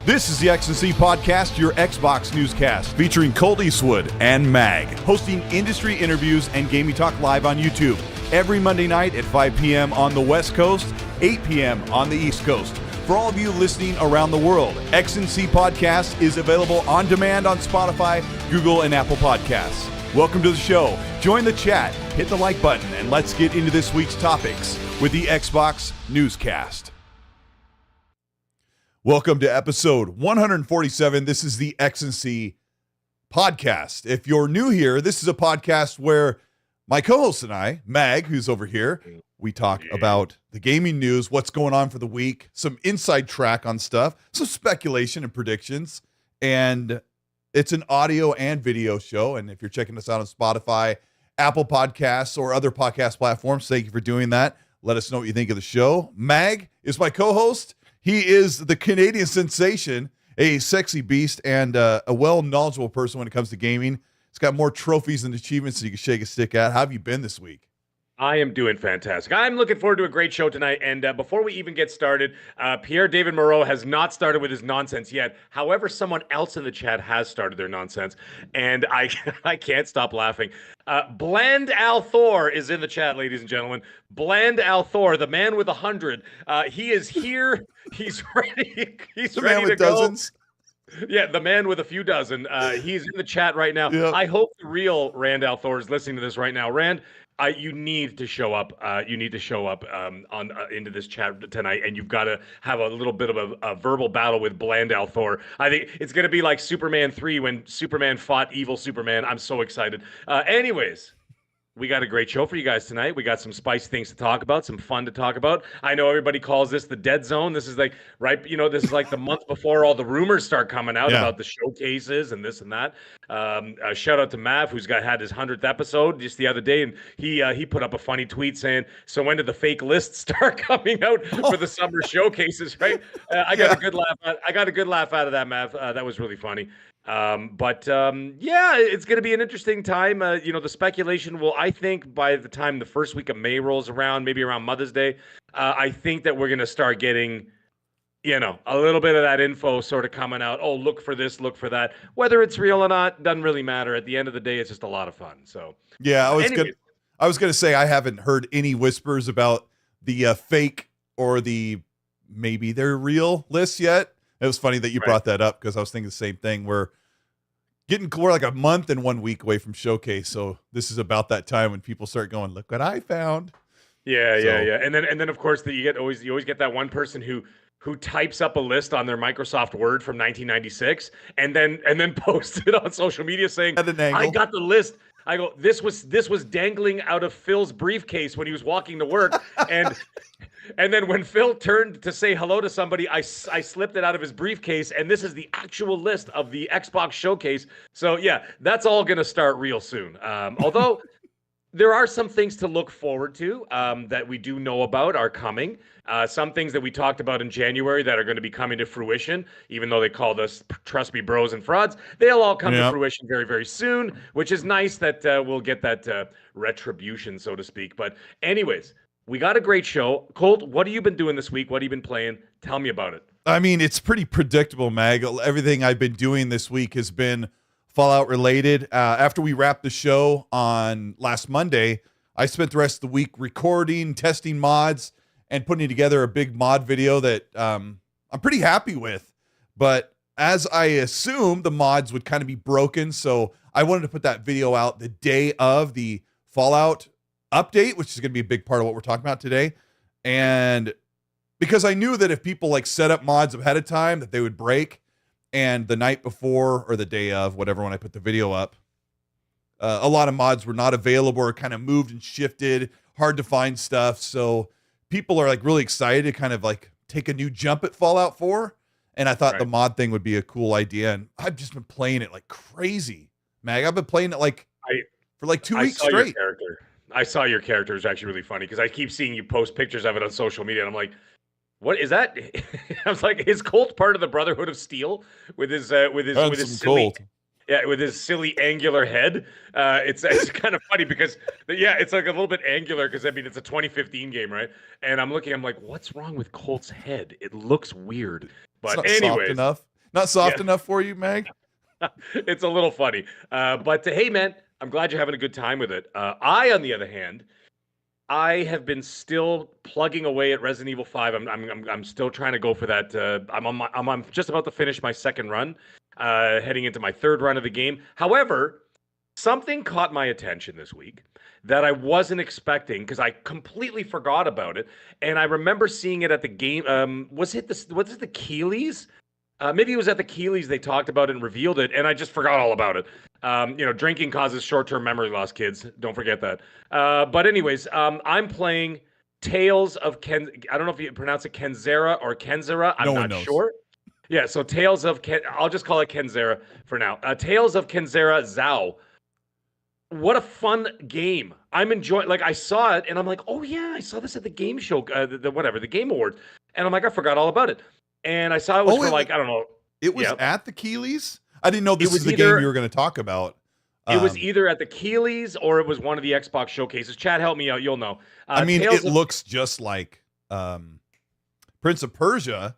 This is the X&C Podcast, your Xbox newscast, featuring Colteastwood and Mag, hosting industry interviews and gaming talk live on YouTube every Monday night at 5 p.m. on the West Coast, 8 p.m. on the East Coast. For all of you listening around the world, X&C Podcast is available on demand on Spotify, Google, and Apple Podcasts. Welcome to the show. Join the chat, hit the like button, and let's get into this week's topics with the Xbox Newscast. Welcome to episode 147. This is the X&C Podcast. If you're new here, this is a podcast where my co-host and I, Mag, who's over here, we talk about the gaming news, what's going on for the week, some inside track on stuff, some speculation and predictions, and it's an audio and video show. And if you're checking us out on Spotify, Apple Podcasts, or other podcast platforms, thank you for doing that. Let us know what you think of the show. Mag is my co-host. He is the Canadian sensation, a sexy beast, and a well-knowledgeable person when it comes to gaming. He's got more trophies and achievements than you can shake a stick at. How have you been this week? I am doing fantastic. I'm looking forward to a great show tonight. And before we even get started, Pierre David Moreau has not started with his nonsense yet. However, someone else in the chat has started their nonsense, and I can't stop laughing. Bland Al Thor is in the chat, ladies and gentlemen. Bland Al Thor, the man with 100. He is here. He's ready. He's the ready man with to go. dozens. Yeah, the man with a few dozen. He's in the chat right now. Yep. I hope the real Rand Al Thor is listening to this right now. Rand, you need to show up. You need to show up into this chat tonight, and you've got to have a little bit of a verbal battle with Bland Al Thor. I think it's going to be like Superman 3 when Superman fought evil Superman. I'm so excited. Anyways, we got a great show for you guys tonight. We got some spicy things to talk about, some fun to talk about. I know everybody calls this the dead zone. This is like, right, this is like the month before all the rumors start coming out about the showcases and this and that. A shout out to Mav, who's had his 100th episode just the other day, and he put up a funny tweet saying, "So when did the fake lists start coming out for the summer showcases?" Right? I got a good laugh. I got a good laugh out of that, Mav. That was really funny. Yeah, it's going to be an interesting time. The speculation will, I think by the time the first week of May rolls around, maybe around Mother's Day, I think that we're going to start getting, a little bit of that info sort of coming out. Oh, look for this, look for that. Whether it's real or not, doesn't really matter. At the end of the day, it's just a lot of fun. So yeah, I was going to say, I haven't heard any whispers about the fake or maybe they're real lists yet. It was funny that you brought that up because I was thinking the same thing. We're like a month and 1 week away from Showcase, so this is about that time when people start going, "Look what I found." Yeah. And then of course you always get that one person who types up a list on their Microsoft Word from 1996 and then posts it on social media saying, "I got the list." I go, this was dangling out of Phil's briefcase when he was walking to work, and then when Phil turned to say hello to somebody, I slipped it out of his briefcase, and this is the actual list of the Xbox showcase. So yeah, that's all going to start real soon. Although there are some things to look forward to that we do know about are coming. Some things that we talked about in January that are going to be coming to fruition, even though they called us Trust Me Bros and Frauds, they'll all come to fruition very, very soon, which is nice that we'll get that retribution, so to speak. But anyways, we got a great show. Colt, what have you been doing this week? What have you been playing? Tell me about it. I mean, it's pretty predictable, Mag. Everything I've been doing this week has been Fallout related. After we wrapped the show on last Monday, I spent the rest of the week recording, testing mods, and putting together a big mod video that I'm pretty happy with. But as I assumed, the mods would kind of be broken, so I wanted to put that video out the day of the Fallout update, which is going to be a big part of what we're talking about today. And because I knew that if people set up mods ahead of time, that they would break. And the night before or the day of, whatever, when I put the video up, a lot of mods were not available or kind of moved and shifted, hard to find stuff. So people are really excited to kind of take a new jump at Fallout 4. And I thought the mod thing would be a cool idea. And I've just been playing it like crazy, Mag. I've been playing it for like 2 weeks straight. I saw your character. It's actually really funny because I keep seeing you post pictures of it on social media, and I'm like, what is that? I was like, is Colt part of the Brotherhood of Steel with his silly, with his silly angular head? It's kind of funny because it's like a little bit angular because I mean it's a 2015 game, right? And I'm like, what's wrong with Colt's head? It looks weird. But anyway, not soft enough for you, Meg. It's a little funny. But hey, man, I'm glad you're having a good time with it. I, on the other hand, I have been still plugging away at Resident Evil 5. I'm still trying to go for that. I'm just about to finish my second run, heading into my third run of the game. However, something caught my attention this week that I wasn't expecting because I completely forgot about it, and I remember seeing it at the game. Was it the Keeleys? Maybe it was at the Keeleys they talked about it and revealed it, and I just forgot all about it. Drinking causes short-term memory loss, kids. Don't forget that. But anyways, I'm playing Tales of Ken. I don't know if you pronounce it Kenzera or Kenzera. I'm not sure. Yeah, so Tales of I'll just call it Kenzera for now. Tales of Kenzera Zao. What a fun game. I'm enjoying. Like I saw it, and I'm like, oh yeah, I saw this at the game show, the Game Awards, and I'm like, I forgot all about it. And I saw it was I don't know. It was at the Keeleys? I didn't know this was the game you were going to talk about. It was either at the Keeleys or it was one of the Xbox showcases. Chad, help me out. You'll know. It looks just like Prince of Persia,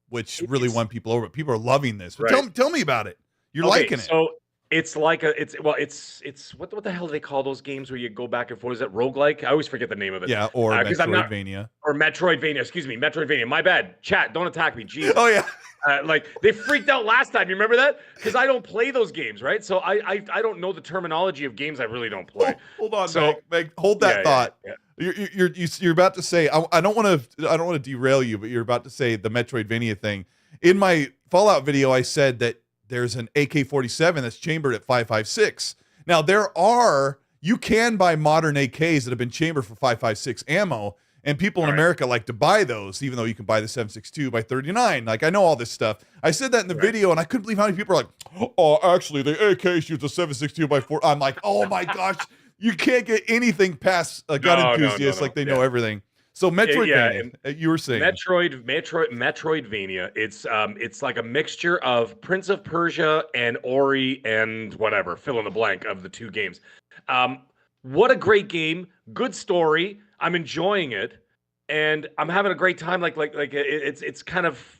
which really won people over. People are loving this. But tell me about it. You're liking it. So it's like it's what the hell do they call those games where you go back and forth? Is it roguelike? I always forget the name of it. Yeah, or Metroidvania. Or Metroidvania. Excuse me, Metroidvania. My bad. Chat, don't attack me. Jesus. Oh yeah. Like they freaked out last time. You remember that? Because I don't play those games, right? So I don't know the terminology of games I really don't play. Hold on, Meg. Hold that thought. Yeah. You're about to say I don't want to derail you, but you're about to say the Metroidvania thing. In my Fallout video, I said that there's an AK-47 that's chambered at 5.56. Now you can buy modern AKs that have been chambered for 5.56 ammo. And people in America like to buy those, even though you can buy the 7.62 by 39. Like, I know all this stuff. I said that in the video, and I couldn't believe how many people are like, oh, actually, the AK shoots a 7.62 by 4. I'm like, oh, my gosh. You can't get anything past a gun enthusiast like they know everything. So, Metroidvania, you were saying. Metroidvania, it's like a mixture of Prince of Persia and Ori and whatever, fill in the blank of the two games. What a great game. Good story. I'm enjoying it, and I'm having a great time. It's kind of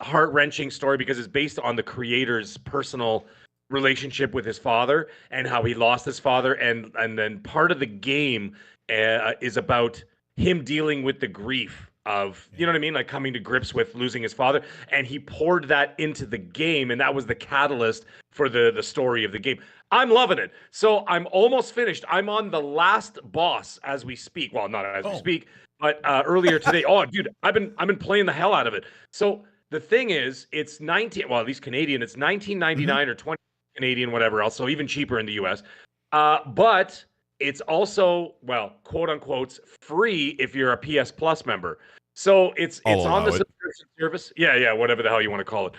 heart-wrenching story because it's based on the creator's personal relationship with his father and how he lost his father, and then part of the game is about him dealing with the grief of, you know what I mean, like coming to grips with losing his father, and he poured that into the game, and that was the catalyst for the story of the game. I'm loving it. So I'm almost finished. I'm on the last boss as we speak. Well, not as we speak, but earlier today. Oh, dude, I've been playing the hell out of it. So the thing is, it's at least Canadian. It's $19.99 or $20 Canadian, whatever else. So even cheaper in the US. But it's also, quote unquote, free if you're a PS Plus member. So it's on the subscription service. Yeah, whatever the hell you want to call it.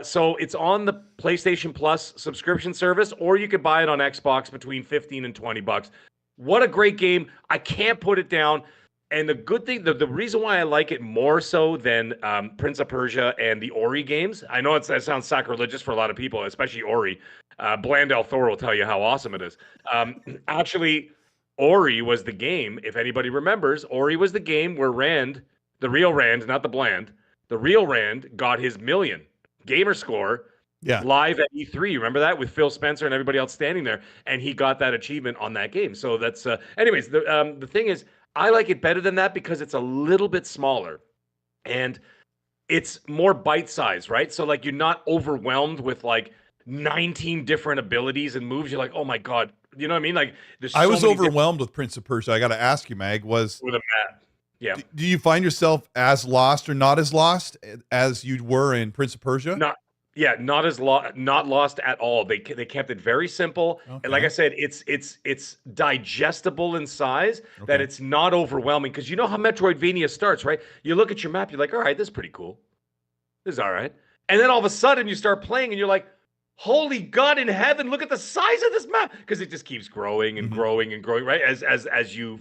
So it's on the PlayStation Plus subscription service, or you could buy it on Xbox between $15 and $20. What a great game. I can't put it down. And the good thing, the reason why I like it more so than Prince of Persia and the Ori games, I know that sounds sacrilegious for a lot of people, especially Ori. Blandel Thor will tell you how awesome it is. Actually, Ori was the game, if anybody remembers, Ori was the game where Rand, the real Rand, not the Bland, the real Rand got his million gamer score live at E3. Remember that with Phil Spencer and everybody else standing there, and he got that achievement on that game. So that's anyways, the thing is, I like it better than that because it's a little bit smaller and it's more bite-sized, right? So like you're not overwhelmed with like 19 different abilities and moves. You're like, oh my god, you know what I mean? Like I was overwhelmed with Prince of Persia. I got to ask you, Mag, with a map. Yeah. Do you find yourself as lost or not as lost as you were in Prince of Persia? Yeah, not lost at all. They kept it very simple. Okay. And like I said, it's digestible in size, that it's not overwhelming. Because you know how Metroidvania starts, right? You look at your map, you're like, all right, this is pretty cool. This is all right. And then all of a sudden you start playing and you're like, holy God in heaven, look at the size of this map. Because it just keeps growing and growing and growing, right? As you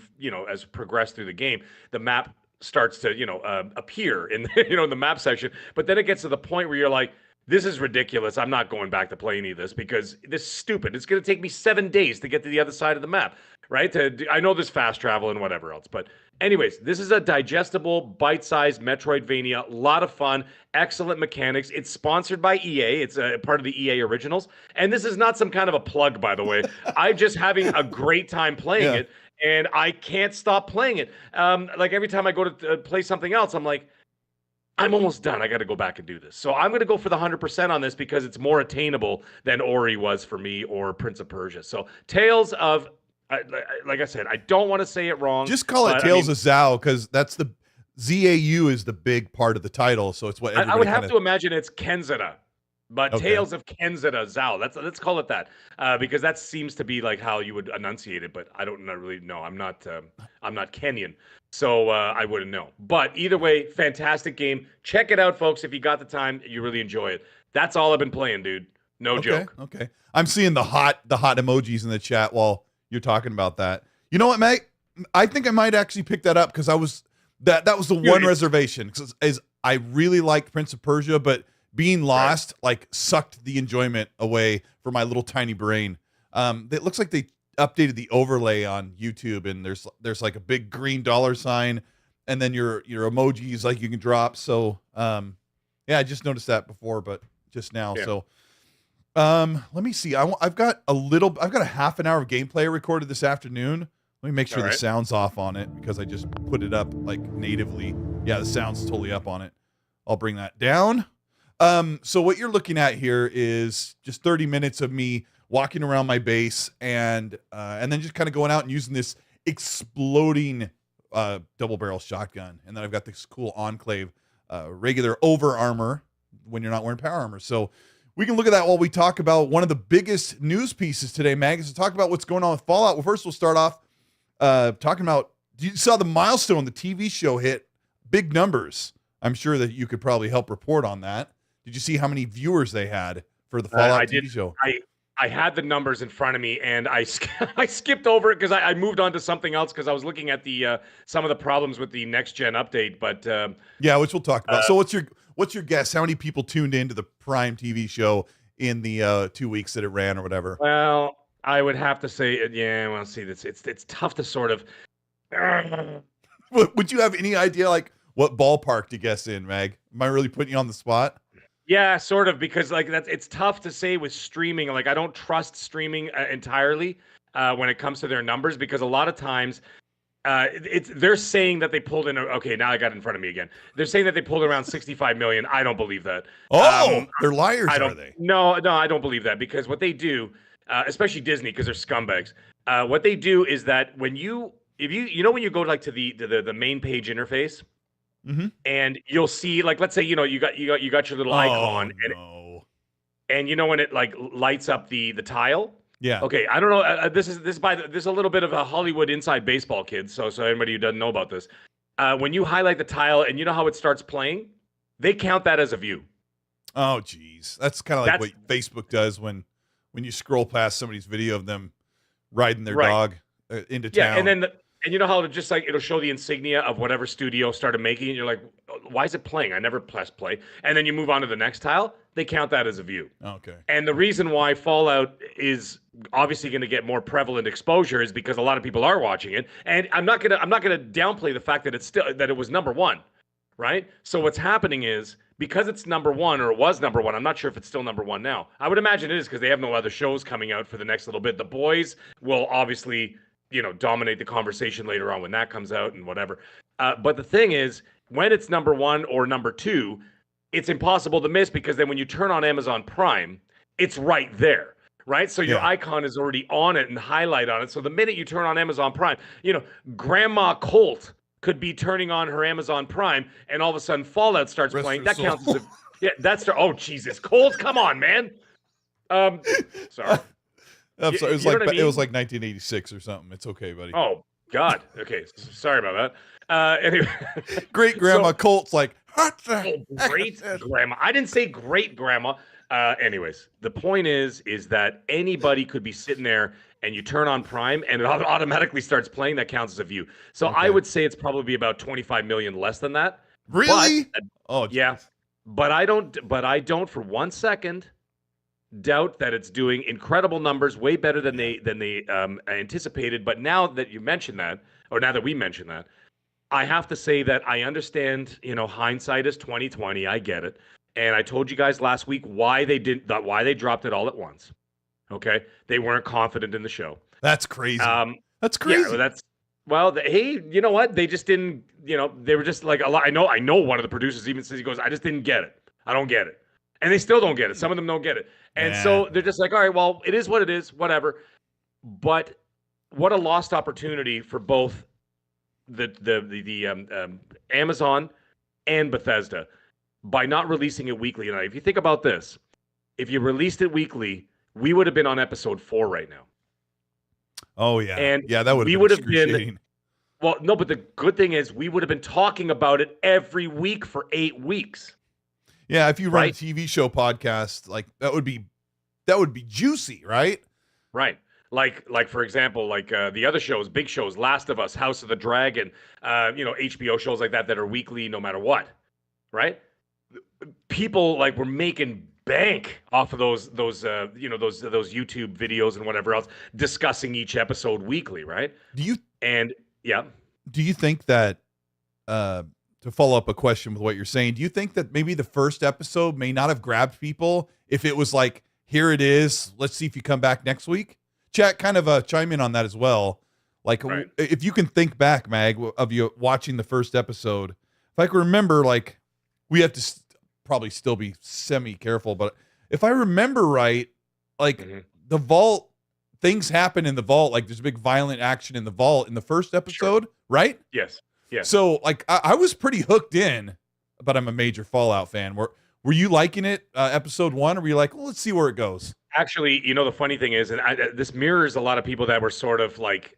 progress through the game, the map starts to, appear in in the map section. But then it gets to the point where you're like, this is ridiculous. I'm not going back to play any of this because this is stupid. It's going to take me 7 days to get to the other side of the map, right? I know there's fast travel and whatever else. But anyways, this is a digestible, bite-sized Metroidvania. A lot of fun. Excellent mechanics. It's sponsored by EA. It's a part of the EA Originals. And this is not some kind of a plug, by the way. I'm just having a great time playing it. And I can't stop playing it. Like every time I go to play something else, I'm like, I'm almost done. I got to go back and do this. So I'm going to go for the 100% on this because it's more attainable than Ori was for me or Prince of Persia. So Tales of, like I said, I don't want to say it wrong. Just call it Tales of Zao because that's the ZAU is the big part of the title. So it's what everybody I would have to imagine it's Kenzada. But Tales of Kenzada Zao. Let's call it that, because that seems to be like how you would enunciate it. But I don't really know. I'm not Kenyan, so I wouldn't know. But either way, fantastic game. Check it out, folks. If you got the time, you really enjoy it. That's all I've been playing, dude. No joke. Okay. I'm seeing the hot emojis in the chat while you're talking about that. You know what, Meg? I think I might actually pick that up because that was the one reservation because I really liked Prince of Persia, but being lost like sucked the enjoyment away for my little tiny brain. It looks like they updated the overlay on YouTube, and there's like a big green $sign, and then your emojis like you can drop. So I just noticed that before, but just now. Yeah. So let me see. I've got a half an hour of gameplay recorded this afternoon. Let me make sure the sound's off on it because I just put it up like natively. Yeah, the sound's totally up on it. I'll bring that down. So what you're looking at here is just 30 minutes of me walking around my base and then just kind of going out and using this exploding double barrel shotgun. And then I've got this cool Enclave regular over armor when you're not wearing power armor. So we can look at that while we talk about one of the biggest news pieces today, Mag, is to talk about what's going on with Fallout. Well, first we'll start off talking about, you saw the milestone, the TV show hit big numbers. I'm sure that you could probably help report on that. Did you see how many viewers they had for the Fallout TV show? I had the numbers in front of me, and I skipped over it because I moved on to something else because I was looking at the some of the problems with the next gen update. But which we'll talk about. So what's your guess? How many people tuned into the Prime TV show in the 2 weeks that it ran or whatever? Well, I would have to say, it's tough to sort of. Would you have any idea like what ballpark to guess in, Mag? Am I really putting you on the spot? Yeah, sort of, because like it's tough to say with streaming. Like I don't trust streaming entirely when it comes to their numbers, because a lot of times they're saying that they pulled in. Okay, now I got it in front of me again. They're saying that they pulled around 65 million. I don't believe that. They're liars, are they? No, I don't believe that, because what they do, especially Disney, because they're scumbags. What they do is that when you go like to the main page interface. Mm-hmm. And you'll see, like, let's say, you got your little icon, and when it like lights up the tile. Yeah. Okay. I don't know. This is a little bit of a Hollywood inside baseball, kids. So anybody who doesn't know about this, when you highlight the tile and you know how it starts playing, they count that as a view. Oh, geez, that's kind of like what Facebook does when you scroll past somebody's video of them riding their dog into town. Yeah, and then. And you know how it'll show the insignia of whatever studio started making it. And you're like, why is it playing? I never pressed play. And then you move on to the next tile. They count that as a view. Okay. And the reason why Fallout is obviously going to get more prevalent exposure is because a lot of people are watching it. And I'm not gonna downplay the fact that it was number one, right? So what's happening is, because it's number one, or it was number one, I'm not sure if it's still number one now. I would imagine it is, because they have no other shows coming out for the next little bit. The Boys will obviously dominate the conversation later on when that comes out and whatever. But the thing is, when it's number one or number two, it's impossible to miss, because then when you turn on Amazon Prime, it's right there, right? So your icon is already on it and highlight on it. So the minute you turn on Amazon Prime, Grandma Colt could be turning on her Amazon Prime, and all of a sudden Fallout starts playing. That counts as a Yeah, that's oh Jesus, Colt, come on, man. Sorry. I'm sorry. It was You know like what I mean? it was like 1986 or something. It's okay, buddy. Oh God. Okay, sorry about that. Anyway, Great grandma Colt's like, what the great grandma. I didn't say great grandma. Anyways, the point is that anybody could be sitting there and you turn on Prime and it automatically starts playing. That counts as a view. So I would say it's probably about 25 million less than that. Really? But, yeah. But I don't for 1 second doubt that it's doing incredible numbers, way better than they anticipated. But now that you mention that, or now that we mention that, I have to say that I understand, hindsight is 2020. I get it. And I told you guys last week why they dropped it all at once. Okay? They weren't confident in the show. That's crazy. That's crazy. Yeah, hey, you know what? They just didn't, they were just like a lot. I know one of the producers even says, he goes, I just didn't get it. I don't get it. And they still don't get it. Some of them don't get it. And so they're just like, all right, well, it is what it is, whatever. But what a lost opportunity for both the Amazon and Bethesda by not releasing it weekly. And if you think about this, if you released it weekly, we would have been on episode 4 right now. Oh yeah, and that would have been. Well, no, but the good thing is we would have been talking about it every week for 8 weeks. Yeah, if you run a TV show podcast, like that would be juicy, right? Right. Like for example, the other shows, big shows, Last of Us, House of the Dragon, HBO shows like that are weekly no matter what, right? People were making bank off of those YouTube videos and whatever else, discussing each episode weekly, right? Do you think that to follow up a question with what you're saying, do you think that maybe the first episode may not have grabbed people if it was like, here it is, let's see if you come back next week? Chat, kind of chime in on that as well. Like, if you can think back, Mag, of you watching the first episode, if I can remember, like, we have to probably still be semi-careful, but if I remember right, like, the vault, things happen in the vault, like there's big violent action in the vault in the first episode, right? Yes. Yeah. So, like, I was pretty hooked in, but I'm a major Fallout fan. Were you liking it, episode 1, or were you like, well, let's see where it goes? Actually, the funny thing is, and this mirrors a lot of people that were sort of like,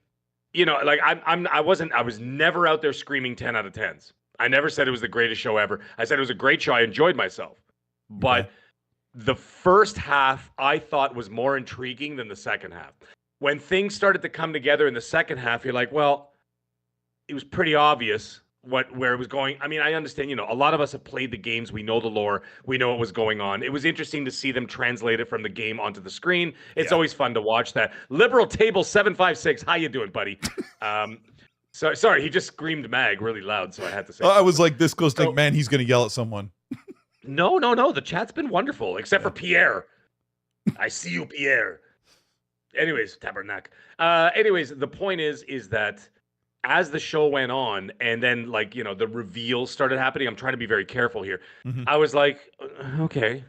I was never out there screaming 10 out of 10s. I never said it was the greatest show ever. I said it was a great show. I enjoyed myself. But the first half I thought was more intriguing than the second half. When things started to come together in the second half, you're like, well, it was pretty obvious where it was going. I mean, I understand, a lot of us have played the games. We know the lore. We know what was going on. It was interesting to see them translate it from the game onto the screen. It's always fun to watch that. Liberal Table 756. How you doing, buddy? Sorry, he just screamed Mag really loud, so I had to say. I was like this close to man, he's going to yell at someone. No. The chat's been wonderful, except for Pierre. I see you, Pierre. Anyways, Tabernacle. The point is that as the show went on and then the reveals started happening, I'm trying to be very careful here. Mm-hmm. I was like, okay.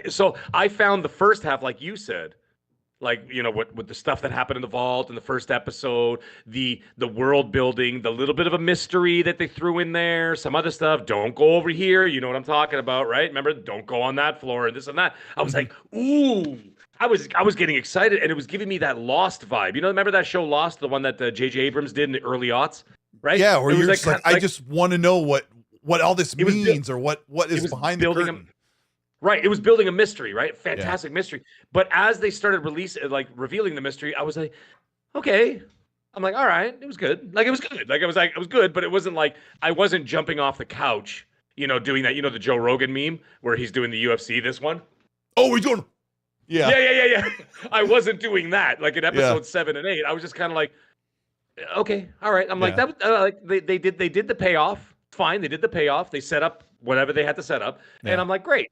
So I found the first half, like you said, with the stuff that happened in the vault in the first episode, the world building, the little bit of a mystery that they threw in there, some other stuff. Don't go over here. You know what I'm talking about, right? Remember, don't go on that floor and this and that. I was like, ooh. I was getting excited, and it was giving me that Lost vibe. Remember that show Lost, the one that J.J. Abrams did in the early aughts, right? Yeah, where you're just like, I just want to know what all this means or what is behind the curtain. Right, it was building a mystery, right? Fantastic mystery. But as they started revealing the mystery, I was like, okay. I'm like, all right, it was good. It was good. It was good, but it wasn't like I wasn't jumping off the couch, doing that. The Joe Rogan meme where he's doing the UFC. This one. Oh, we're doing. Yeah. I wasn't doing that. Like in episode 7 and 8, I was just kind of like, okay, all right. I'm like that. They did the payoff. Fine, they did the payoff. They set up whatever they had to set up, and I'm like, great.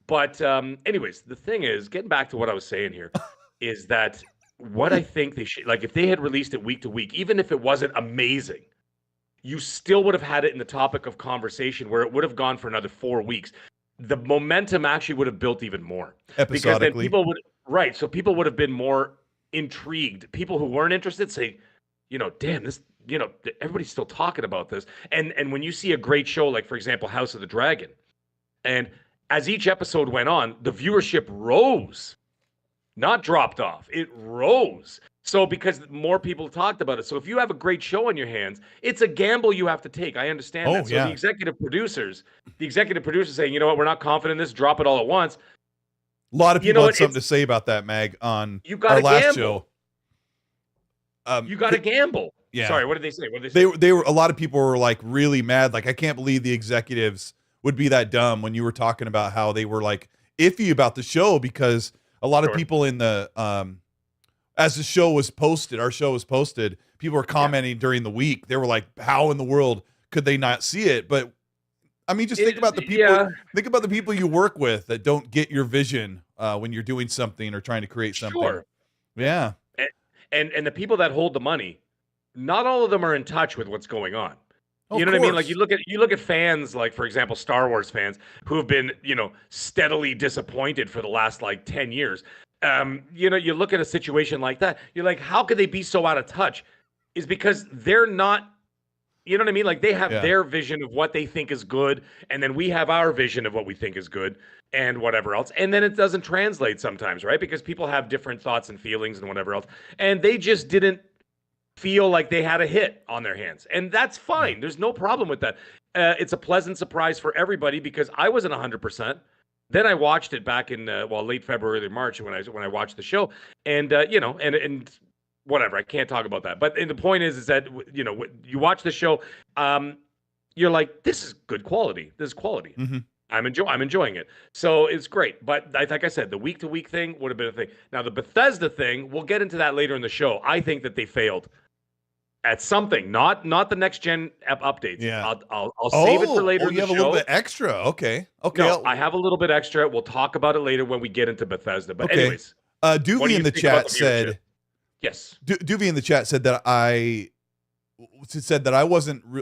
But anyways, the thing is, getting back to what I was saying here, is that what I think they should if they had released it week to week, even if it wasn't amazing, you still would have had it in the topic of conversation where it would have gone for another 4 weeks. The momentum actually would have built even more. Because then people would have been more intrigued. People who weren't interested say, damn, this, everybody's still talking about this. And when you see a great show, like for example, House of the Dragon, And as each episode went on, the viewership rose, not dropped off. It rose. So because more people talked about it. So if you have a great show on your hands, it's a gamble you have to take. I understand that. So the executive producers saying, you know what, we're not confident in this, drop it all at once. A lot of people had something to say about that, Mag, on our last show. You got to gamble. Yeah. Sorry, what did they say? What did they say? They were, a lot of people were like really mad. Like, I can't believe the executives would be that dumb when you were talking about how they were like iffy about the show, because a lot of people in the, as the show was posted, our show was posted, people were commenting during the week. They were like, how in the world could they not see it? But I mean, just think about the people, think about the people you work with that don't get your vision when you're doing something or trying to create something. Sure. Yeah. And the people that hold the money, not all of them are in touch with what's going on. You know what I mean? Like you look at fans, like for example, Star Wars fans who have been, steadily disappointed for the last like 10 years. You look at a situation like that, you're like, how could they be so out of touch? Is because they're not, you know what I mean? Like they have their vision of what they think is good, and then we have our vision of what we think is good and whatever else. And then it doesn't translate sometimes, right? Because people have different thoughts and feelings and whatever else. And they just didn't feel like they had a hit on their hands. And that's fine. There's no problem with that. It's a pleasant surprise for everybody because I wasn't 100%. Then I watched it back in late February or March when I watched the show, and and whatever, I can't talk about that. But the point is that you watch the show, you're like, this is good quality. This is quality. Mm-hmm. I'm enjoying it. So it's great. But like I said, the week to week thing would have been a thing. Now the Bethesda thing, we'll get into that later in the show. I think that they failed at something, not the next gen updates. Yeah, I'll save it for later. Oh, you have a little bit extra. Okay. No, I have a little bit extra. We'll talk about it later when we get into Bethesda. But anyways, Doovie in the chat said, yes. Doovie in the chat said that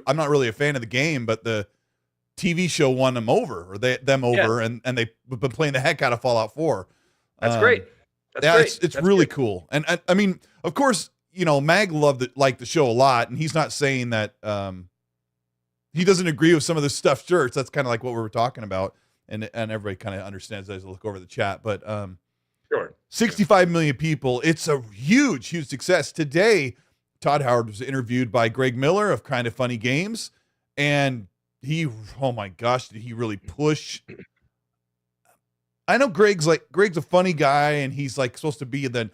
I'm not really a fan of the game, but the TV show won them over, or them over, and they've been playing the heck out of Fallout 4. That's great. That's it's really cool. And I mean, of course, Mag liked the show a lot, and he's not saying that he doesn't agree with some of the stuff. Sure, that's kind of like what we were talking about, and everybody kind of understands as I look over the chat. But sure, 65 million people. It's a huge success. Today, Todd Howard was interviewed by Greg Miller of Kind of Funny Games, and oh my gosh, did he really push? I know Greg's a funny guy, and he's like supposed to be the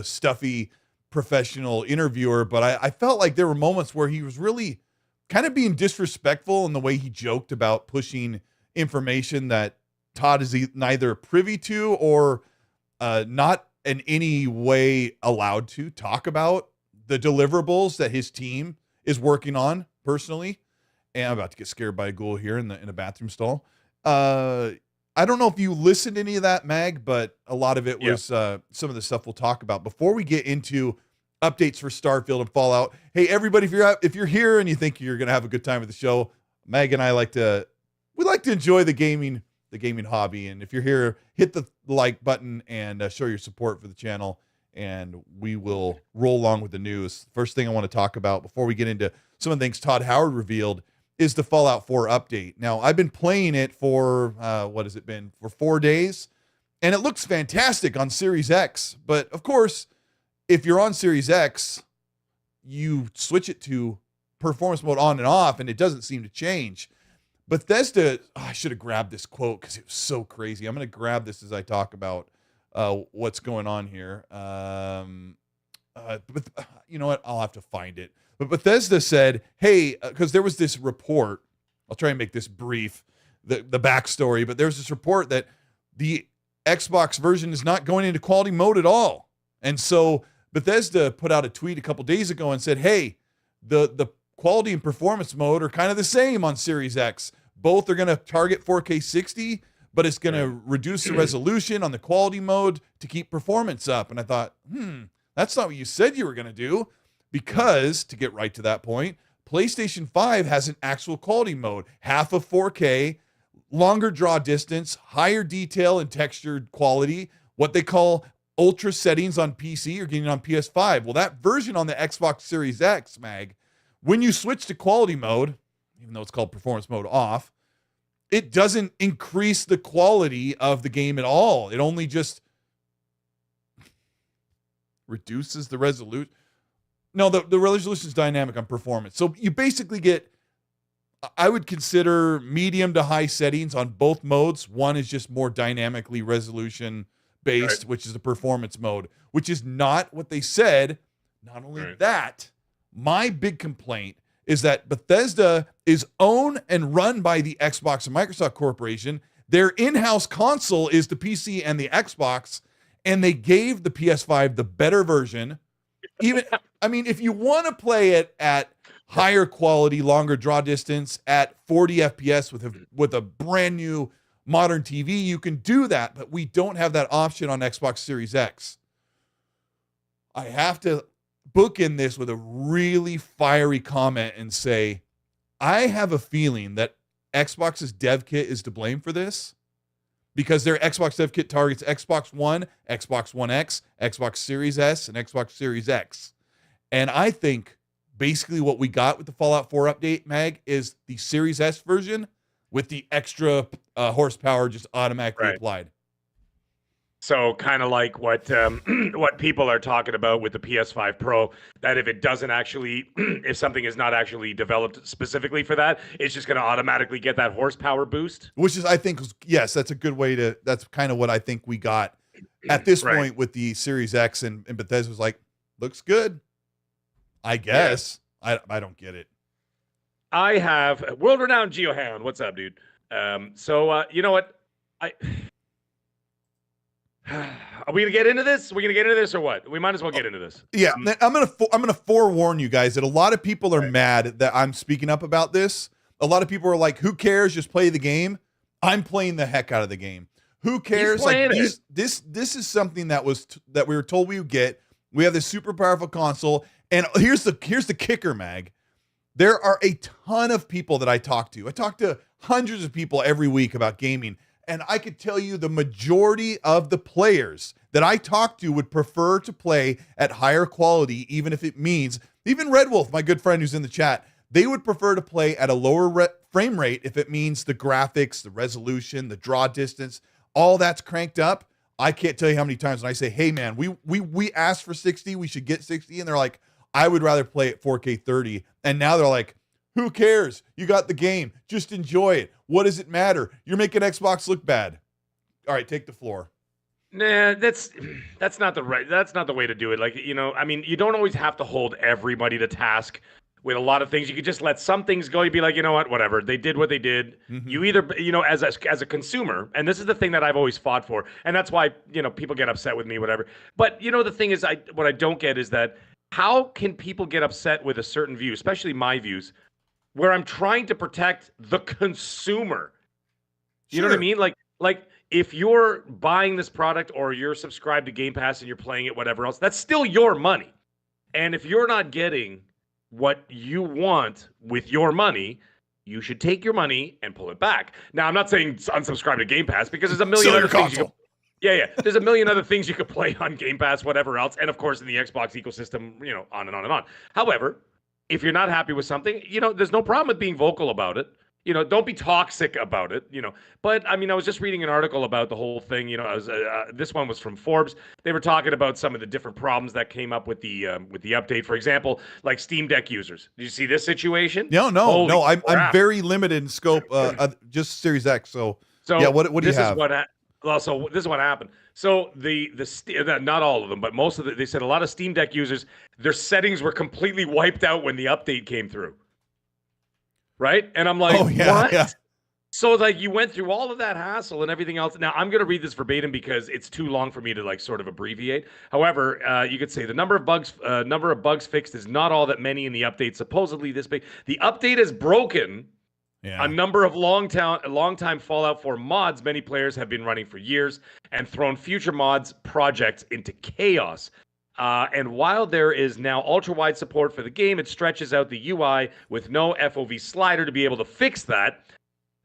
stuffy professional interviewer, but I felt like there were moments where he was really kind of being disrespectful in the way he joked about pushing information that Todd is neither privy to or not in any way allowed to talk about the deliverables that his team is working on personally. And I'm about to get scared by a ghoul here in a bathroom stall. I don't know if you listened to any of that, Mag, but a lot of it was some of the stuff we'll talk about before we get into updates for Starfield and Fallout. Hey, everybody, if you're here and you think you're going to have a good time with the show, Mag and I like to enjoy the gaming hobby. And if you're here, hit the like button and show your support for the channel, and we will roll along with the news. First thing I want to talk about before we get into some of the things Todd Howard revealed is the Fallout 4 update. Now, I've been playing it for, what has it been, for 4 days, and it looks fantastic on Series X. But, of course, if you're on Series X, you switch it to performance mode on and off, and it doesn't seem to change. Bethesda, I should have grabbed this quote because it was so crazy. I'm going to grab this as I talk about what's going on here. But you know what? I'll have to find it. But Bethesda said, hey, because there was this report, I'll try and make this brief, the backstory, but there's this report that the Xbox version is not going into quality mode at all. And so Bethesda put out a tweet a couple days ago and said, hey, the quality and performance mode are kind of the same on Series X. Both are going to target 4K 60, but it's going to reduce the resolution on the quality mode to keep performance up. And I thought, that's not what you said you were going to do. Because, to get right to that point, PlayStation 5 has an actual quality mode, half of 4K, longer draw distance, higher detail and textured quality, what they call ultra settings on PC, you're getting on PS5. Well, that version on the Xbox Series X, Mag, when you switch to quality mode, even though it's called performance mode off, it doesn't increase the quality of the game at all. It only just reduces the resolution. No, the resolution is dynamic on performance. So you basically get, I would consider medium to high settings on both modes. One is just more dynamically resolution based, which is the performance mode, which is not what they said. Not only that, my big complaint is that Bethesda is owned and run by the Xbox and Microsoft Corporation. Their in-house console is the PC and the Xbox, and they gave the PS5 the better version. Even, I mean, if you want to play it at higher quality, longer draw distance at 40 FPS with a brand new modern TV, you can do that, but we don't have that option on Xbox Series X. I have to bookend this with a really fiery comment and say, I have a feeling that Xbox's dev kit is to blame for this, because their Xbox dev kit targets Xbox One, Xbox One X, Xbox Series S, and Xbox Series X. And I think basically what we got with the Fallout 4 update, Mag, is the Series S version with the extra horsepower just automatically applied. So kind of like what people are talking about with the PS5 Pro, that if it doesn't actually, if something is not actually developed specifically for that, it's just going to automatically get that horsepower boost. Which is, I think, yes, that's a good way to, that's kind of what I think we got at this point with the Series X, and Bethesda was like, looks good, I guess. Yeah. I don't get it. I have world-renowned GeoHound. What's up, dude? You know what? Are we gonna get into this? Are we gonna get into this or what? We might as well get into this. Yeah, I'm gonna forewarn you guys that a lot of people are mad that I'm speaking up about this. A lot of people are like, "Who cares? Just play the game." I'm playing the heck out of the game. Who cares? Like this is something that we were told we would get. We have this super powerful console, and here's the kicker, Mag. There are a ton of people that I talk to. I talk to hundreds of people every week about gaming. And I could tell you the majority of the players that I talk to would prefer to play at higher quality, even if it means, even Red Wolf, my good friend who's in the chat, they would prefer to play at a lower frame rate if it means the graphics, the resolution, the draw distance, all that's cranked up. I can't tell you how many times when I say, hey man, we asked for 60, we should get 60. And they're like, I would rather play at 4K 30. And now they're like, who cares? You got the game. Just enjoy it. What does it matter? You're making Xbox look bad. All right, take the floor. Nah, that's not the way to do it. Like, you know, I mean, you don't always have to hold everybody to task with a lot of things. You could just let some things go. You'd be like, you know what, whatever. They did what they did. Mm-hmm. You either, you know, as a consumer, and this is the thing that I've always fought for, and that's why, you know, people get upset with me, whatever. But, you know, the thing is, what I don't get is that how can people get upset with a certain view, especially my views, where I'm trying to protect the consumer? You know what I mean? Like if you're buying this product or you're subscribed to Game Pass and you're playing it, whatever else, that's still your money. And if you're not getting what you want with your money, you should take your money and pull it back. Now, I'm not saying unsubscribe to Game Pass, because there's a million other things you can, there's a million other things you could play on Game Pass, whatever else. And of course, in the Xbox ecosystem, you know, on and on and on. However, if you're not happy with something, you know, there's no problem with being vocal about it. You know, don't be toxic about it, you know. But, I mean, I was just reading an article about the whole thing. You know, this one was from Forbes. They were talking about some of the different problems that came up with the update. For example, like Steam Deck users. Did you see this situation? No. I'm very limited in scope, just Series X. So yeah, what do you have? So this is what happened. So not all of them, but most of they said a lot of Steam Deck users, their settings were completely wiped out when the update came through. Right? And I'm like, what? Yeah. So like you went through all of that hassle and everything else. Now I'm going to read this verbatim because it's too long for me to like sort of abbreviate. However, you could say the number of bugs fixed is not all that many in the update. Supposedly this big. The update is broken. Yeah. A number of long-time Fallout 4 mods many players have been running for years and thrown future mods projects into chaos. And while there is now ultra-wide support for the game, it stretches out the UI with no FOV slider to be able to fix that.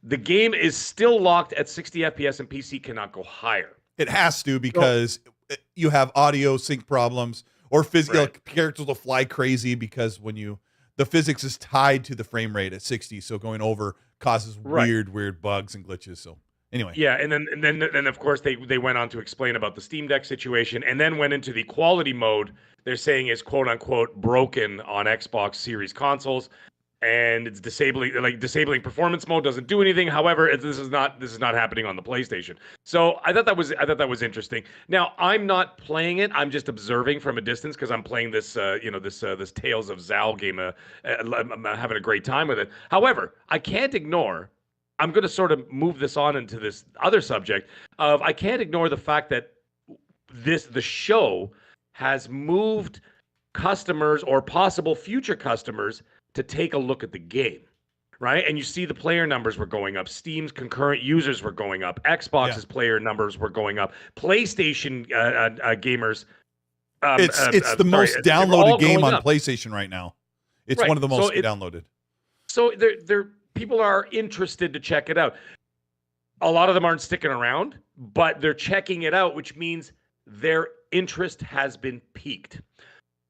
The game is still locked at 60 FPS and PC cannot go higher. It has to, because you have audio sync problems or physical characters will fly crazy because when the physics is tied to the frame rate at 60, so going over causes weird bugs and glitches. So anyway. Yeah, and then of course they went on to explain about the Steam Deck situation, and then went into the quality mode. They're saying is quote unquote broken on Xbox Series consoles, and it's disabling performance mode doesn't do anything. However, this is not happening on the PlayStation. So I thought that was interesting. Now I'm not playing it. I'm just observing from a distance because I'm playing this this Tales of Zal game. I'm having a great time with it. However, I can't ignore. I'm going to sort of move this on into this other subject of I can't ignore the fact that the show has moved customers or possible future customers to take a look at the game, right? And you see the player numbers were going up. Steam's concurrent users were going up. Xbox's player numbers were going up. PlayStation gamers. It's the most downloaded game on PlayStation right now. It's one of the most downloaded. So people are interested to check it out. A lot of them aren't sticking around, but they're checking it out, which means their interest has been piqued.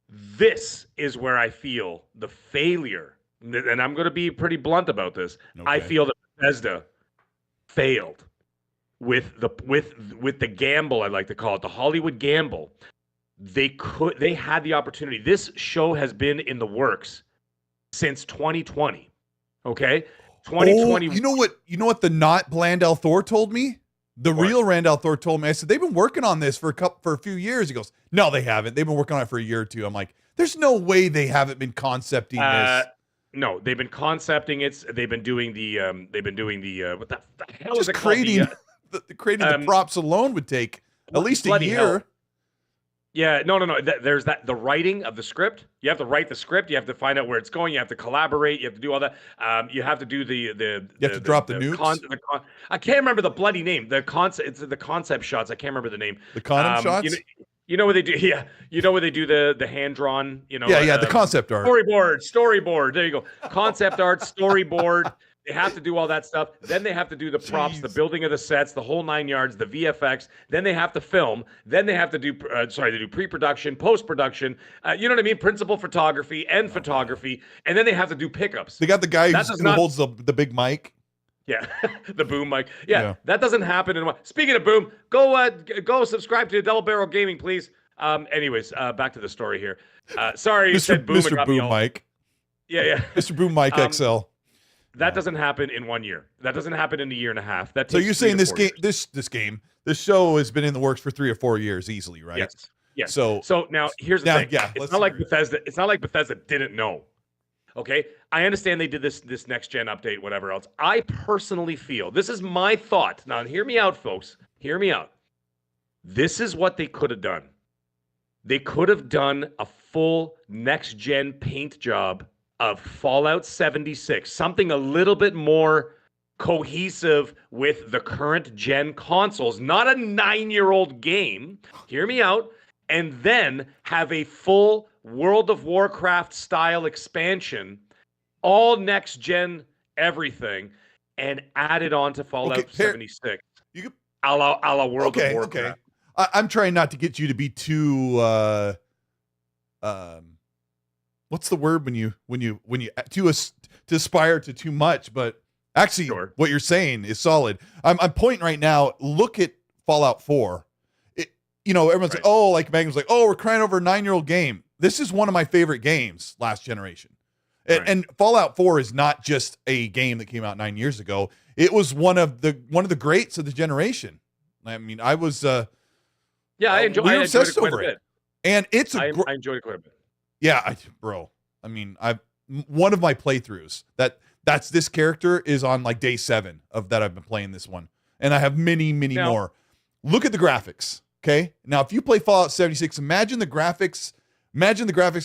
This is where I feel the failure, and I'm going to be pretty blunt about this. Okay. I feel that Bethesda failed with the gamble, I like to call it, the Hollywood gamble. They had the opportunity. This show has been in the works since 2020. Okay, 2020. You know what the not Blandel Thor told me? The real Randall Thor told me. I said they've been working on this for a few years. He goes, no, they haven't. They've been working on it for a year or two. I'm like, there's no way they haven't been concepting this. No, they've been concepting it. They've been doing the what the hell just is it creating called? creating the props alone would take at least a year. Hell. Yeah, no. There's the writing of the script. You have to write the script. You have to find out where it's going. You have to collaborate. You have to do all that. You have to do you have to drop the nukes. I can't remember the bloody name. The concept. It's the concept shots. I can't remember the name. The condom shots. You know what they do? Yeah, you know where they do the hand drawn. The concept art. Storyboard. There you go. Concept art, storyboard. They have to do all that stuff. Then they have to do the props, the building of the sets, the whole 9 yards, the VFX. Then they have to film. Then they have to do, they do pre-production, post-production. You know what I mean? Principal photography and photography. And then they have to do pickups. They got the guy who holds the big mic. Yeah, the boom mic. Yeah, that doesn't happen in one. Speaking of boom, go subscribe to Double Barrel Gaming, please. Anyways, back to the story here. Sorry, you said boom. Mr. Boom Mic. Yeah. Mr. Boom Mic XL. That doesn't happen in 1 year. That doesn't happen in a year and a half. So you're saying this show has been in the works for 3 or 4 years easily, right? Yes. So now here's the thing. Yeah, it's not like Bethesda. It's not like Bethesda didn't know. Okay, I understand they did this next gen update, whatever else. I personally feel, this is my thought. Now, hear me out, folks. Hear me out. This is what they could have done. They could have done a full next gen paint job of Fallout 76, something a little bit more cohesive with the current gen consoles, not a 9-year-old game. Hear me out. And then have a full World of Warcraft style expansion, all next gen everything, and add it on to Fallout 76. You could, a la World of Warcraft. Okay. I'm trying not to get you to be too what's the word when you to aspire to too much, but actually what you're saying is solid. I'm pointing right now, look at Fallout 4. Everyone's like, Megan was like, we're crying over a 9-year-old game. This is one of my favorite games last generation. And Fallout 4 is not just a game that came out 9 years ago. It was one of the greats of the generation. I mean, I was I enjoyed it quite a bit. And it's I enjoyed it quite a bit. Yeah, I mean, one of my playthroughs that's this character is on like day 7 of that I've been playing this one. And I have many more. Look at the graphics. Okay. Now, if you play Fallout 76, imagine the graphics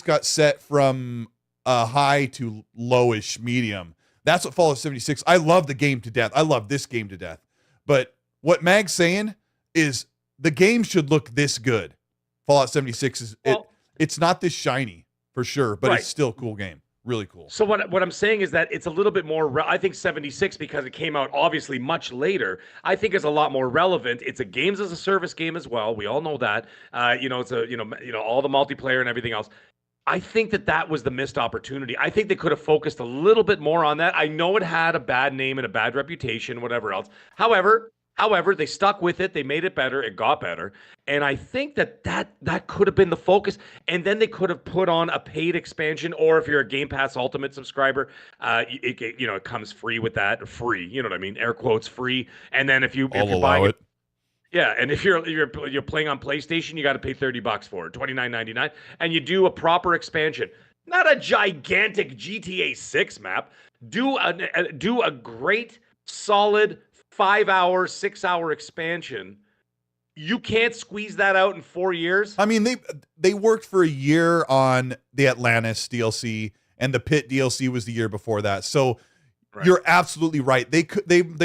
got set from high to lowish medium. That's what Fallout 76. I love the game to death. I love this game to death. But what Mag's saying is the game should look this good. Fallout 76 it's not this shiny for sure, but it's still a cool game. Really cool. So what I'm saying is that it's a little bit more, I think 76, because it came out obviously much later, I think is a lot more relevant. It's a games as a service game as well. We all know that. It's all the multiplayer and everything else. I think that was the missed opportunity. I think they could have focused a little bit more on that. I know it had a bad name and a bad reputation, whatever else. However, they stuck with it. They made it better. It got better. And I think that could have been the focus. And then they could have put on a paid expansion, or if you're a Game Pass Ultimate subscriber, it comes free with that. Free, you know what I mean? Air quotes free. And then if you're buying it. Yeah, and if you're playing on PlayStation, you got to pay $30 for it, $29.99, and you do a proper expansion, not a gigantic GTA 6 map. Do a great, solid 5-hour, 6-hour expansion. You can't squeeze that out in 4 years. I mean, they worked for a year on the Atlantis DLC, and the Pit DLC was the year before that. So. Right. You're absolutely right. They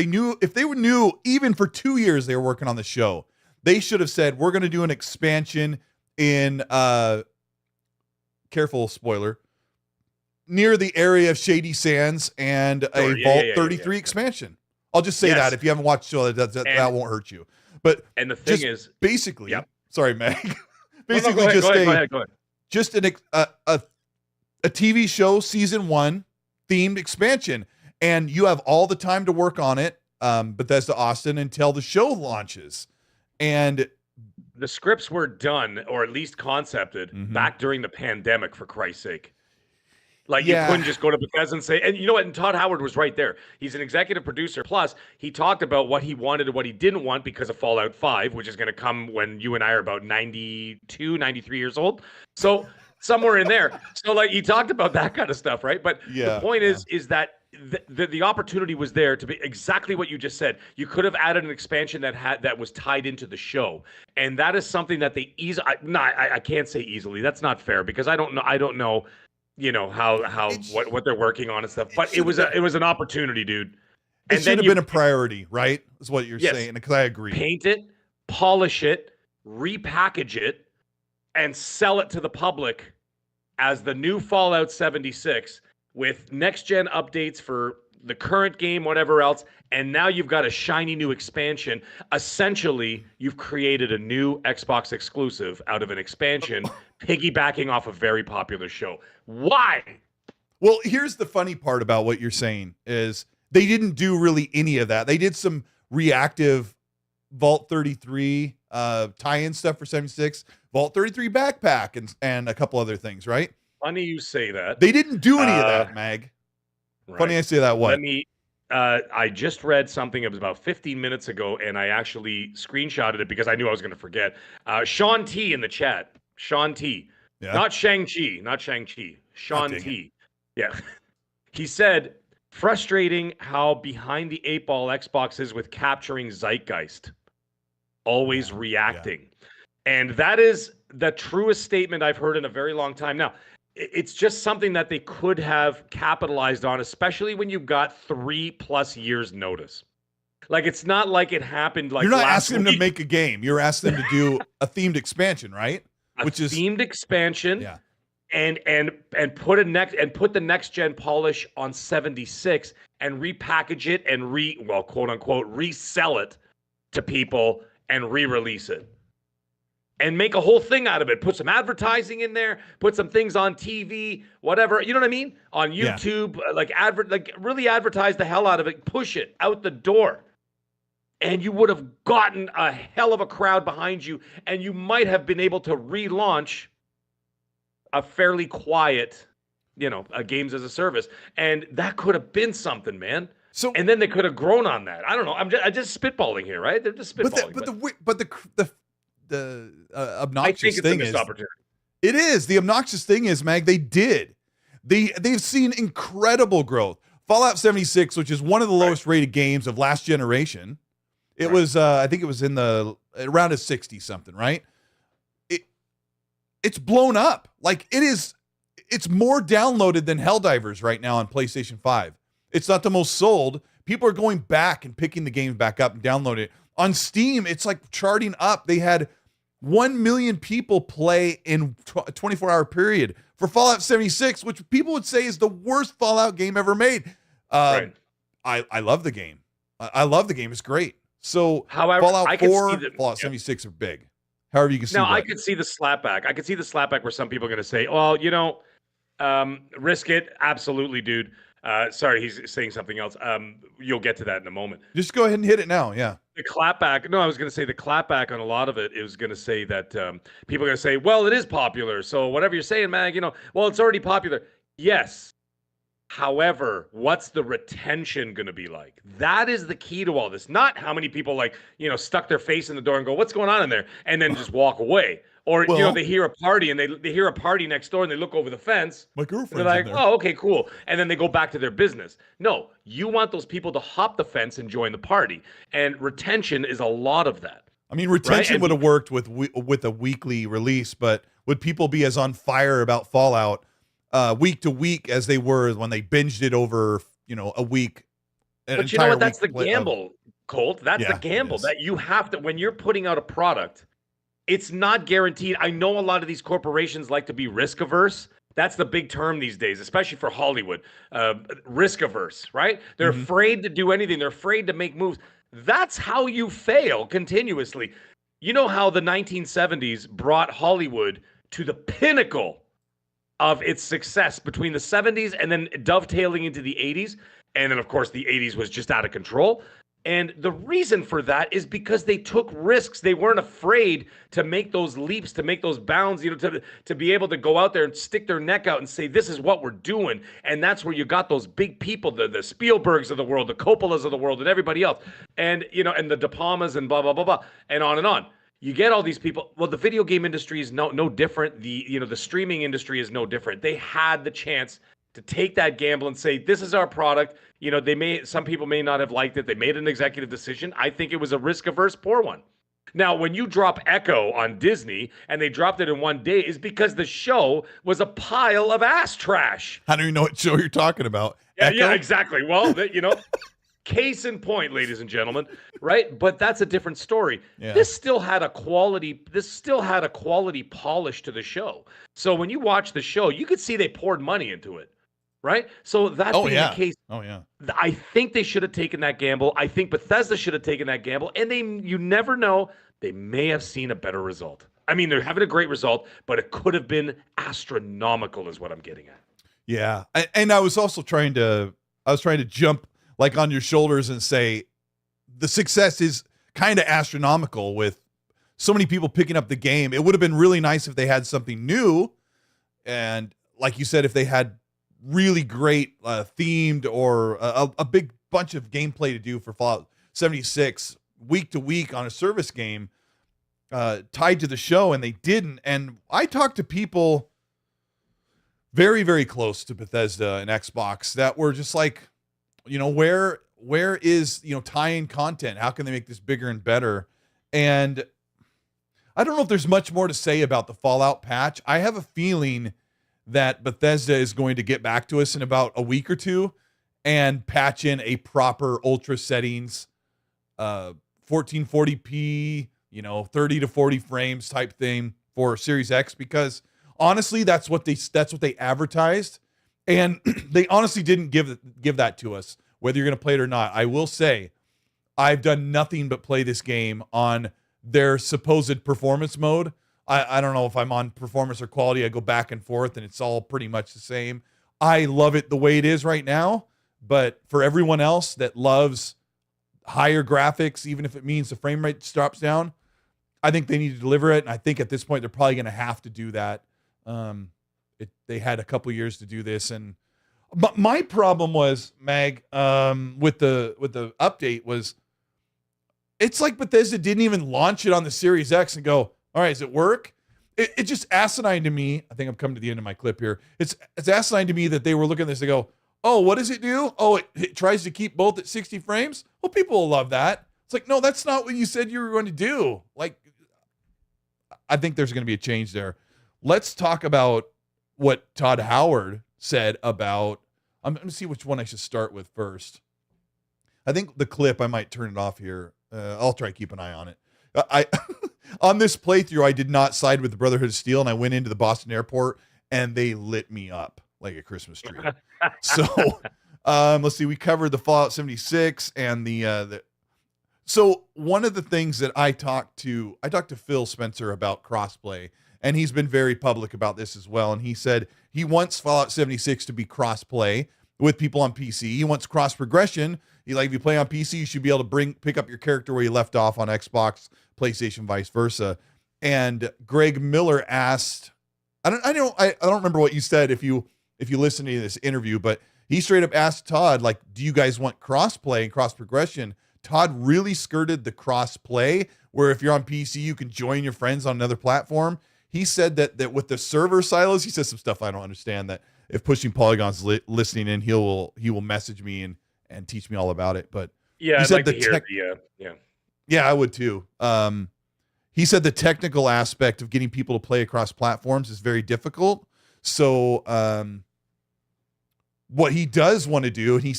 knew, if they knew even for 2 years they were working on the show, they should have said, we're going to do an expansion in careful spoiler, near the area of Shady Sands, and a Vault 33 expansion. I'll just say that if you haven't watched the show, that won't hurt you. But and the thing is basically, sorry, Meg. Basically, go ahead. Just a TV show season 1 themed expansion. And you have all the time to work on it, Bethesda Austin, until the show launches. And the scripts were done, or at least concepted, back during the pandemic, for Christ's sake. Like, you couldn't just go to Bethesda and say, and you know what? And Todd Howard was right there. He's an executive producer. Plus, he talked about what he wanted and what he didn't want because of Fallout 5, which is going to come when you and I are about 92, 93 years old. So somewhere in there. So, like, he talked about that kind of stuff, right? But the point is that the opportunity was there to be exactly what you just said. You could have added an expansion that was tied into the show, and that is something that they I can't say easily. That's not fair, because I don't know, how what they're working on and stuff. But it was an opportunity, dude. And it should have been a priority, right? Is what you're saying, because I agree. Paint it, polish it, repackage it, and sell it to the public as the new Fallout 76. With next-gen updates for the current game, whatever else, and now you've got a shiny new expansion. Essentially, you've created a new Xbox exclusive out of an expansion, piggybacking off a very popular show. Why? Well, here's the funny part about what you're saying is they didn't do really any of that. They did some reactive Vault 33 tie-in stuff for 76, Vault 33 backpack, and a couple other things, right? Funny you say that. They didn't do any of that, Mag. Right. Funny I say that. What? I just read something. It was about 15 minutes ago, and I actually screenshotted it because I knew I was going to forget. Sean T in the chat. Sean T. Yeah. Not Shang-Chi. Sean T. Yeah. He said, frustrating how behind the 8-ball Xbox is with capturing zeitgeist. Always reacting. Yeah. And that is the truest statement I've heard in a very long time. Now, it's just something that they could have capitalized on, especially when you've got 3+ years notice. Like, it's not like it happened like you're not asking them to make a game. You're asking them to do a themed expansion, right? Which is themed expansion. Yeah. And put the next gen polish on 76 and repackage it and quote unquote resell it to people and re-release it. And make a whole thing out of it. Put some advertising in there. Put some things on TV, whatever. You know what I mean? On YouTube, really advertise the hell out of it. Push it out the door, and you would have gotten a hell of a crowd behind you, and you might have been able to relaunch a fairly quiet, a games as a service, and that could have been something, man. So, and then they could have grown on that. I don't know. I'm just spitballing here, right? They're just spitballing. But the obnoxious thing is it is the obnoxious thing is, Mag, they've seen incredible growth. Fallout 76, which is one of the lowest rated games of last generation, it was I think it was in the around a 60 something, right? It's blown up. Like, it's more downloaded than Helldivers right now on PlayStation 5. It's not the most sold. People are going back and picking the game back up and downloading it. On Steam, it's like charting up. They had 1 million people play in a 24-hour period for Fallout 76, which people would say is the worst Fallout game ever made. I love the game. I love the game. It's great. So, however, Fallout 4, Fallout 76 are big. However you can see now, what. I could see the slapback. I could see the slapback where some people are going to say, well, risk it. Absolutely, dude. Sorry, he's saying something else. You'll get to that in a moment. Just go ahead and hit it now. Yeah. The clapback. No, I was going to say the clapback on a lot of it. It was going to say that people are going to say, well, it is popular. So whatever you're saying, Mag, well, it's already popular. Yes. However, what's the retention going to be like? That is the key to all this. Not how many people stuck their face in the door and go, what's going on in there? And then just walk away. Or, they hear a party and they hear a party next door and they look over the fence. My girlfriend's they're like, oh, okay, cool. And then they go back to their business. No, you want those people to hop the fence and join the party. And retention is a lot of that. I mean, retention would have worked with a weekly release, but would people be as on fire about Fallout week to week as they were when they binged it over, a week? But you know what? That's the gamble, Colt. That's the gamble that you have to, when you're putting out a product, it's not guaranteed. I know a lot of these corporations like to be risk averse. That's the big term these days, especially for Hollywood. Risk averse, right? They're afraid to do anything. They're afraid to make moves. That's how you fail continuously. You know how the 1970s brought Hollywood to the pinnacle of its success between the 70s and then dovetailing into the 80s. And then, of course, the 80s was just out of control. And the reason for that is because they took risks. They weren't afraid to make those leaps, to make those bounds, to be able to go out there and stick their neck out and say, this is what we're doing. And that's where you got those big people, the Spielbergs of the world, the Coppolas of the world, and everybody else. And, and the De Palmas and blah, blah, blah, blah, and on and on. You get all these people. Well, the video game industry is no different. The streaming industry is no different. They had the chance to take that gamble and say, this is our product. Some people may not have liked it. They made an executive decision. I think it was a risk-averse poor one. Now, when you drop Echo on Disney and they dropped it in one day, is because the show was a pile of ass trash. I don't even know what show you're talking about. Yeah, exactly. Well, case in point, ladies and gentlemen, right? But that's a different story. Yeah. This still had a quality polish to the show. So when you watch the show, you could see they poured money into it. Right? So that being the case, I think they should have taken that gamble. I think Bethesda should have taken that gamble. And you never know, they may have seen a better result. I mean, they're having a great result, but it could have been astronomical is what I'm getting at. Yeah. And I was also trying to jump like on your shoulders and say the success is kind of astronomical with so many people picking up the game. It would have been really nice if they had something new. And like you said, if they had really great themed or a big bunch of gameplay to do for Fallout 76 week to week on a service game tied to the show, and they didn't. And I talked to people very, very close to Bethesda and Xbox that were just like, where is, tie-in content? How can they make this bigger and better? And I don't know if there's much more to say about the Fallout patch. I have a feeling that Bethesda is going to get back to us in about a week or two and patch in a proper ultra settings, 1440p, 30 to 40 frames type thing for Series X, because honestly, that's what they advertised, and they honestly didn't give that to us, whether you're going to play it or not. I will say, I've done nothing but play this game on their supposed performance mode. I don't know if I'm on performance or quality. I go back and forth, and it's all pretty much the same. I love it the way it is right now, but for everyone else that loves higher graphics, even if it means the frame rate drops down, I think they need to deliver it, and I think at this point they're probably going to have to do that. They had a couple years to do this, but my problem was, Mag, with the update was, it's like Bethesda didn't even launch it on the Series X and go, all right, does it work? It's just asinine to me. I think I'm coming to the end of my clip here. It's asinine to me that they were looking at this and go, oh, what does it do? Oh, it tries to keep both at 60 frames? Well, people will love that. It's like, no, that's not what you said you were going to do. Like, I think there's going to be a change there. Let's talk about what Todd Howard said about, I'm going to see which one I should start with first. I think the clip, I might turn it off here. I'll try to keep an eye on it. On this playthrough, I did not side with the Brotherhood of Steel, and I went into the Boston airport, and they lit me up like a Christmas tree. So, let's see. We covered the Fallout 76 and So one of the things that I talked to Phil Spencer about crossplay, and he's been very public about this as well. And he said he wants Fallout 76 to be crossplay with people on PC. He wants cross progression. If you play on PC, you should be able to pick up your character where you left off on Xbox, PlayStation, vice versa. And Greg Miller asked, I don't remember what you said if you listen to this interview, but he straight up asked Todd, like, do you guys want crossplay and cross progression? Todd really skirted the crossplay, where if you're on PC, you can join your friends on another platform. He said that with the server silos, he says some stuff I don't understand, that if Pushing Polygon's listening in, he will message me and teach me all about it. But yeah, he I'd said like to hear yeah, I would too. He said the technical aspect of getting people to play across platforms is very difficult. So what he does want to do, and he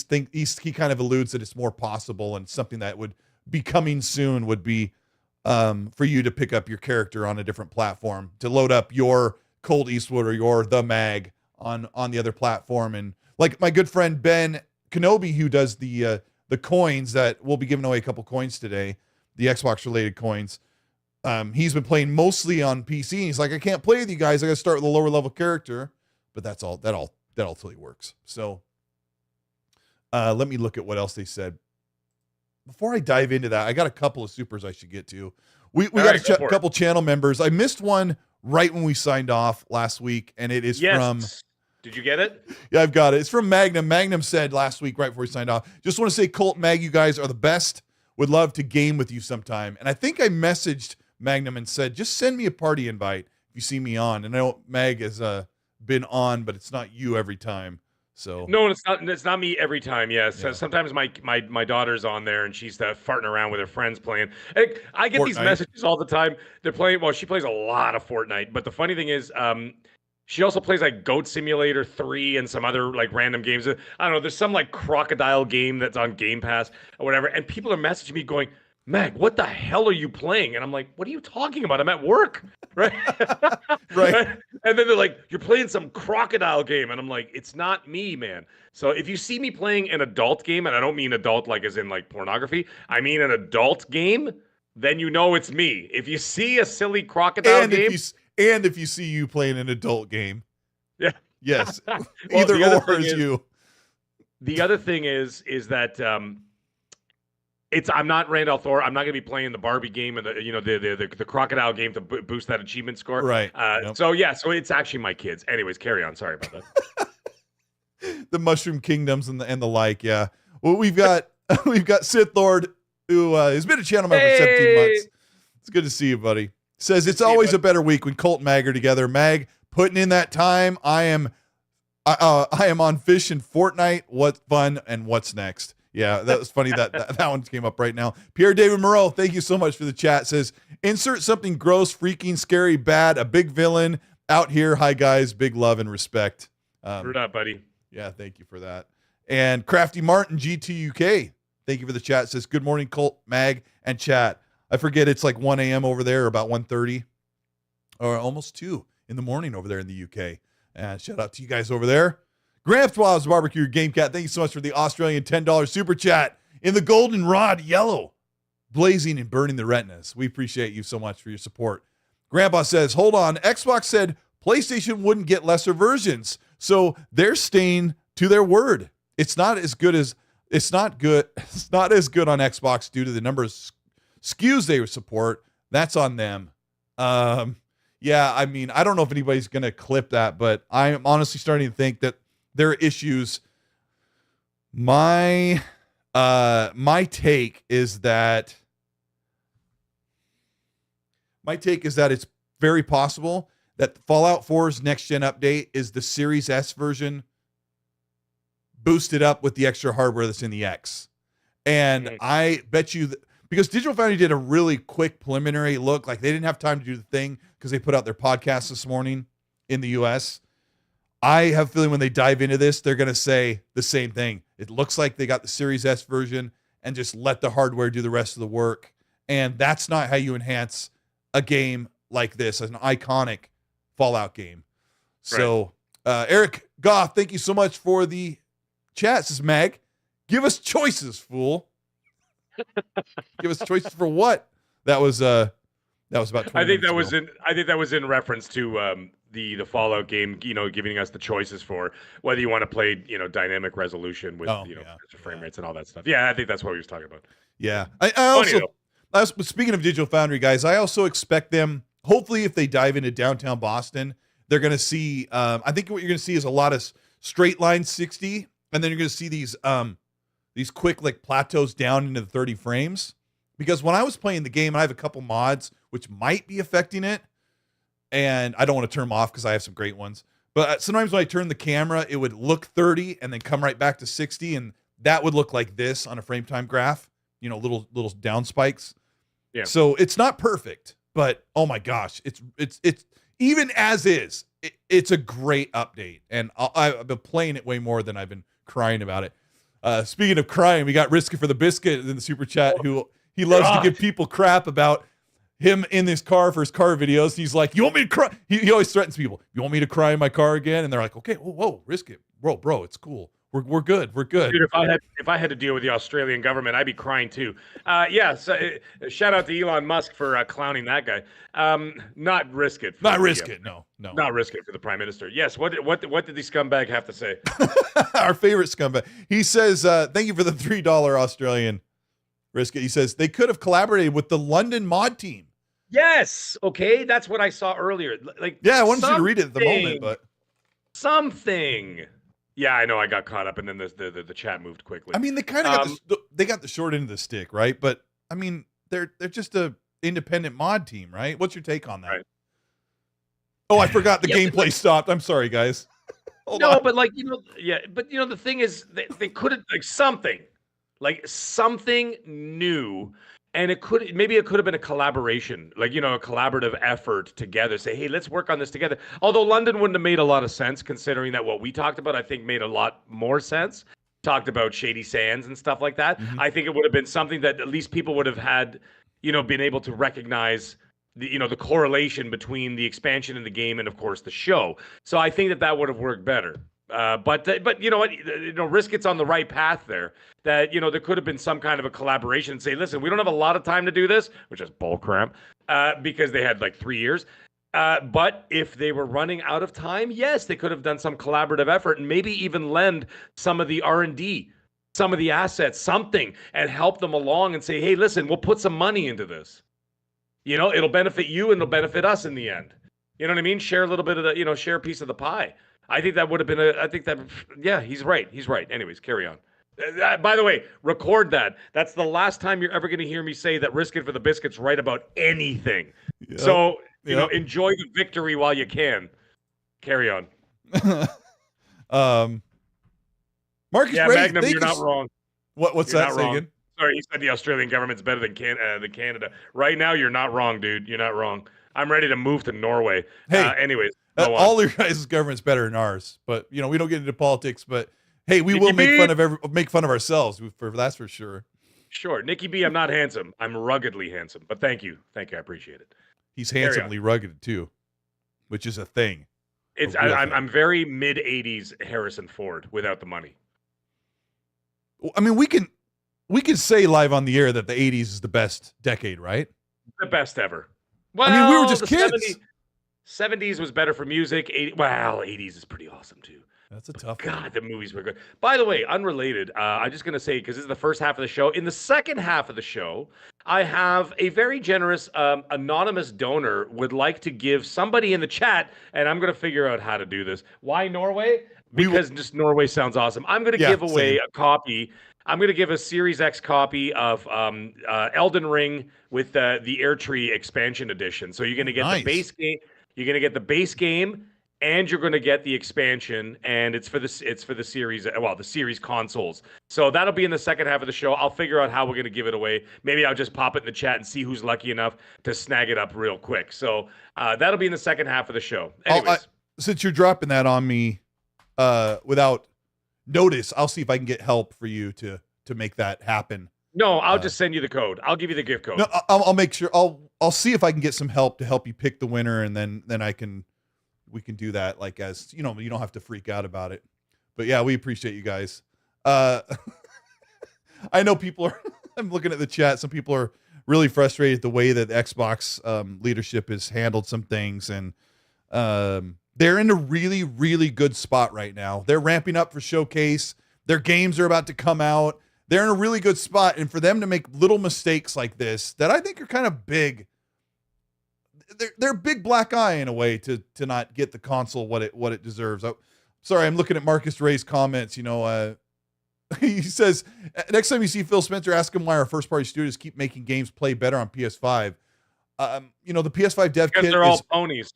kind of alludes that it's more possible, and something that would be coming soon would be for you to pick up your character on a different platform, to load up your Colteastwood or your The Mag on the other platform. And like my good friend Ben Kenobi, who does the coins, that we'll be giving away a couple coins today, the Xbox related coins. He's been playing mostly on PC. He's like, I can't play with you guys. I got to start with a lower level character, but that totally works. So let me look at what else they said. Before I dive into that, I got a couple of supers I should get to. We got a couple channel members. I missed one right when we signed off last week, and it is from... Did you get it? Yeah, I've got it. It's from Magnum. Magnum said last week, right before we signed off, just want to say, Colt, Mag, you guys are the best. Would love to game with you sometime. And I think I messaged Magnum and said, just send me a party invite if you see me on. And I know Mag has been on, but it's not you every time. So no, it's not me every time. Yes, yeah. Sometimes my daughter's on there and she's farting around with her friends playing. I get Fortnite. These messages all the time. They're playing. Well, she plays a lot of Fortnite, but the funny thing is, she also plays like Goat Simulator 3 and some other like random games. I don't know. There's some like crocodile game that's on Game Pass or whatever, and people are messaging me going, Mag, what the hell are you playing? And I'm like, what are you talking about? I'm at work, right? Right. And then they're like, you're playing some crocodile game. And I'm like, it's not me, man. So if you see me playing an adult game, and I don't mean adult like as in like pornography, I mean an adult game, then you know it's me. If you see a silly crocodile game... if you see you playing an adult game. Yeah. Yes. Well, either or is you. The other thing is that... I'm not Randall Thor. I'm not going to be playing the Barbie game and the crocodile game to boost that achievement score. Right. Yep. So it's actually my kids. Anyways, carry on. Sorry about that. The Mushroom Kingdoms and the like. Yeah. Well, we've got Sith Lord, who has been a channel member for 17 months. It's good to see you, buddy. Says it's always a better week when Colt and Mag are together. Mag putting in that time. I am on Fish and Fortnite. What fun and what's next? Yeah, that was funny that one came up right now. Pierre David Moreau, thank you so much for the chat. Says, insert something gross, freaking, scary, bad, a big villain out here. Hi, guys. Big love and respect. Screwed up, buddy. Yeah, thank you for that. And Crafty Martin, G2UK, thank you for the chat. Says, good morning, Colt, Mag, and chat. I forget it's like 1 a.m. over there, about 1:30, or almost 2 in the morning over there in the UK. And shout out to you guys over there. Gramps Wows Barbecue Game Cat, thank you so much for the Australian $10 super chat in the goldenrod yellow, blazing and burning the retinas. We appreciate you so much for your support. Grandpa says, hold on, Xbox said PlayStation wouldn't get lesser versions, so they're staying to their word. It's not as good on Xbox due to the number of SKUs they support. That's on them. Yeah, I mean, I don't know if anybody's going to clip that, but I'm honestly starting to think that there are issues. My take is that it's very possible that Fallout 4's next gen update is the Series S version boosted up with the extra hardware that's in the X. And I bet you because Digital Foundry did a really quick preliminary look, like they didn't have time to do the thing because they put out their podcast this morning in the US. I have a feeling when they dive into this, they're going to say the same thing. It looks like they got the Series S version and just let the hardware do the rest of the work. And that's not how you enhance a game like this, as an iconic Fallout game. So, Eric Goff, thank you so much for the chat. Says Mag, give us choices, fool. Give us choices for what? That was about 20 I think minutes ago. I think that was in reference to the Fallout game, giving us the choices for whether you want to play, dynamic resolution with, frame rates and all that stuff. Yeah, I think that's what he was talking about. Yeah. Speaking of Digital Foundry, guys, I also expect them, hopefully if they dive into downtown Boston, they're going to see, I think what you're going to see is a lot of straight line 60, and then you're going to see these quick like plateaus down into the 30 frames. Because when I was playing the game, I have a couple mods which might be affecting it, and I don't want to turn them off because I have some great ones. But sometimes when I turn the camera, it would look 30 and then come right back to 60, and that would look like this on a frame time graph, little down spikes. Yeah. So it's not perfect, but oh my gosh, it's even as is, it's a great update, and I've been playing it way more than I've been crying about it. Speaking of crying, we got Risky for the Biscuit in the super chat, who he loves to give people crap about him in his car for his car videos. He's like, you want me to cry? He always threatens people. You want me to cry in my car again? And they're like, okay, whoa, Risky, bro, it's cool. We're good. Dude, if I had to deal with the Australian government, I'd be crying too. Shout out to Elon Musk for clowning that guy. Not risk it. Not risk it. No. Not risk it for the Prime Minister. Yes. What did the scumbag have to say? Our favorite scumbag. He says, "Thank you for the $3 Australian risk it." He says they could have collaborated with the London mod team. Yes. Okay, that's what I saw earlier. I wanted you to read it at the moment, but something. Yeah, I know. I got caught up, and then the chat moved quickly. I mean, they kind of got the short end of the stick, right? But I mean, they're just a independent mod team, right? What's your take on that? Right. Oh, I forgot the gameplay stopped. I'm sorry, guys. But the thing is, they could have something new. And it could have been a collaboration, a collaborative effort together. Say, hey, let's work on this together. Although London wouldn't have made a lot of sense, considering that what we talked about, I think, made a lot more sense. Talked about Shady Sands and stuff like that. Mm-hmm. I think it would have been something that at least people would have had, been able to recognize the correlation between the expansion in the game and, of course, the show. So I think that would have worked better. But you know what? Risk it's on the right path there. That there could have been some kind of a collaboration and say, listen, we don't have a lot of time to do this, which is bullcrap, because they had 3 years. But if they were running out of time, yes, they could have done some collaborative effort and maybe even lend some of the R&D, some of the assets, something, and help them along and say, hey, listen, we'll put some money into this. It'll benefit you and it'll benefit us in the end. You know what I mean? Share a little bit of the, share a piece of the pie. I think that would have been he's right. Anyways, carry on. By the way, record that. That's the last time you're ever going to hear me say that Risk It for the Biscuit's right about anything. Yep. So, enjoy the victory while you can. Carry on. Marcus Brady, Magnum, you're not wrong. What's that saying? Sorry, he said the Australian government's better than Canada. Right now, you're not wrong, dude. You're not wrong. I'm ready to move to Norway. Hey, anyways. All your guys' government's better than ours, but we don't get into politics. But hey, we will make fun of ourselves. That's for sure. Sure, Nikki B. I'm not handsome. I'm ruggedly handsome. But thank you. I appreciate it. He's handsomely rugged too, which is a thing. I'm very mid '80s Harrison Ford without the money. I mean, we can say live on the air that the '80s is the best decade, right? The best ever. Well, I mean, we were just kids. 70s was better for music. 80s is pretty awesome too. That's a tough one. God, the movies were good. By the way, unrelated, I'm just going to say, because this is the first half of the show. In the second half of the show, I have a very generous anonymous donor would like to give somebody in the chat, and I'm going to figure out how to do this. Why Norway? Because just Norway sounds awesome. I'm going to give away a copy. I'm going to give a Series X copy of Elden Ring with the Airtree expansion edition. So you're going to get the base game. You're going to get the base game, and you're going to get the expansion, and it's for the series, the series consoles. So that'll be in the second half of the show. I'll figure out how we're going to give it away. Maybe I'll just pop it in the chat and see who's lucky enough to snag it up real quick. So that'll be in the second half of the show. Anyways, since you're dropping that on me without notice, I'll see if I can get help for you to make that happen. No, I'll just send you the code. I'll give you the gift code. No, I'll make sure. I'll see if I can get some help to help you pick the winner, and then we can do that. As you don't have to freak out about it. But yeah, we appreciate you guys. I know people are I'm looking at the chat. Some people are really frustrated at the way that Xbox leadership has handled some things, and they're in a really, really good spot right now. They're ramping up for Showcase. Their games are about to come out. They're in a really good spot, and for them to make little mistakes like this that I think are kind of big, they're big black eye in a way to not get the console what it deserves. Sorry, I'm looking at Marcus Ray's comments. He says, next time you see Phil Spencer, ask him why our first-party studios keep making games play better on PS5. The PS5 dev kit they're all ponies.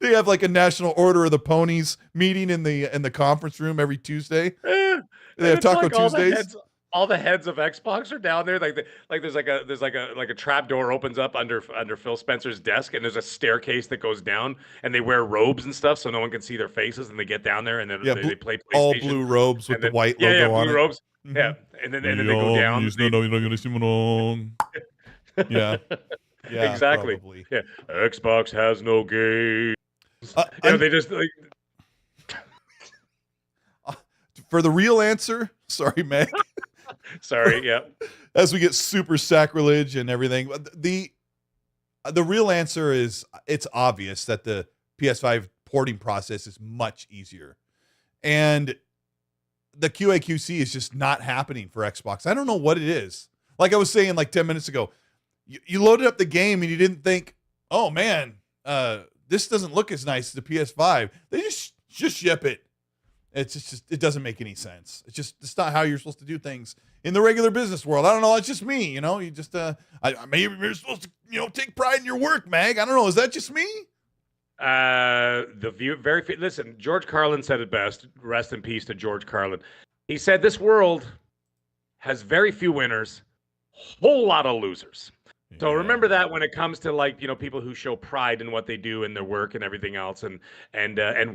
They have like a National Order of the Ponies meeting in the conference room every Tuesday. They have Taco Tuesdays. All the heads of Xbox are down there. There's like a trap door opens up under Phil Spencer's desk, and there's a staircase that goes down, and they wear robes and stuff so no one can see their faces, and they get down there and then they play PlayStation. All blue robes with the white logo on blue it. Robes. Mm-hmm. Yeah, and then they go down. Yeah, yeah, exactly. Probably. Yeah, Xbox has no games. They just like. For the real answer, sorry, Meg. Sorry, yeah. As we get super sacrilege and everything, the real answer is it's obvious that the PS5 porting process is much easier, and the QA/QC is just not happening for Xbox. I don't know what it is. Like I was saying like 10 minutes ago, you loaded up the game and you didn't think, oh man, this doesn't look as nice as the PS5. They just ship it. It's just it doesn't make any sense. It's not how you're supposed to do things in the regular business world. I don't know. It's just me, You just maybe you're supposed to take pride in your work, Mag. I don't know. Is that just me? Listen, George Carlin said it best. Rest in peace to George Carlin. He said this world has very few winners, whole lot of losers. So remember that when it comes to people who show pride in what they do in their work and everything else and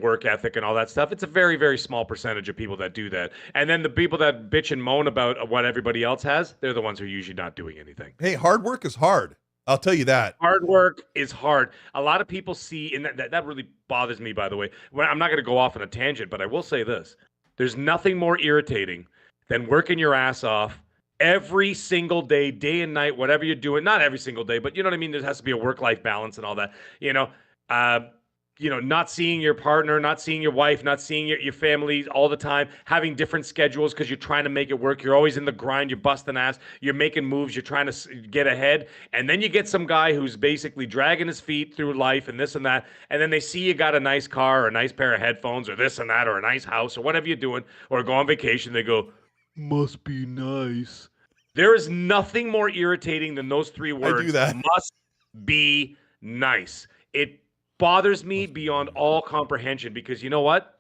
work ethic and all that stuff, it's a very, very small percentage of people that do that. And then the people that bitch and moan about what everybody else has, they're the ones who are usually not doing anything. Hey, hard work is hard. I'll tell you that. Hard work is hard. A lot of people see, and that really bothers me, by the way. I'm not going to go off on a tangent, but I will say this. There's nothing more irritating than working your ass off every single day, day and night, whatever you're doing. Not every single day, but you know what I mean? There has to be a work-life balance and all that. Not seeing your partner, not seeing your wife, not seeing your family all the time, having different schedules because you're trying to make it work. You're always in the grind. You're busting ass. You're making moves. You're trying to get ahead. And then you get some guy who's basically dragging his feet through life and this and that. And then they see you got a nice car or a nice pair of headphones or this and that or a nice house or whatever you're doing or go on vacation. They go, must be nice. There is nothing more irritating than those three words. I do that. Must be nice. It bothers me beyond all comprehension because you know what?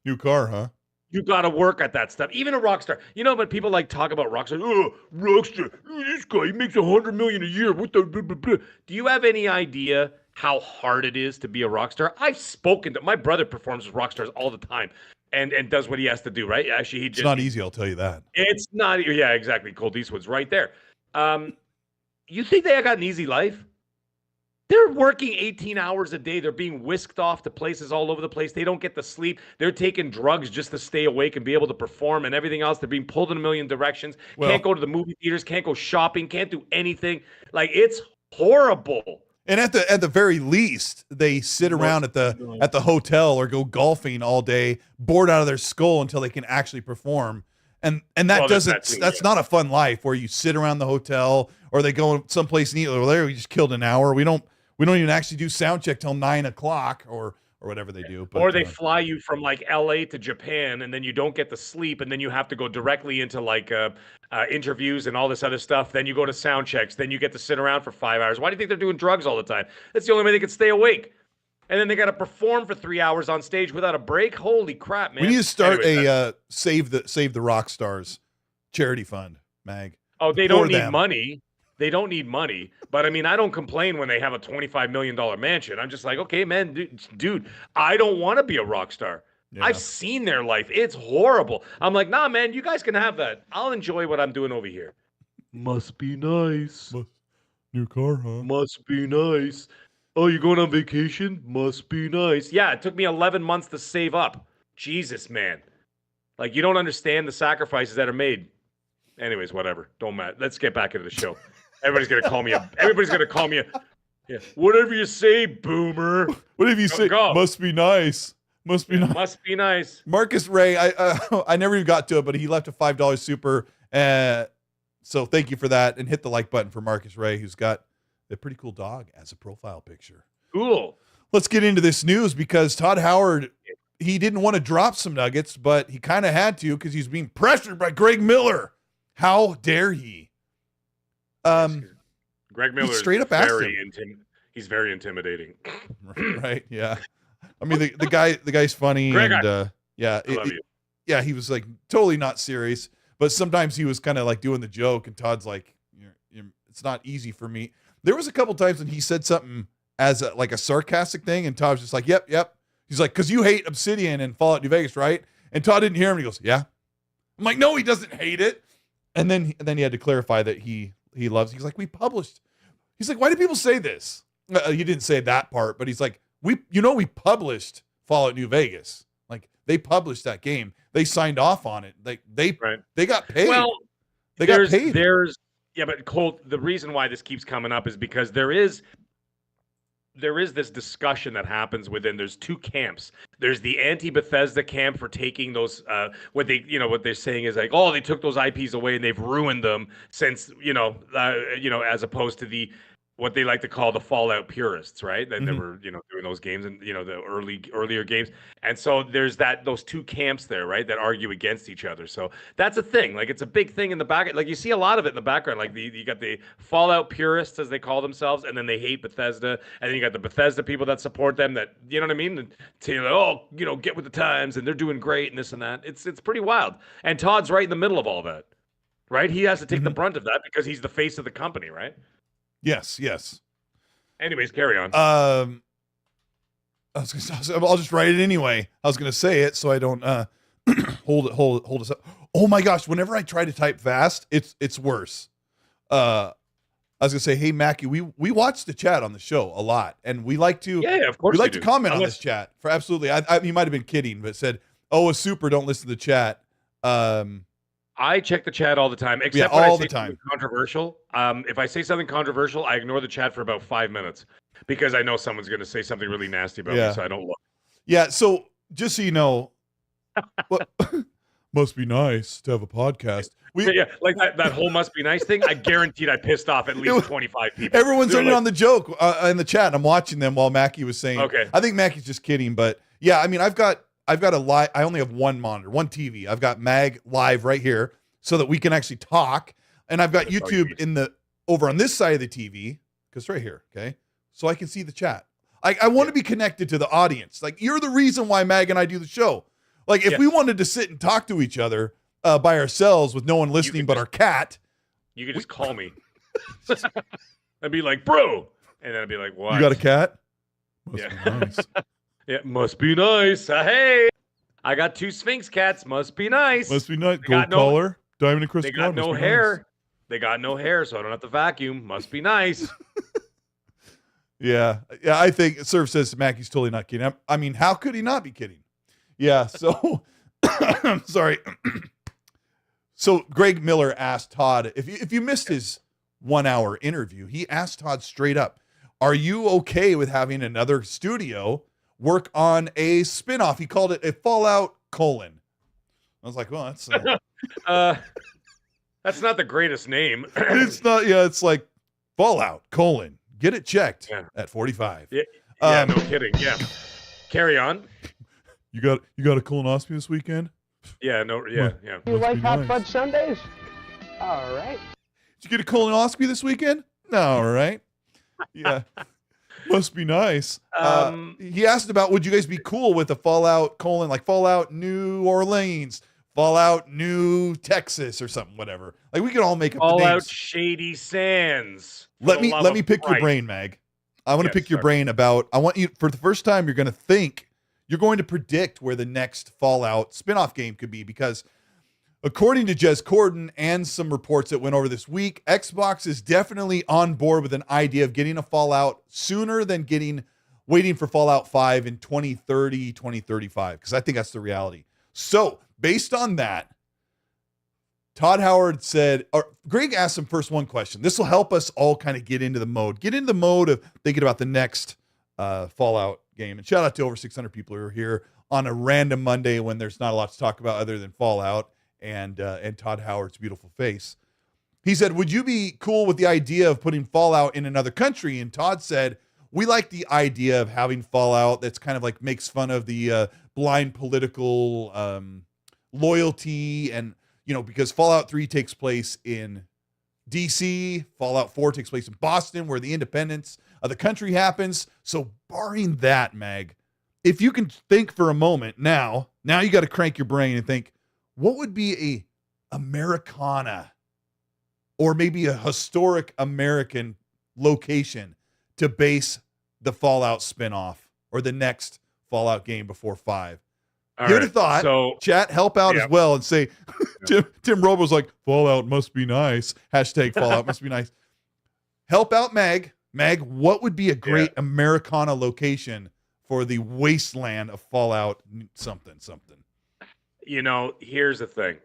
New car, huh? You got to work at that stuff. Even a rock star. But people talk about rock stars. Oh, rockstar. This guy, he makes $100 million a year. What the? Blah, blah, blah. Do you have any idea how hard it is to be a rock star? I've spoken to my brother performs with rock stars all the time. And does what he has to do, right? Actually, it's not easy, I'll tell you that. It's not. Yeah, exactly. Colteastwood's right there. You think they got an easy life? They're working 18 hours a day. They're being whisked off to places all over the place. They don't get to sleep. They're taking drugs just to stay awake and be able to perform and everything else. They're being pulled in a million directions. Can't go to the movie theaters. Can't go shopping. Can't do anything. It's horrible. And at the very least, they sit around at the hotel or go golfing all day, bored out of their skull until they can actually perform. And that's not a fun life where you sit around the hotel or they go someplace and eat. Or there, we just killed an hour. We don't even actually do sound check till 9 o'clock or whatever they do. But, or they fly you from LA to Japan and then you don't get to sleep and then you have to go directly into interviews and all this other stuff. Then you go to sound checks. Then you get to sit around for 5 hours. Why do you think they're doing drugs all the time? That's the only way they can stay awake. And then they got to perform for 3 hours on stage without a break. Holy crap, man! We need to start a save the rock stars charity fund, Mag. Oh, they don't need money. They don't need money. But I mean, I don't complain when they have a $25 million mansion. I'm just like, okay, man, dude, I don't want to be a rock star. Yeah. I've seen their life. It's horrible. I'm like, nah, man, you guys can have that. I'll enjoy what I'm doing over here. Must be nice. New car, huh? Must be nice. Oh, you're going on vacation? Must be nice. Yeah, it took me 11 months to save up. Jesus, man. Like, you don't understand the sacrifices that are made. Anyways, whatever. Don't matter. Let's get back into the show. Everybody's gonna call me yeah. Whatever you say, boomer. Whatever you say. Go. Must be nice. Must be nice. Must be nice. Marcus Ray, I never even got to it, but he left a $5 super. So thank you for that, and hit the like button for Marcus Ray, who's got a pretty cool dog as a profile picture. Cool. Let's get into this news because Todd Howard, he didn't want to drop some nuggets, but he kind of had to because he's being pressured by Greg Miller. How dare he? Greg Miller straight up asked him. He's very intimidating. Right? Yeah. I mean, the guy's funny, Greg, and yeah, yeah, he was like totally not serious, but sometimes he was kind of like doing the joke, and Todd's like, "It's not easy for me." There was a couple times when he said something as like a sarcastic thing, and Todd was just like, "Yep." He's like, "Because you hate Obsidian and Fallout New Vegas, right?" And Todd didn't hear him. And he goes, "Yeah." I'm like, "No, he doesn't hate it." And then he had to clarify that he loves. He's like, "We published." He's like, "Why do people say this?" He didn't say that part, but he's like, we published Fallout New Vegas. Like, they published that game. They signed off on it. They got paid. Well, they got paid. But Colt, the reason why this keeps coming up is because there is this discussion that happens within. There's two camps. There's the anti-Bethesda camp for taking those. What they're saying is like, oh, they took those IPs away and they've ruined them since as opposed to what they like to call the Fallout purists, right? That they were, doing those games and, the earlier games. And so there's those two camps there, right? That argue against each other. So that's a thing. Like, it's a big thing in the back. Like, you see a lot of it in the background. Like, you got the Fallout purists, as they call themselves, and then they hate Bethesda. And then you got the Bethesda people that support them that, you know what I mean? And get with the times and they're doing great and this and that. It's pretty wild. And Todd's right in the middle of all that, right? He has to take the brunt of that because he's the face of the company, right? Yes. Anyways, carry on. I'll just write it anyway. I was going to say it so I don't hold us up. Oh my gosh! Whenever I try to type fast, it's worse. I was going to say, hey Mackie, we watch the chat on the show a lot, and we like to of course we like to comment on this chat for absolutely. You might have been kidding, but said, oh, a super, don't listen to the chat. I check the chat all the time, except when I say something controversial. If I say something controversial, I ignore the chat for about 5 minutes because I know someone's going to say something really nasty about me, so I don't look. Yeah, so just so you know, must be nice to have a podcast. Like that whole must be nice thing. I guaranteed I pissed off at least 25 people. Everyone's in on the joke in the chat. I'm watching them while Mackie was saying. Okay. I think Mackie's just kidding, but yeah, I mean, I've got a live. I only have one monitor, one TV. I've got Mag live right here so that we can actually talk, and I've got YouTube over on this side of the TV because right here, okay, so I can see the chat. I want to be connected to the audience. Like, you're the reason why Mag and I do the show. Like, if we wanted to sit and talk to each other by ourselves with no one listening but our cat, you could just call me. I'd be like, bro, and then I'd be like, what? You got a cat? Must be nice. Yeah, must be nice. Hey, I got 2 Sphinx cats. Must be nice. Must be nice. Gold collar, diamond and crystal. They got no hair. Nice. They got no hair, so I don't have to vacuum. Must be nice. Yeah. I think Surf says Mackie's totally not kidding. I mean, how could he not be kidding? Yeah. So, I'm sorry. So Greg Miller asked Todd if you missed his 1 hour interview. He asked Todd straight up, "Are you okay with having another studio work on a spinoff?" He called it a Fallout : I was like, well, that's that's not the greatest name. It's not. Yeah, it's like Fallout : Get it checked at 45. Yeah, no kidding. Yeah, carry on. You got a colonoscopy this weekend? Yeah, no, yeah. You like hot fudge sundaes? All right. Did you get a colonoscopy this weekend? No, all right. Yeah. Must be nice. He asked about, would you guys be cool with a Fallout : like Fallout New Orleans, Fallout New Texas, or something, whatever. Like, we could all make up the names. Fallout Shady Sands. Let me pick your brain, Mag. I want to pick your brain about. I want you, for the first time, you're going to predict where the next Fallout spinoff game could be, because according to Jez Corden and some reports that went over this week, Xbox is definitely on board with an idea of getting a Fallout sooner than waiting for Fallout 5 in 2030, 2035, because I think that's the reality. So based on that, Todd Howard said, or Greg asked him first one question. This will help us all kind of get into the mode of thinking about the next Fallout game. And shout out to over 600 people who are here on a random Monday when there's not a lot to talk about other than Fallout and Todd Howard's beautiful face. He said, would you be cool with the idea of putting Fallout in another country? And Todd said, we like the idea of having Fallout that's kind of like makes fun of the blind political loyalty. And, you know, because Fallout 3 takes place in DC, Fallout 4 takes place in Boston, where the independence of the country happens. So barring that, Mag, if you can think for a moment now you got to crank your brain and think, what would be a Americana or maybe a historic American location to base the Fallout spinoff or the next Fallout game before 5? Give it a thought. So, chat, help out as well and say, Tim Robo's like, Fallout must be nice. Hashtag Fallout must be nice. Help out Mag. Mag, what would be a great Americana location for the wasteland of Fallout something? You know, here's the thing.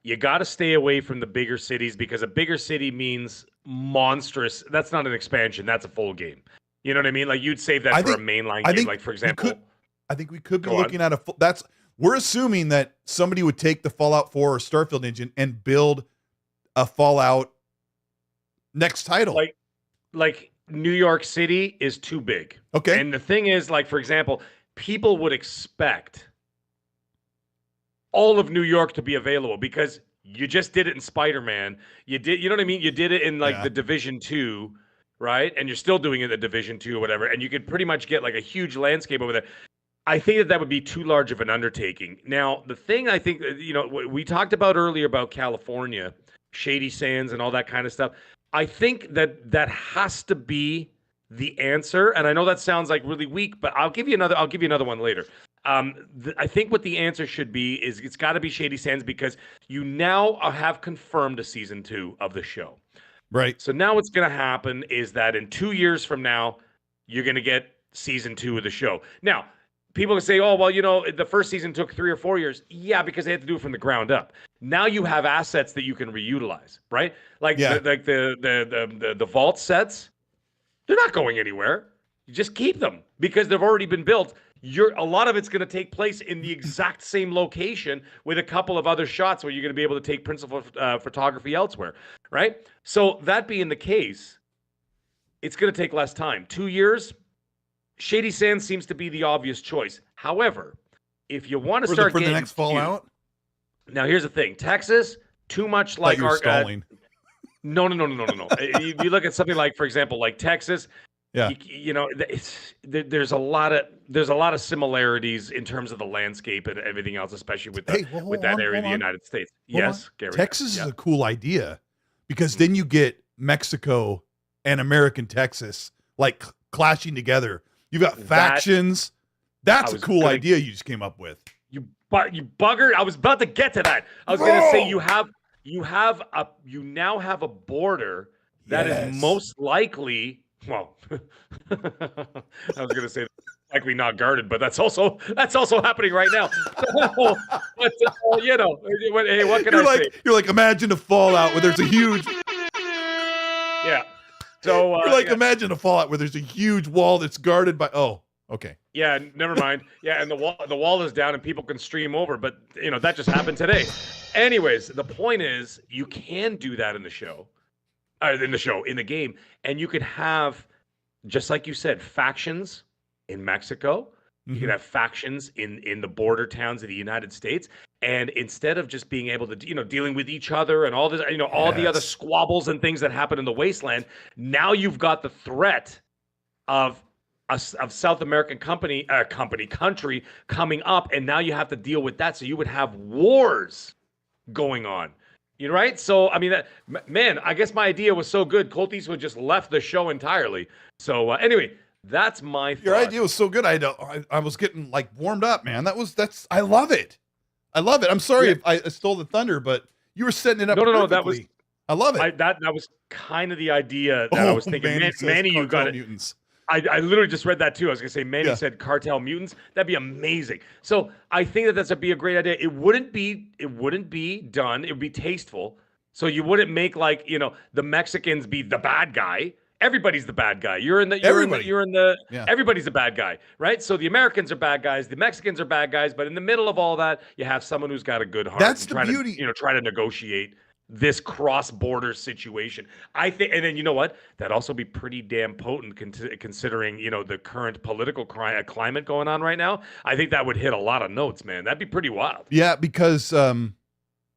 You got to stay away from the bigger cities because a bigger city means monstrous. That's not an expansion. That's a full game. You know what I mean? Like you'd save that for a mainline game. Like for example, I think we could be looking at we're assuming that somebody would take the Fallout 4 or Starfield engine and build a Fallout next title. Like New York City is too big. Okay. And the thing is, like, for example, people would expect all of New York to be available because you just did it in Spider-Man. You know what I mean? You did it in like the Division 2, right? And you're still doing it in the Division 2 or whatever. And you could pretty much get like a huge landscape over there. I think that would be too large of an undertaking. Now, the thing I think, you know, we talked about earlier about California, Shady Sands and all that kind of stuff. I think that has to be the answer. And I know that sounds like really weak, but I'll give you another one later. I think what the answer should be is it's got to be Shady Sands because you now have confirmed a season 2 of the show. Right. So now what's going to happen is that in 2 years from now, you're going to get season 2 of the show. Now, people can say, oh, well, you know, the first season took 3 or 4 years. Yeah, because they had to do it from the ground up. Now you have assets that you can reutilize, right? Like the vault sets, they're not going anywhere. You just keep them because they've already been built. A lot of it's going to take place in the exact same location with a couple of other shots where you're going to be able to take principal photography elsewhere, right? So that being the case, it's going to take less time. 2 years, Shady Sands seems to be the obvious choice. However, if you want to start for the next Fallout, now here's the thing: Texas, too much like our stalling. No. You look at something like, for example, like Texas. Yeah, you know, there's a lot of similarities in terms of the landscape and everything else, especially with that area of the United States. Yes, Gary. Texas is a cool idea because then you get Mexico and American Texas like clashing together. You've got factions. That's a cool idea you just came up with. You bugger! I was about to get to that. I was going to say you now have a border that is most likely. Well, I was going to say likely not guarded, but that's also happening right now. But you know, hey, what can I say? You're like, imagine a Fallout where there's a huge. Yeah. So you're like, imagine a Fallout where there's a huge wall that's guarded by. Oh, okay. Yeah, never mind. Yeah, and the wall is down and people can stream over, but you know that just happened today. Anyways, the point is you can do that in the show. In the game, and you could have, just like you said, factions in Mexico. You could have factions in the border towns of the United States, and instead of just being able to, you know, dealing with each other and all this, you know, all the other squabbles and things that happen in the wasteland, now you've got the threat of South American country coming up, and now you have to deal with that. So you would have wars going on. You're right. So, I mean, man, I guess my idea was so good. Colteastwood just left the show entirely. So, anyway, that's my thought. Your idea was so good. I was getting like warmed up, man. I love it. I'm sorry if I stole the thunder, but you were setting it up. No. That I love it. That was kind of the idea that I was thinking. Manny, you got it. Mutants. I literally just read that too. I was gonna say, Manny said cartel mutants. That'd be amazing. So I think that'd be a great idea. It wouldn't be done. It would be tasteful. So you wouldn't make like, the Mexicans be the bad guy. Everybody's the bad guy. Everybody's the bad guy, right? So the Americans are bad guys, the Mexicans are bad guys, but in the middle of all that, you have someone who's got a good heart. That's the beauty. Try to negotiate this cross-border situation. I think, and then you know what? That'd also be pretty damn potent considering, the current political climate going on right now. I think that would hit a lot of notes, man. That'd be pretty wild. Yeah, because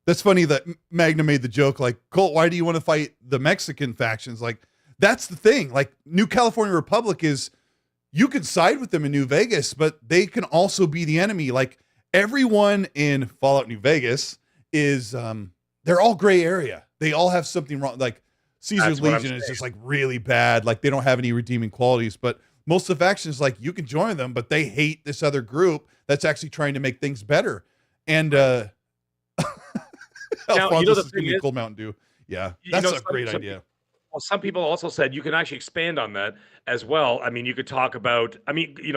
that's funny that Magna made the joke, like, Colt, why do you want to fight the Mexican factions? Like, that's the thing. Like, New California Republic is, you can side with them in New Vegas, but they can also be the enemy. Like, everyone in Fallout New Vegas is, they're all gray area. They all have something wrong. Like, Caesar's Legion is just like really bad. Like, they don't have any redeeming qualities, but most of the factions, like, you can join them, but they hate this other group that's actually trying to make things better. And, Alphonsus is giving me a cold Mountain Dew. Yeah, that's a great idea. Well, some people also said you can actually expand on that as well. I mean, you could talk about,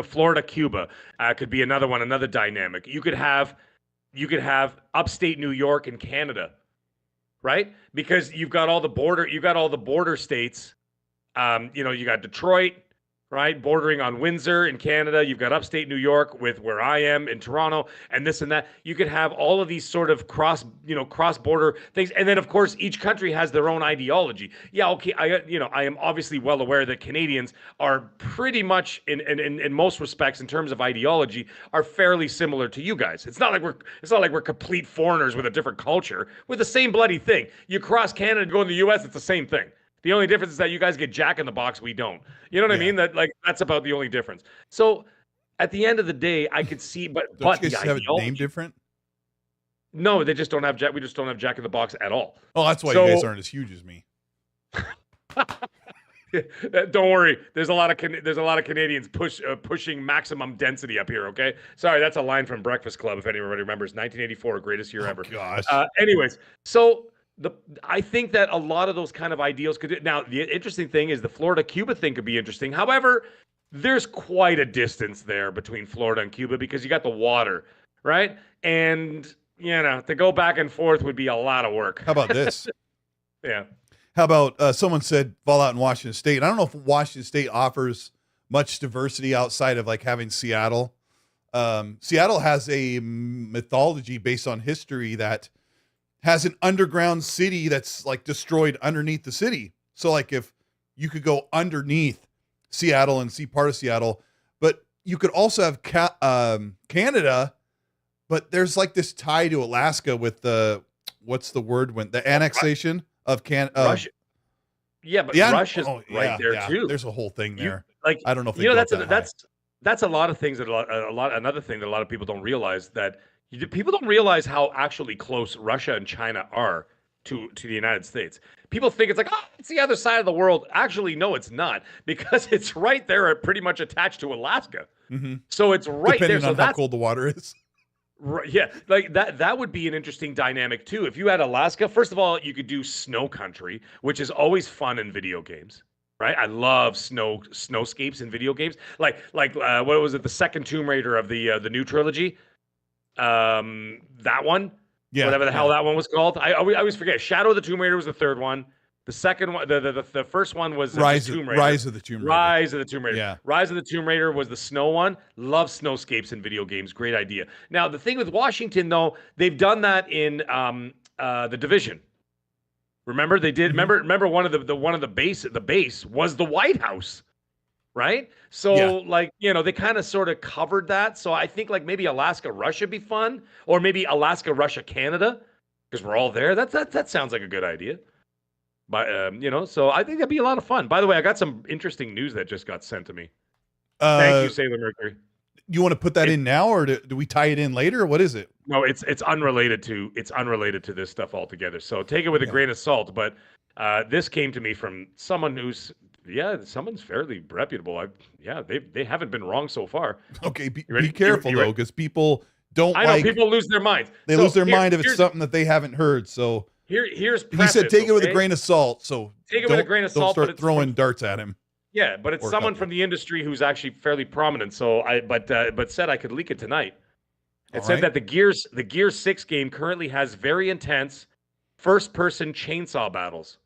Florida, Cuba could be another one, another dynamic. You could have upstate New York and Canada, right? Because you've got all the border states. You got Detroit, right? Bordering on Windsor in Canada. You've got upstate New York with where I am in Toronto and this and that. You could have all of these sort of cross-border things. And then, of course, each country has their own ideology. Yeah, okay, I am obviously well aware that Canadians are pretty much, in most respects, in terms of ideology, are fairly similar to you guys. It's not like we're complete foreigners with a different culture. We're the same bloody thing. You cross Canada and go in the U.S., it's the same thing. The only difference is that you guys get Jack in the Box, we don't. You know what I mean? That's about the only difference. So at the end of the day, I could see, but you guys have a name different? No, they just don't have Jack. We just don't have Jack in the Box at all. Oh, that's why you guys aren't as huge as me. Don't worry. There's a lot of Canadians pushing maximum density up here. Okay, sorry, that's a line from Breakfast Club. If anybody remembers, 1984, greatest year ever. Gosh. Anyways, so. I think that a lot of those kind of ideals could. Now, the interesting thing is the Florida-Cuba thing could be interesting. However, there's quite a distance there between Florida and Cuba because you got the water, right? And, to go back and forth would be a lot of work. How about this? Yeah. How about someone said Fallout in Washington State? I don't know if Washington State offers much diversity outside of like having Seattle. Seattle has a mythology based on history that has an underground city that's like destroyed underneath the city. So like if you could go underneath Seattle and see part of Seattle, but you could also have Canada, but there's like this tie to Alaska with the annexation of Canada. Russia. Yeah, but Russia's there too. There's a whole thing there. I don't know if that's a lot of things another thing that a lot of people don't realize that. People don't realize how actually close Russia and China are to the United States. People think it's like, it's the other side of the world. Actually, no, it's not, because it's right there, pretty much attached to Alaska. Mm-hmm. So it's right Depending there. on how cold the water is. Right, yeah, like that would be an interesting dynamic too. If you had Alaska, first of all, you could do snow country, which is always fun in video games. Right, I love snowscapes in video games. Like what was it? The second Tomb Raider of the new trilogy. That one, whatever the hell that one was called. I always forget. Shadow of the Tomb Raider was the third one. The second one, the first one was Rise of the Tomb Raider. Rise of the Tomb Raider. Rise of the Tomb Raider. Yeah. Rise of the Tomb Raider was the snow one. Love snowscapes in video games. Great idea. Now the thing with Washington though, they've done that in the Division. Remember they did. Mm-hmm. Remember one of the base was the White House. Right? So they kind of sort of covered that. So I think like maybe Alaska, Russia be fun, or maybe Alaska, Russia, Canada, because we're all there. That sounds like a good idea. But so I think that'd be a lot of fun. By the way, I got some interesting news that just got sent to me. Thank you, Sailor Mercury. You want to put that in now, or do we tie it in later? What is it? No, it's unrelated to this stuff altogether. So take it with a grain of salt. But this came to me from someone who's someone's fairly reputable. They haven't been wrong so far. Okay, be careful though, because people don't. I know people lose their minds. They lose their mind if it's something that they haven't heard. So here's he said, take it with a grain of salt. So take it with a grain of salt. Don't start throwing darts at him. Yeah, but it's someone from the industry who's actually fairly prominent. So but said I could leak it tonight. It said that the Gears 6 game currently has very intense first-person chainsaw battles.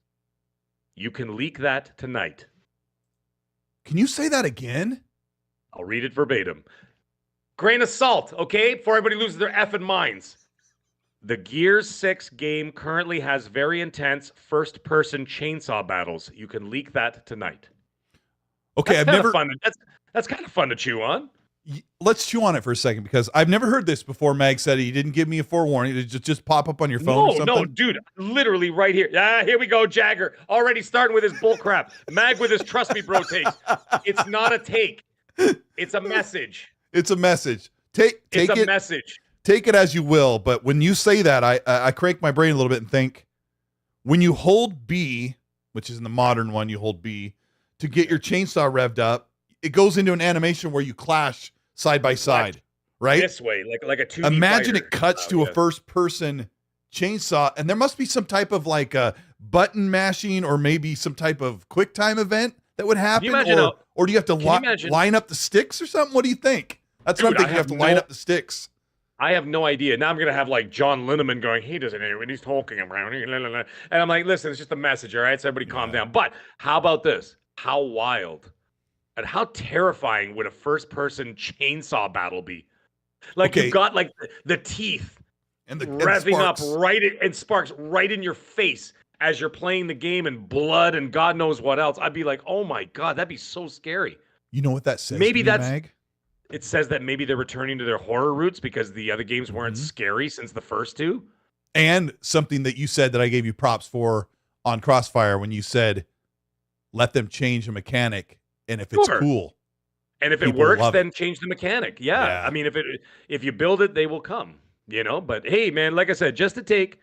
You can leak that tonight. Can you say that again? I'll read it verbatim. Grain of salt, okay? Before everybody loses their effing minds. The Gears 6 game currently has very intense first-person chainsaw battles. You can leak that tonight. Okay, That's kind of fun to chew on. Let's chew on it for a second, because I've never heard this before. Mag said he didn't give me a forewarning. Did it just pop up on your phone or something? No, dude, literally right here. Here we go, Jagger. Already starting with his bullcrap. Mag with his trust me bro takes. It's not a take. It's a message. It's a message. Take it. Message. Take it as you will, but when you say that, I crank my brain a little bit and think, when you hold B, which is in the modern one, you hold B, to get your chainsaw revved up, it goes into an animation where you clash side by side, right? This way, like a 2D Imagine fighter. it cuts to a first-person chainsaw, and there must be some type of like a button mashing or maybe some type of quick time event that would happen, or do you have to line up the sticks or something? What do you think? That's what I'm thinking. You have to line up the sticks. I have no idea. Now I'm going to have like John Linneman going, he doesn't know when he's talking around. And I'm like, listen, it's just a message, all right? So everybody calm down. But how about this? How wild and how terrifying would a first-person chainsaw battle be? Like you've got like the teeth and the revving up and sparks right in your face as you're playing the game, and blood and God knows what else. I'd be like, oh my God, that'd be so scary. You know what that says? Maybe to me, Mag? It says that maybe they're returning to their horror roots because the other games weren't scary since the first two. And something that you said that I gave you props for on Crossfire when you said, let them change a mechanic, and if it's cool. And if it works, then change the mechanic. Yeah. I mean, if you build it, they will come, you know? But hey, man, like I said, just a take.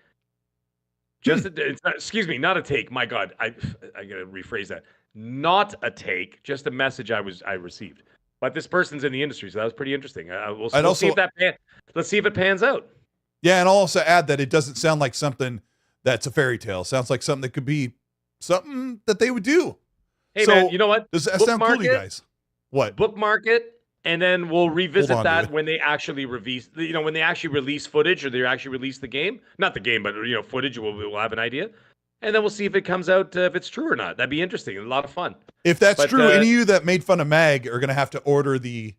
Excuse me, not a take. My God, I gotta rephrase that. Not a take, just a message I received. But this person's in the industry, so that was pretty interesting. Let's see if it pans out. Yeah, and I'll also add that it doesn't sound like something that's a fairy tale. It sounds like something that could be something that they would do. Hey, man, you know what? Does that sound cool to you guys? What? Bookmark it, and then we'll revisit that when they actually release. When they actually release footage, or they actually release the game. Not the game, but footage. We'll have an idea. And then we'll see if it comes out, if it's true or not. That'd be interesting. A lot of fun. If that's true, any of you that made fun of Mag are going to have to order the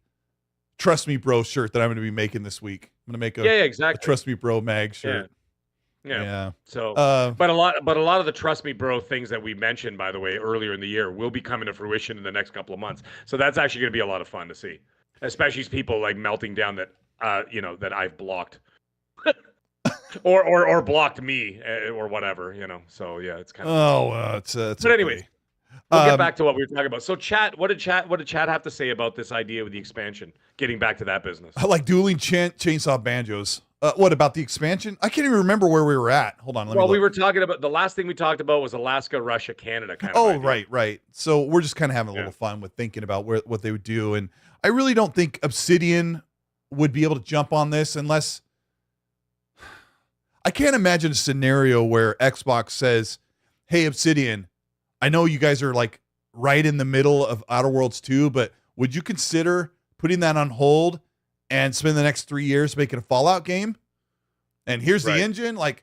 Trust Me Bro shirt that I'm going to be making this week. I'm going to make a Trust Me Bro Mag shirt. Yeah. So, but a lot of the Trust Me Bro things that we mentioned, by the way, earlier in the year will be coming to fruition in the next couple of months. So that's actually going to be a lot of fun to see, especially people like melting down that, that I've blocked. or blocked me or whatever, So yeah, it's kind of. But anyway, we'll get back to what we were talking about. So what did chat have to say about this idea with the expansion? Getting back to that business. I like dueling chainsaw banjos. What about the expansion? I can't even remember where we were at. Hold on. We were talking about the last thing we talked about was Alaska, Russia, Canada kind of. Oh, right. So we're just kind of having a little fun with thinking about what they would do, and I really don't think Obsidian would be able to jump on this unless. I can't imagine a scenario where Xbox says, hey, Obsidian, I know you guys are like right in the middle of Outer Worlds 2, but would you consider putting that on hold and spend the next 3 years making a Fallout game? And here's the engine. Like,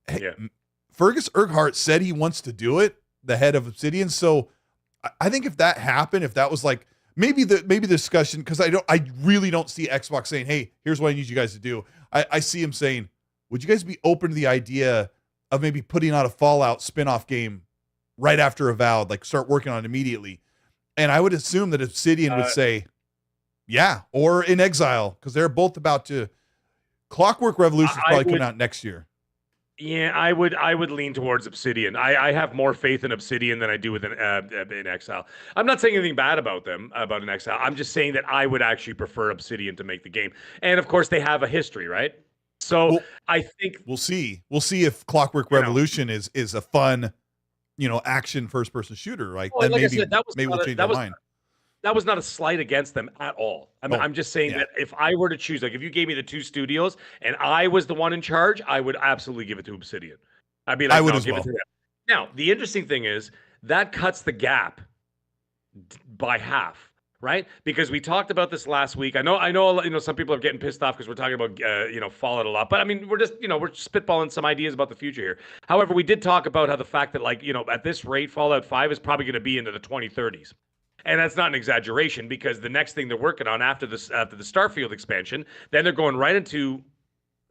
hey, Fergus Urquhart said he wants to do it, the head of Obsidian. So I think if that happened, if that was like maybe the discussion, because I really don't see Xbox saying, hey, here's what I need you guys to do. I see him saying, would you guys be open to the idea of maybe putting out a Fallout spin-off game right after Avowed, like start working on it immediately? And I would assume that Obsidian would say, yeah, or In Exile, because they're both about to. Clockwork Revolution is probably coming out next year. Yeah, I would lean towards Obsidian. I have more faith in Obsidian than I do with In Exile. I'm not saying anything bad about them, about In Exile. I'm just saying that I would actually prefer Obsidian to make the game. And of course, they have a history, right? So I think we'll see. We'll see if Clockwork Revolution is a fun, action first person shooter. Right? Then maybe we'll change our mind. That was not a slight against them at all. I'm just saying that if I were to choose, like if you gave me the two studios and I was the one in charge, I would absolutely give it to Obsidian. I'd be like, I would give it to them. Now, the interesting thing is that cuts the gap by half. Right, because we talked about this last week. I know. Some people are getting pissed off because we're talking about Fallout a lot. But I mean, we're just we're spitballing some ideas about the future here. However, we did talk about how the fact that at this rate, Fallout 5 is probably going to be into the 2030s, and that's not an exaggeration because the next thing they're working on after the Starfield expansion, then they're going right into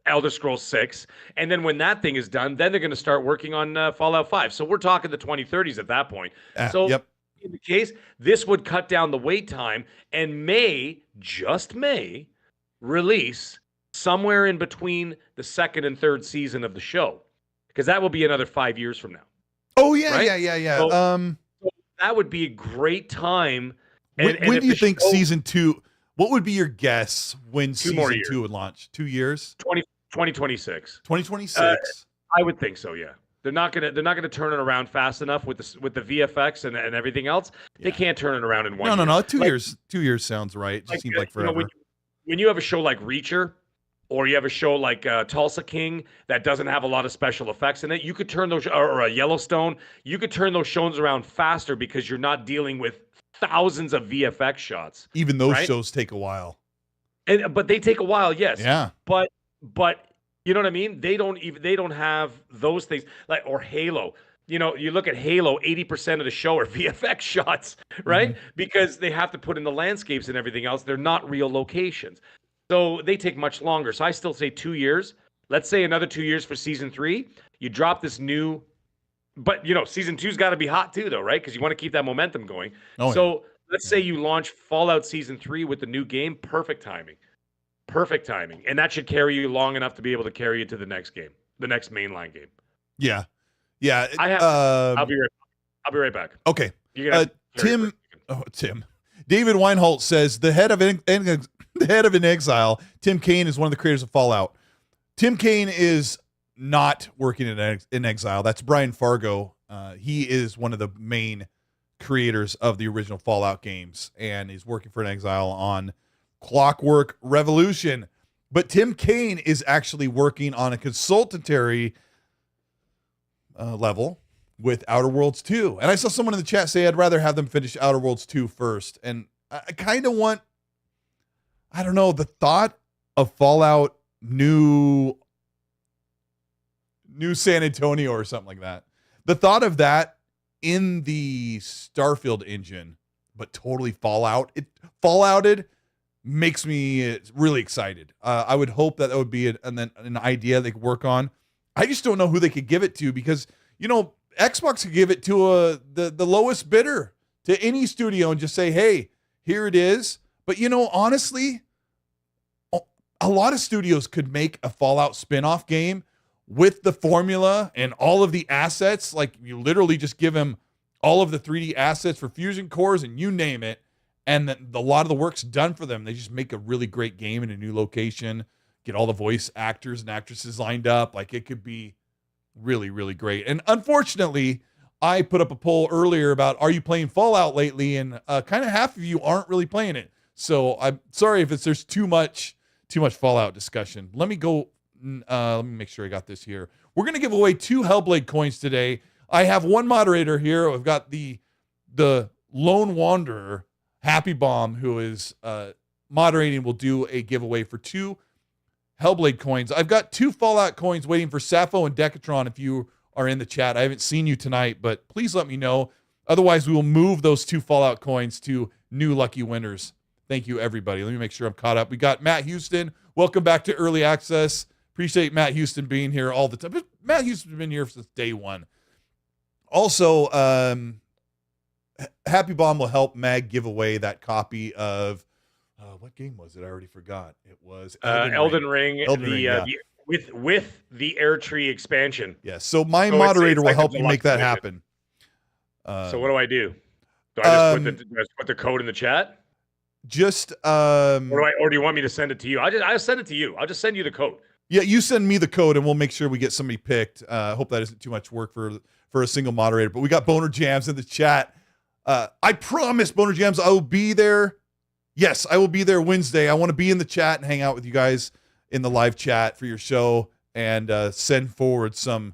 Elder Scrolls 6, and then when that thing is done, then they're going to start working on Fallout 5. So we're talking the 2030s at that point. Yep. In the case, this would cut down the wait time and just may, release somewhere in between the second and third season of the show, because that will be another 5 years from now. Oh yeah, right? yeah. So that would be a great time. When do you think season 2? What would be your guess when season 2 would launch? 2 years? 2026. 2026. I would think so. Yeah. They're not gonna turn it around fast enough with the VFX and everything else. Yeah. They can't turn it around in 1 year. No. 2 years. 2 years sounds right. It just seems like forever. When you have a show like Reacher, or you have a show like Tulsa King that doesn't have a lot of special effects in it, you could turn those, or a Yellowstone, you could turn those shows around faster because you're not dealing with thousands of VFX shots. Even those shows take a while. But they take a while, yes. Yeah. But you know what I mean? They don't have those things or Halo. You look at Halo, 80% of the show are VFX shots, right? Mm-hmm. Because they have to put in the landscapes and everything else. They're not real locations. So they take much longer. So I still say 2 years. Let's say another 2 years for season 3. You drop this new, but season 2's got to be hot too, though, right? Because you want to keep that momentum going. Let's say you launch Fallout season 3 with the new game. Perfect timing. And that should carry you long enough to be able to carry you to the next game, the next mainline game. Yeah. I'll be right back. Okay. Tim. David Weinholt says the head of In Exile, Tim Kaine, is one of the creators of Fallout. Tim Kaine is not working in Exile. That's Brian Fargo. He is one of the main creators of the original Fallout games, and is working for In Exile on Clockwork Revolution. But Tim Kaine is actually working on a consultatory level with Outer Worlds 2. And I saw someone in the chat say I'd rather have them finish Outer Worlds 2 first. And I kind of want, I don't know, the thought of Fallout New San Antonio or something like that. The thought of that in the Starfield engine, but totally Fallouted, makes me really excited. I would hope that would be an idea they could work on. I just don't know who they could give it to, because Xbox could give it to the lowest bidder, to any studio, and just say, hey, here it is. But honestly, a lot of studios could make a Fallout spin-off game with the formula and all of the assets. Like, you literally just give them all of the 3D assets for fusion cores and you name it, and then a lot of the work's done for them. They just make a really great game in a new location, get all the voice actors and actresses lined up. Like, it could be really, really great. And unfortunately, I put up a poll earlier about, are you playing Fallout lately? And kind of half of you aren't really playing it. So I'm sorry if there's too much Fallout discussion. Let me make sure I got this here. We're going to give away 2 Hellblade coins today. I have one moderator here. I've got the Lone Wanderer, Happy Bomb, who is moderating, will do a giveaway for 2 Hellblade coins. I've got 2 Fallout coins waiting for Sappho and Decatron if you are in the chat. I haven't seen you tonight, but please let me know. Otherwise, we will move those 2 Fallout coins to new lucky winners. Thank you, everybody. Let me make sure I'm caught up. We got Matt Houston. Welcome back to Early Access. Appreciate Matt Houston being here all the time. Matt Houston's been here since day one. Also, Happy Bomb will help Mag give away that copy of what game was it? I already forgot. It was Elden Ring. With the Air Tree expansion. Yes. So my moderator will help you make that happen. So what do I do? Do I just put the code in the chat? Just or do you want me to send it to you? I'll send it to you. I'll just send you the code. Yeah, you send me the code and we'll make sure we get somebody picked. Hope that isn't too much work for a single moderator. But we got Boner Jams in the chat. I promise, Boner Jams, I will be there. Yes, I will be there Wednesday. I want to be in the chat and hang out with you guys in the live chat for your show, and send forward some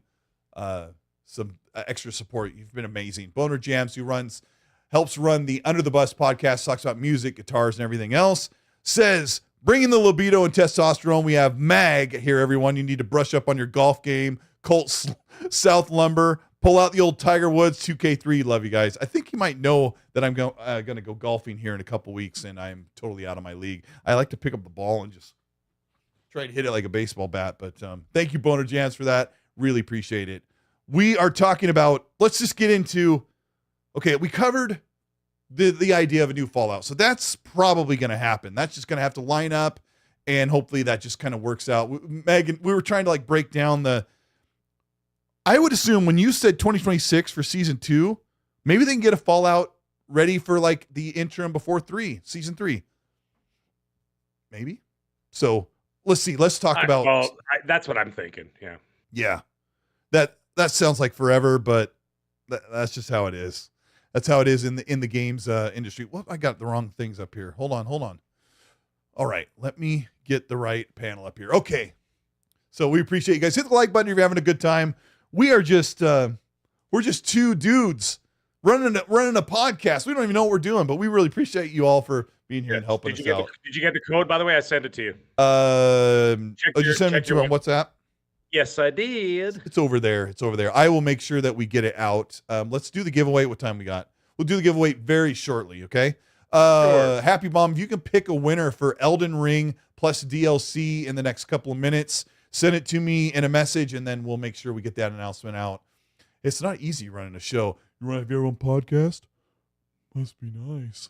extra support. You've been amazing. Boner Jams, who runs helps run the Under the Bus podcast, talks about music, guitars, and everything else, says, bringing the libido and testosterone. We have Mag here, everyone. You need to brush up on your golf game. Colt South Lumber. Pull out the old Tiger Woods 2K3. Love you guys. I think you might know that I'm going to go golfing here in a couple weeks, and I'm totally out of my league. I like to pick up the ball and just try to hit it like a baseball bat. But thank you, Boner Jans, for that. Really appreciate it. We are talking about, let's just get into, okay, we covered the idea of a new Fallout. So that's probably going to happen. That's just going to have to line up, and hopefully that just kind of works out. Megan, we were trying to like break down I would assume when you said 2026 for season 2, maybe they can get a Fallout ready for like the interim before season 3. Maybe. So let's see. Let's talk about. That's what I'm thinking. Yeah. Yeah. That sounds like forever, but that's just how it is. That's how it is in the games industry. Well, I got the wrong things up here. Hold on. All right. Let me get the right panel up here. Okay. So we appreciate you guys. Hit the like button if you're having a good time. We are just we're just two dudes running a podcast. We don't even know what we're doing, but we really appreciate you all for being here and helping us out. Did you get the code, by the way? I sent it to you. You sent it to me on WhatsApp? Yes, I did. It's over there. I will make sure that we get it out. Let's do the giveaway. What time we got? We'll do the giveaway very shortly, okay? Sure. Happy Bomb, if you can pick a winner for Elden Ring plus DLC in the next couple of minutes, send it to me in a message, and then we'll make sure we get that announcement out. It's not easy running a show. You want to have your own podcast? Must be nice.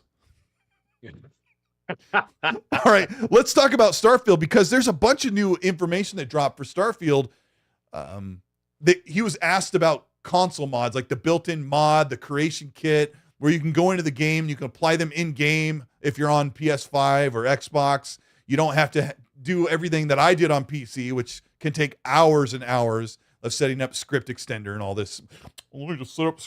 All right, let's talk about Starfield, because there's a bunch of new information that dropped for Starfield. He was asked about console mods, like the built-in mod, the creation kit, where you can go into the game, you can apply them in-game if you're on PS5 or Xbox. You don't have to do everything that I did on PC, which can take hours and hours of setting up script extender and all this. Let me just set up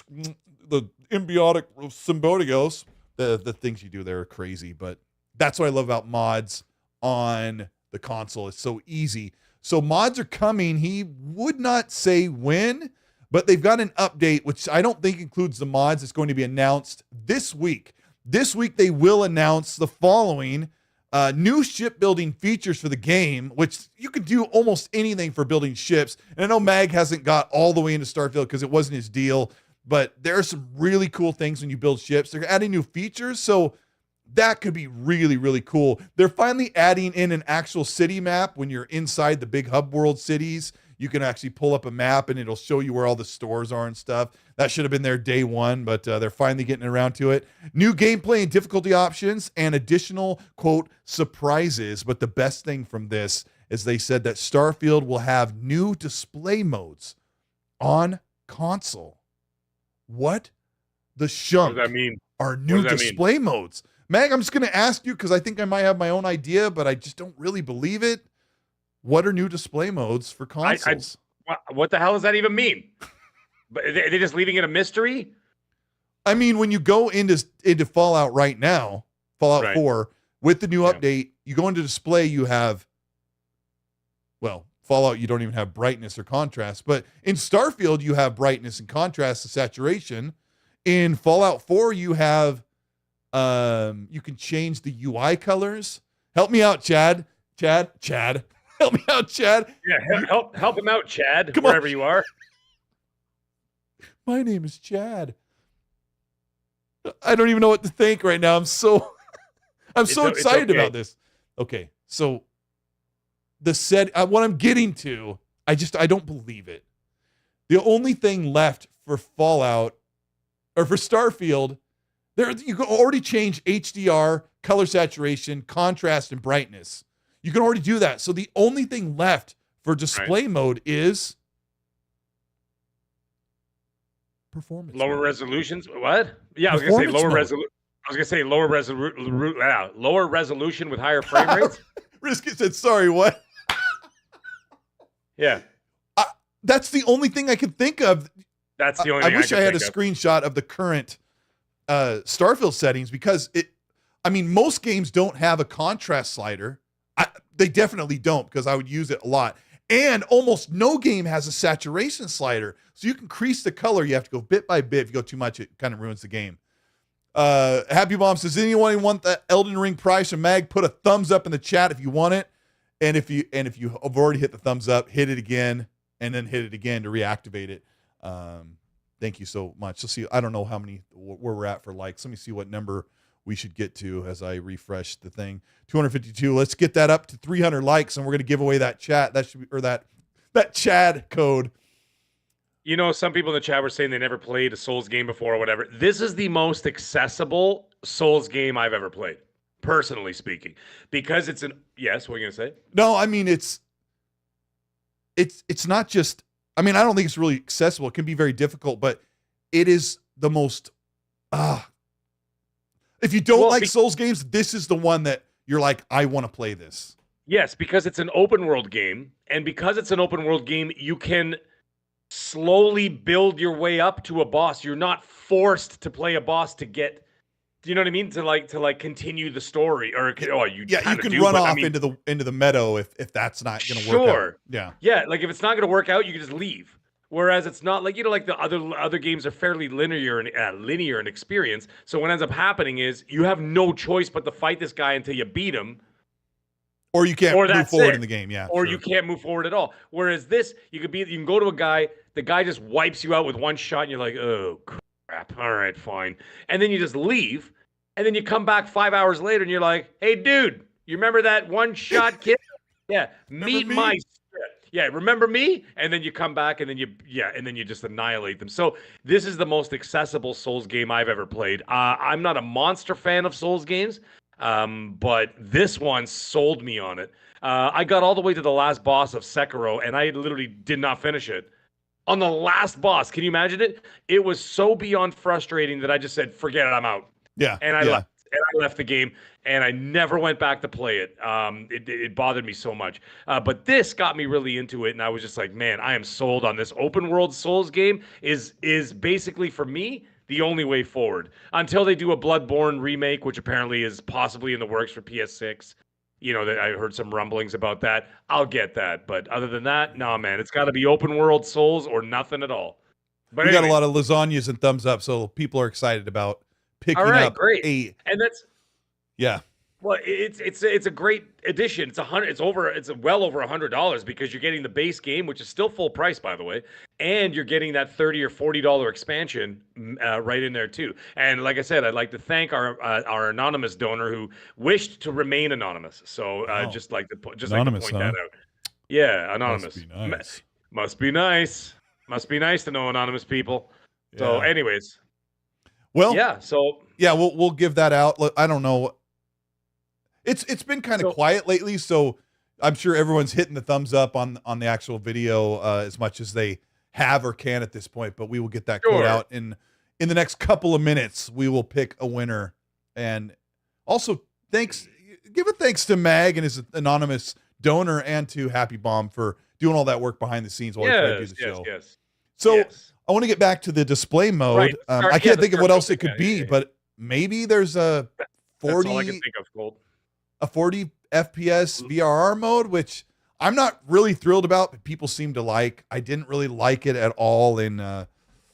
the symbiotic symbioticos. The things you do there are crazy, but that's what I love about mods on the console. It's so easy. So mods are coming. He would not say when, but they've got an update, which I don't think includes the mods. It's going to be announced this week. This week, they will announce the following new shipbuilding features for the game, which you can do almost anything for building ships. And I know Mag hasn't got all the way into Starfield because it wasn't his deal, but there are some really cool things when you build ships. They're adding new features, so that could be really, really cool. They're finally adding in an actual city map. When you're inside the big hub world cities, you can actually pull up a map and it'll show you where all the stores are and stuff. That should have been there day one, but they're finally getting around to it. New gameplay and difficulty options and additional, quote, surprises. But the best thing from this is they said that Starfield will have new display modes on console. What the shunk What does that mean? Are new display modes? Mag, I'm just going to ask you because I think I might have my own idea, but I just don't really believe it. What are new display modes for consoles? What the hell does that even mean? But they're just leaving it a mystery? I mean, when you go into Fallout right now, Fallout 4, with the new update, you go into display, you have, well, Fallout, you don't even have brightness or contrast. But in Starfield, you have brightness and contrast and saturation. In Fallout 4, you have, you can change the UI colors. Help me out, Chad. Help me out, Chad. Yeah, help him out, Chad, Come wherever on. you are. My name is Chad. I don't even know what to think right now. I'm so excited about this. Okay, so what I'm getting to, I don't believe it. The only thing left for Fallout or for Starfield, you can already change HDR, color saturation, contrast, and brightness. You can already do that. So the only thing left for display mode is performance. Lower mode. Resolutions? What? Yeah, I was gonna say lower resolution with higher frame rates. Risky said, "Sorry, what?" Yeah, that's the only thing I could think of. That's the only. I wish I had a screenshot of the current Starfield settings because most games don't have a contrast slider. They definitely don't because I would use it a lot. And almost no game has a saturation slider. So you can increase the color. You have to go bit by bit. If you go too much, it kind of ruins the game. Happy Mom says, anyone want the Elden Ring price? And Mag, put a thumbs up in the chat if you want it. And if you have already hit the thumbs up, hit it again and then hit it again to reactivate it. Thank you so much. Let's see. I don't know where we're at for likes. Let me see what number we should get to as I refresh the thing. 252. Let's get that up to 300 likes, and we're going to give away that chat. That should be, or that Chad code. You know, some people in the chat were saying they never played a Souls game before or whatever. This is the most accessible Souls game I've ever played, personally speaking, because it's yes. What are you gonna say? No, I mean it's not just. I mean, I don't think it's really accessible. It can be very difficult, but it is the most. If you don't like Souls games, this is the one that you're like, I want to play this. Yes, because it's an open world game, and because it's an open world game, you can slowly build your way up to a boss. You're not forced to play a boss to get. Do you know what I mean? To like continue the story, or you can run off into the meadow if that's not going to work out. Yeah. Like if it's not going to work out, you can just leave. Whereas it's not like like the other games are fairly linear in experience. So what ends up happening is you have no choice but to fight this guy until you beat him. Or you can't move forward in the game, Or you can't move forward at all. Whereas this, you can go to a guy, the guy just wipes you out with one shot, and you're like, oh crap, all right, fine. And then you just leave, and then you come back 5 hours later, and you're like, hey dude, you remember that one shot kid? Yeah, meet my script. Yeah, remember me? And then you come back, and then you just annihilate them. So this is the most accessible Souls game I've ever played. I'm not a monster fan of Souls games. But this one sold me on it. I got all the way to the last boss of Sekiro, and I literally did not finish it. On the last boss, can you imagine it? It was so beyond frustrating that I just said, forget it, I'm out. Yeah. And I left. And I left the game, and I never went back to play it. It bothered me so much. But this got me really into it, and I was just like, man, I am sold on this open world Souls game. Is basically, for me, the only way forward until they do a Bloodborne remake, which apparently is possibly in the works for PS6. You know, that I heard some rumblings about that. I'll get that. But other than that, no, man, it's got to be open world Souls or nothing at all. But we got a lot of lasagnas and thumbs up, so people are excited about picking up great. And that's Well, it's a great addition. It's well over $100 because you're getting the base game, which is still full price, by the way, and you're getting that $30 or $40 expansion right in there too. And like I said, I'd like to thank our anonymous donor who wished to remain anonymous. So just like to point that out. Yeah, anonymous. Must be nice. Must be nice to know anonymous people. Yeah. So, anyways, well, we'll give that out. Look, I don't know. It's been kind of quiet lately, so I'm sure everyone's hitting the thumbs up on the actual video as much as they have or can at this point. But we will get that code out in the next couple of minutes. We will pick a winner, and also give a thanks to Mag and his anonymous donor, and to Happy Bomb for doing all that work behind the scenes while we try to do the show. Yes. So I want to get back to the display mode. Right. I can't think of what else it could be, but maybe there's a 40. That's all I can think of, Colt. A 40 FPS VRR mode, which I'm not really thrilled about, but people seem to like. I didn't really like it at all in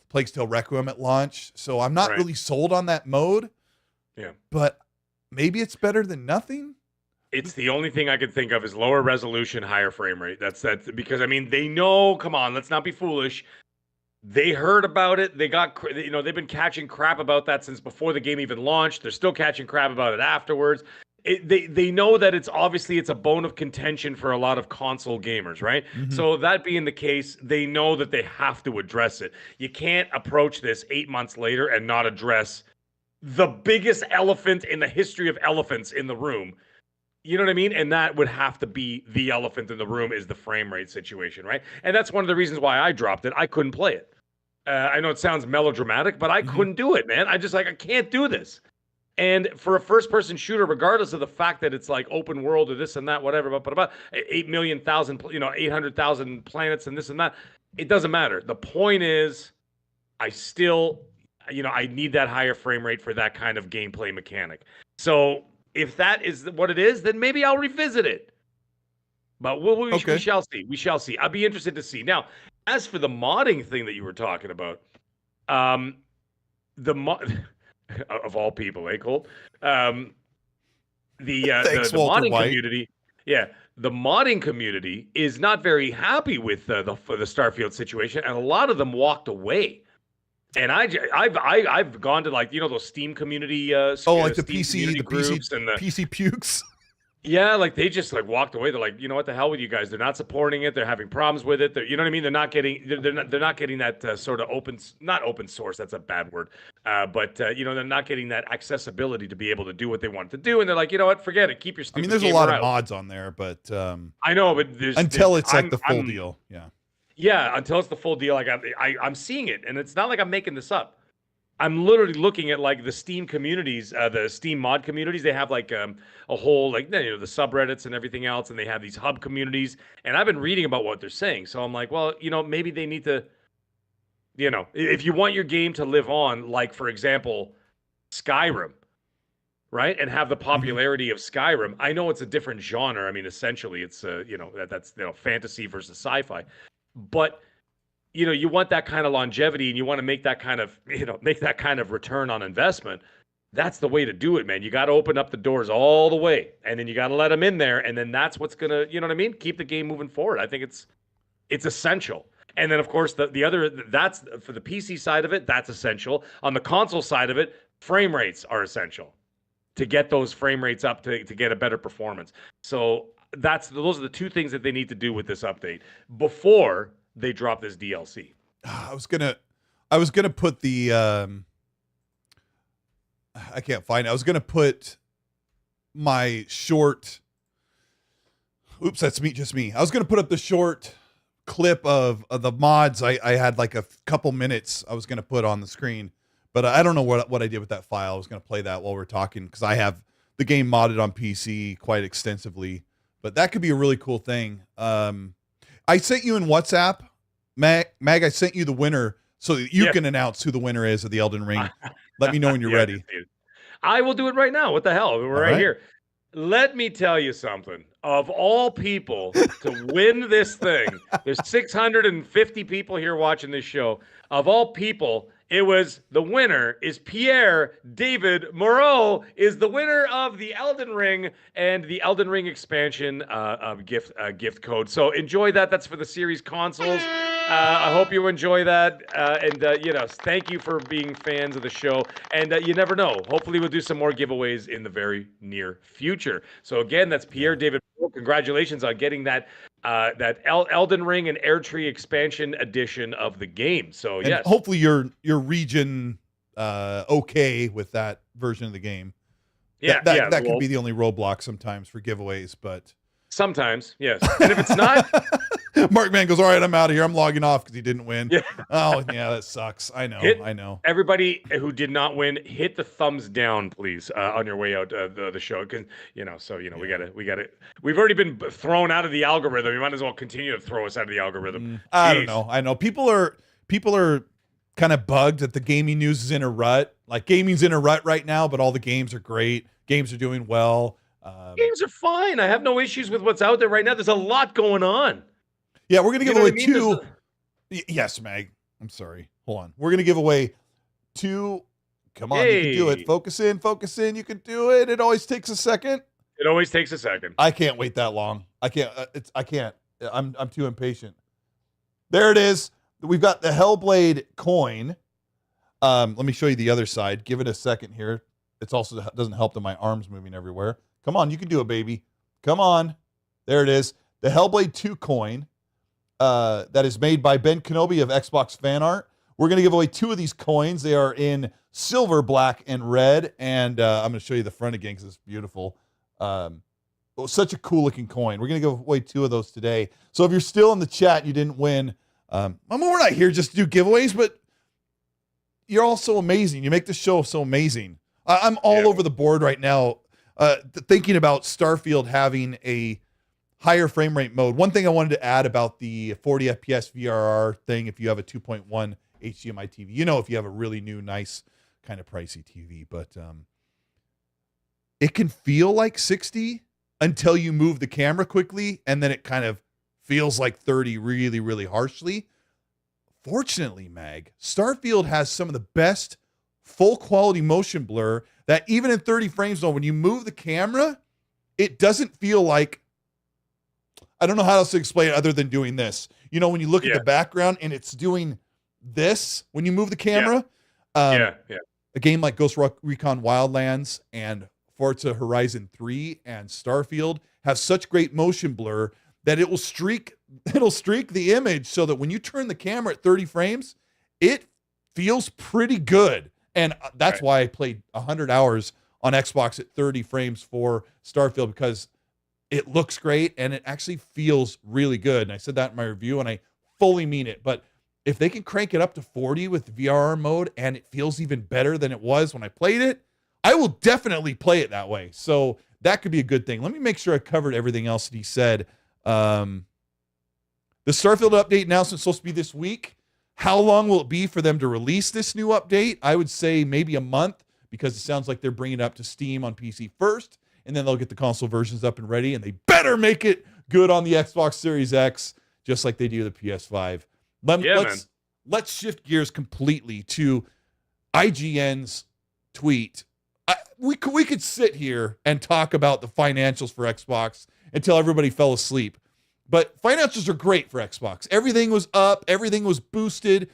Plague's Tale Requiem at launch, so I'm not really sold on that mode. Yeah. But maybe it's better than nothing. It's the only thing I could think of is lower resolution, higher frame rate. That's because, I mean, they know, come on, let's not be foolish. They heard about it. They've been catching crap about that since before the game even launched. They're still catching crap about it afterwards. They know that it's a bone of contention for a lot of console gamers, right? Mm-hmm. So that being the case, they know that they have to address it. You can't approach this 8 months later and not address the biggest elephant in the history of elephants in the room. You know what I mean? And that would have to be the elephant in the room, is the frame rate situation, right? And that's one of the reasons why I dropped it. I couldn't play it. I know it sounds melodramatic, but I couldn't do it, man. I can't do this. And for a first-person shooter, regardless of the fact that it's like open world or this and that, whatever, but 800,000 planets and this and that, it doesn't matter. The point is, I still, I need that higher frame rate for that kind of gameplay mechanic. So if that is what it is, then maybe I'll revisit it. But we shall see. We shall see. I'll be interested to see. Now, as for the modding thing that you were talking about, of all people, Colt? The Thanks, the Walter modding White. community, the modding community is not very happy with the Starfield situation, and a lot of them walked away. And I've gone to, like, those Steam community like the Steam PC community the groups PC and the PC pukes. yeah, like they just like walked away. They're like, what the hell with you guys? They're not supporting it. They're having problems with it. You know what I mean? They're not getting that sort of not open source. That's a bad word. But they're not getting that accessibility to be able to do what they want to do. And they're like, you know what? Forget it. Keep your stupid. I mean, there's a lot of mods on there, but I know, but until it's like the full deal. Yeah. Yeah, until it's the full deal. Like I'm seeing it, and it's not like I'm making this up. I'm literally looking at like the Steam communities, the Steam mod communities. They have like a whole, like, the subreddits and everything else, and they have these hub communities. And I've been reading about what they're saying. So I'm like, well, maybe they need to, if you want your game to live on, like, for example, Skyrim, right, and have the popularity of Skyrim. I know it's a different genre. I mean, essentially, it's that's fantasy versus sci-fi, but you want that kind of longevity, and you want to make that kind of return on investment. That's the way to do it, man. You got to open up the doors all the way, and then you got to let them in there, and then that's what's gonna, you know what I mean, keep the game moving forward. I think it's essential. And then, of course, the other, that's for the PC side of it, that's essential. On the console side of it, frame rates are essential to get those frame rates up to get a better performance. So those are the two things that they need to do with this update before they drop this DLC. I was gonna put the I can't find it. I was gonna put my short. Oops, that's just me. I was gonna put up the short clip of the mods. I had like a couple minutes I was gonna put on the screen, but I don't know what I did with that file. I was gonna play that while we're talking because I have the game modded on PC quite extensively. But that could be a really cool thing. I sent you in WhatsApp, Mag, I sent you the winner so that you can announce who the winner is of the Elden Ring. Let me know when you're ready. I will do it right now. What the hell? We're right here. Let me tell you something. Of all people to win this thing, there's 650 people here watching this show. Of all people, the winner is Pierre David Moreau, is the winner of the Elden Ring and the Elden Ring expansion gift code. So enjoy that. That's for the series consoles. I hope you enjoy that. Thank you for being fans of the show. And you never know. Hopefully we'll do some more giveaways in the very near future. So again, that's Pierre David Moreau. Congratulations on getting that Elden Ring and Airtree expansion edition of the game. So and hopefully your region okay with that version of the game. That could be the only roadblock sometimes for giveaways, but sometimes, yes. And if it's not, Mark Man goes, all right, I'm out of here. I'm logging off because he didn't win. Yeah. Oh, yeah, that sucks. I know. Everybody who did not win, hit the thumbs down, please, on your way out the show. Because, we gotta. We've already been thrown out of the algorithm. You might as well continue to throw us out of the algorithm. I don't know. I know people are kind of bugged that the gaming news is in a rut. Like, gaming's in a rut right now, but all the games are great. Games are doing well. Games are fine. I have no issues with what's out there right now. There's a lot going on. Yeah, we're going to give away two. Yes, Mag. I'm sorry. Hold on. We're going to give away two. Come on, you can do it. Focus in. You can do it. It always takes a second. I can't wait that long. I can't. I'm too impatient. There it is. We've got the Hellblade coin. Let me show you the other side. Give it a second here. It's also doesn't help that my arm's moving everywhere. Come on, you can do it, baby. Come on. There it is. The Hellblade 2 coin that is made by Ben Kenobi of Xbox Fan Art. We're going to give away two of these coins. They are in silver, black, and red. And I'm going to show you the front again because it's beautiful. Such a cool-looking coin. We're going to give away two of those today. So if you're still in the chat and you didn't win, we're not here just to do giveaways, but you're all so amazing. You make the show so amazing. I'm all over the board right now thinking about Starfield having a higher frame rate mode. One thing I wanted to add about the 40 FPS VRR thing, if you have a 2.1 HDMI TV, if you have a really new, nice, kind of pricey TV, but it can feel like 60 until you move the camera quickly, and then it kind of feels like 30 really, really harshly. Fortunately, Mag, Starfield has some of the best full quality motion blur that even in 30 frames, though, when you move the camera, it doesn't feel like, I don't know how else to explain it other than doing this. You know, when you look at the background and it's doing this when you move the camera. A game like Ghost Recon Wildlands and Forza Horizon 3 and Starfield have such great motion blur that it'll streak the image so that when you turn the camera at 30 frames, it feels pretty good. And that's why I played 100 hours on Xbox at 30 frames for Starfield, because it looks great and it actually feels really good. And I said that in my review and I fully mean it. But if they can crank it up to 40 with VR mode and it feels even better than it was when I played it, I will definitely play it that way. So that could be a good thing. Let me make sure I covered everything else that he said. The Starfield update announcement is supposed to be this week. How long will it be for them to release this new update? I would say maybe a month, because it sounds like they're bringing it up to Steam on PC first, and then they'll get the console versions up and ready, and they better make it good on the Xbox Series X, just like they do the PS5. Let's shift gears completely to IGN's tweet. We could sit here and talk about the financials for Xbox until everybody fell asleep. But financials are great for Xbox. Everything was up. Everything was boosted.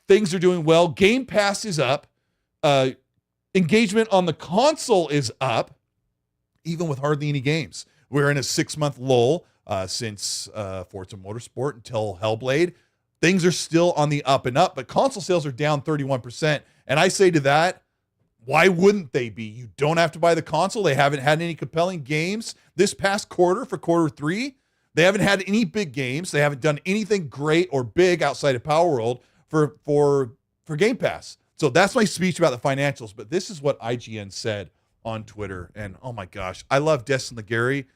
Things are doing well. Game Pass is up. Engagement on the console is up, even with hardly any games. We're in a 6-month lull since Forza Motorsport until Hellblade. Things are still on the up and up, but console sales are down 31%. And I say to that, why wouldn't they be? You don't have to buy the console. They haven't had any compelling games this past quarter for quarter 3. They haven't had any big games. They haven't done anything great or big outside of Power World for Game Pass. So that's my speech about the financials. But this is what IGN said on Twitter. And oh my gosh, I love Destin Legary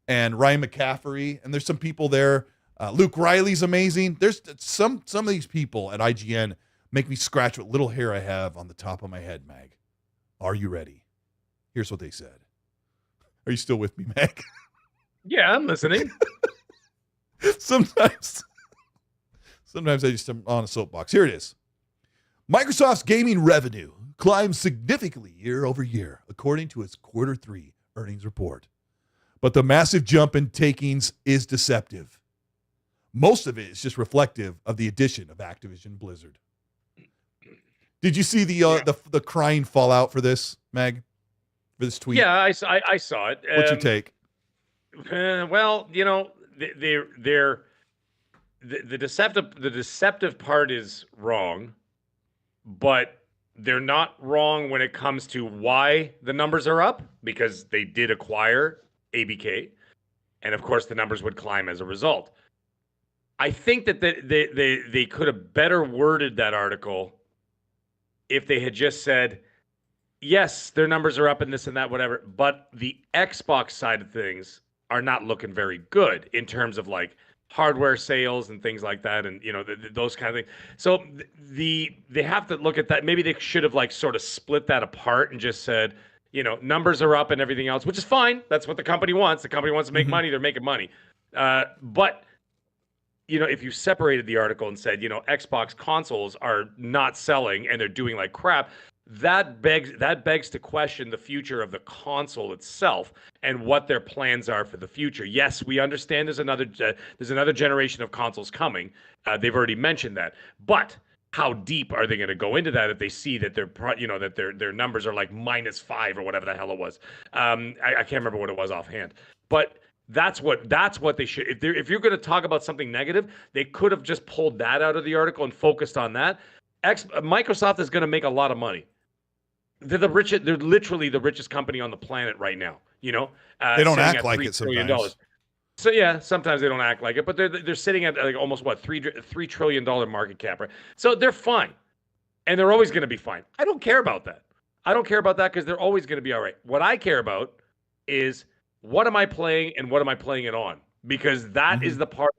and Ryan McCaffrey. And there's some people there. Luke Riley's amazing. There's some of these people at IGN make me scratch what little hair I have on the top of my head, Mag. Are you ready? Here's what they said. Are you still with me, Mag? Yeah, I'm listening. Sometimes I just am on a soapbox. Here it is. Microsoft's gaming revenue climbs significantly year over year, according to its quarter 3 earnings report. But the massive jump in takings is deceptive. Most of it is just reflective of the addition of Activision Blizzard. Did you see the crying fallout for this, Meg? For this tweet? Yeah, I saw it. What's your take? Well, you know, the deceptive part is wrong, but they're not wrong when it comes to why the numbers are up, because they did acquire ABK, and of course the numbers would climb as a result. I think that they could have better worded that article if they had just said, yes, their numbers are up and this and that, whatever, but the Xbox side of things are not looking very good in terms of like hardware sales and things like that, and you know those kind of things. So they have to look at that. Maybe they should have like sort of split that apart and just said, you know, numbers are up and everything else, which is fine. That's what the company wants. The company wants to make money. They're making money. But you know, if you separated the article and said, you know, Xbox consoles are not selling and they're doing like crap, that begs to question the future of the console itself and what their plans are for the future. Yes, we understand there's another generation of consoles coming. They've already mentioned that, but how deep are they going to go into that if they see that their numbers are like -5 or whatever the hell it was? I can't remember what it was offhand, but that's what they should. If you're going to talk about something negative, they could have just pulled that out of the article and focused on that. Microsoft is going to make a lot of money. They're literally the richest company on the planet right now. You know, they don't act like it sometimes. So yeah, sometimes they don't act like it, but they're sitting at like almost $3 trillion market cap, right? So they're fine, and they're always going to be fine. I don't care about that. I don't care about that because they're always going to be all right. What I care about is what am I playing and what am I playing it on, because that is the part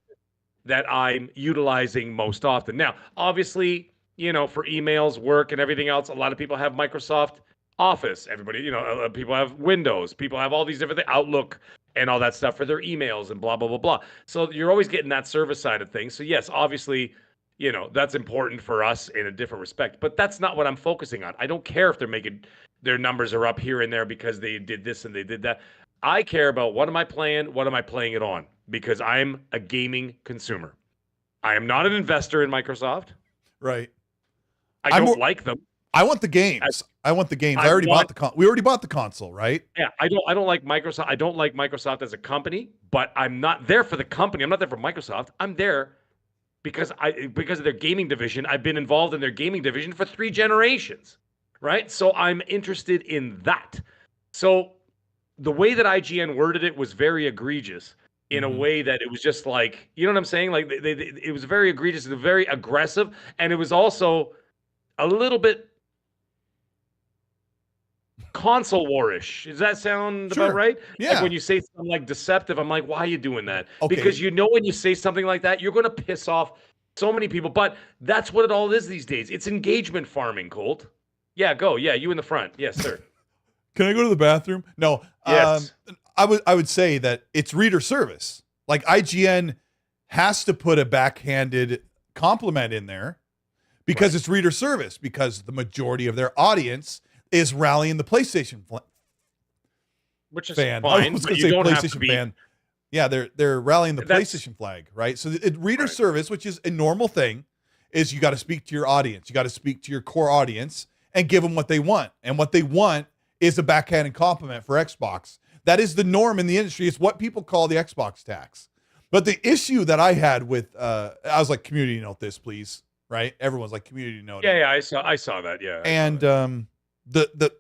that I'm utilizing most often. Now, obviously, you know, for emails, work, and everything else, a lot of people have Microsoft Office. Everybody, you know, people have Windows. People have all these different things, Outlook and all that stuff for their emails and blah, blah, blah, blah. So you're always getting that service side of things. So yes, obviously, you know, that's important for us in a different respect. But that's not what I'm focusing on. I don't care if they're making their numbers are up here and there because they did this and they did that. I care about what am I playing it on? Because I'm a gaming consumer. I am not an investor in Microsoft. Right. I don't like them. I want the games. I want the games. I already bought we already bought the console, right? Yeah, I don't like Microsoft. I don't like Microsoft as a company, but I'm not there for the company. I'm not there for Microsoft. I'm there because of their gaming division. I've been involved in their gaming division for 3 generations, right? So I'm interested in that. So the way that IGN worded it was very egregious in a way that it was just like, you know what I'm saying? Like it was very egregious and very aggressive, and it was also a little bit console war-ish. Does that sound about right? Yeah. Like when you say something like deceptive, I'm like, why are you doing that? Okay. Because you know when you say something like that, you're going to piss off so many people. But that's what it all is these days. It's engagement farming, Colt. Yeah, go. Yeah, you in the front. Yes, sir. Can I go to the bathroom? No. Yes. I would say that it's reader service. Like IGN has to put a backhanded compliment in there because it's reader service, because the majority of their audience is rallying the PlayStation which is fan. Fine, I was going to say PlayStation fan. Yeah, they're rallying the PlayStation flag, right? So reader service, which is a normal thing, is you got to speak to your audience. You got to speak to your core audience and give them what they want. And what they want is a backhanded compliment for Xbox. That is the norm in the industry. It's what people call the Xbox tax. But the issue that I had with, I was like, community note this, please, right? Everyone's like, community note. Yeah, I saw that. Yeah, and the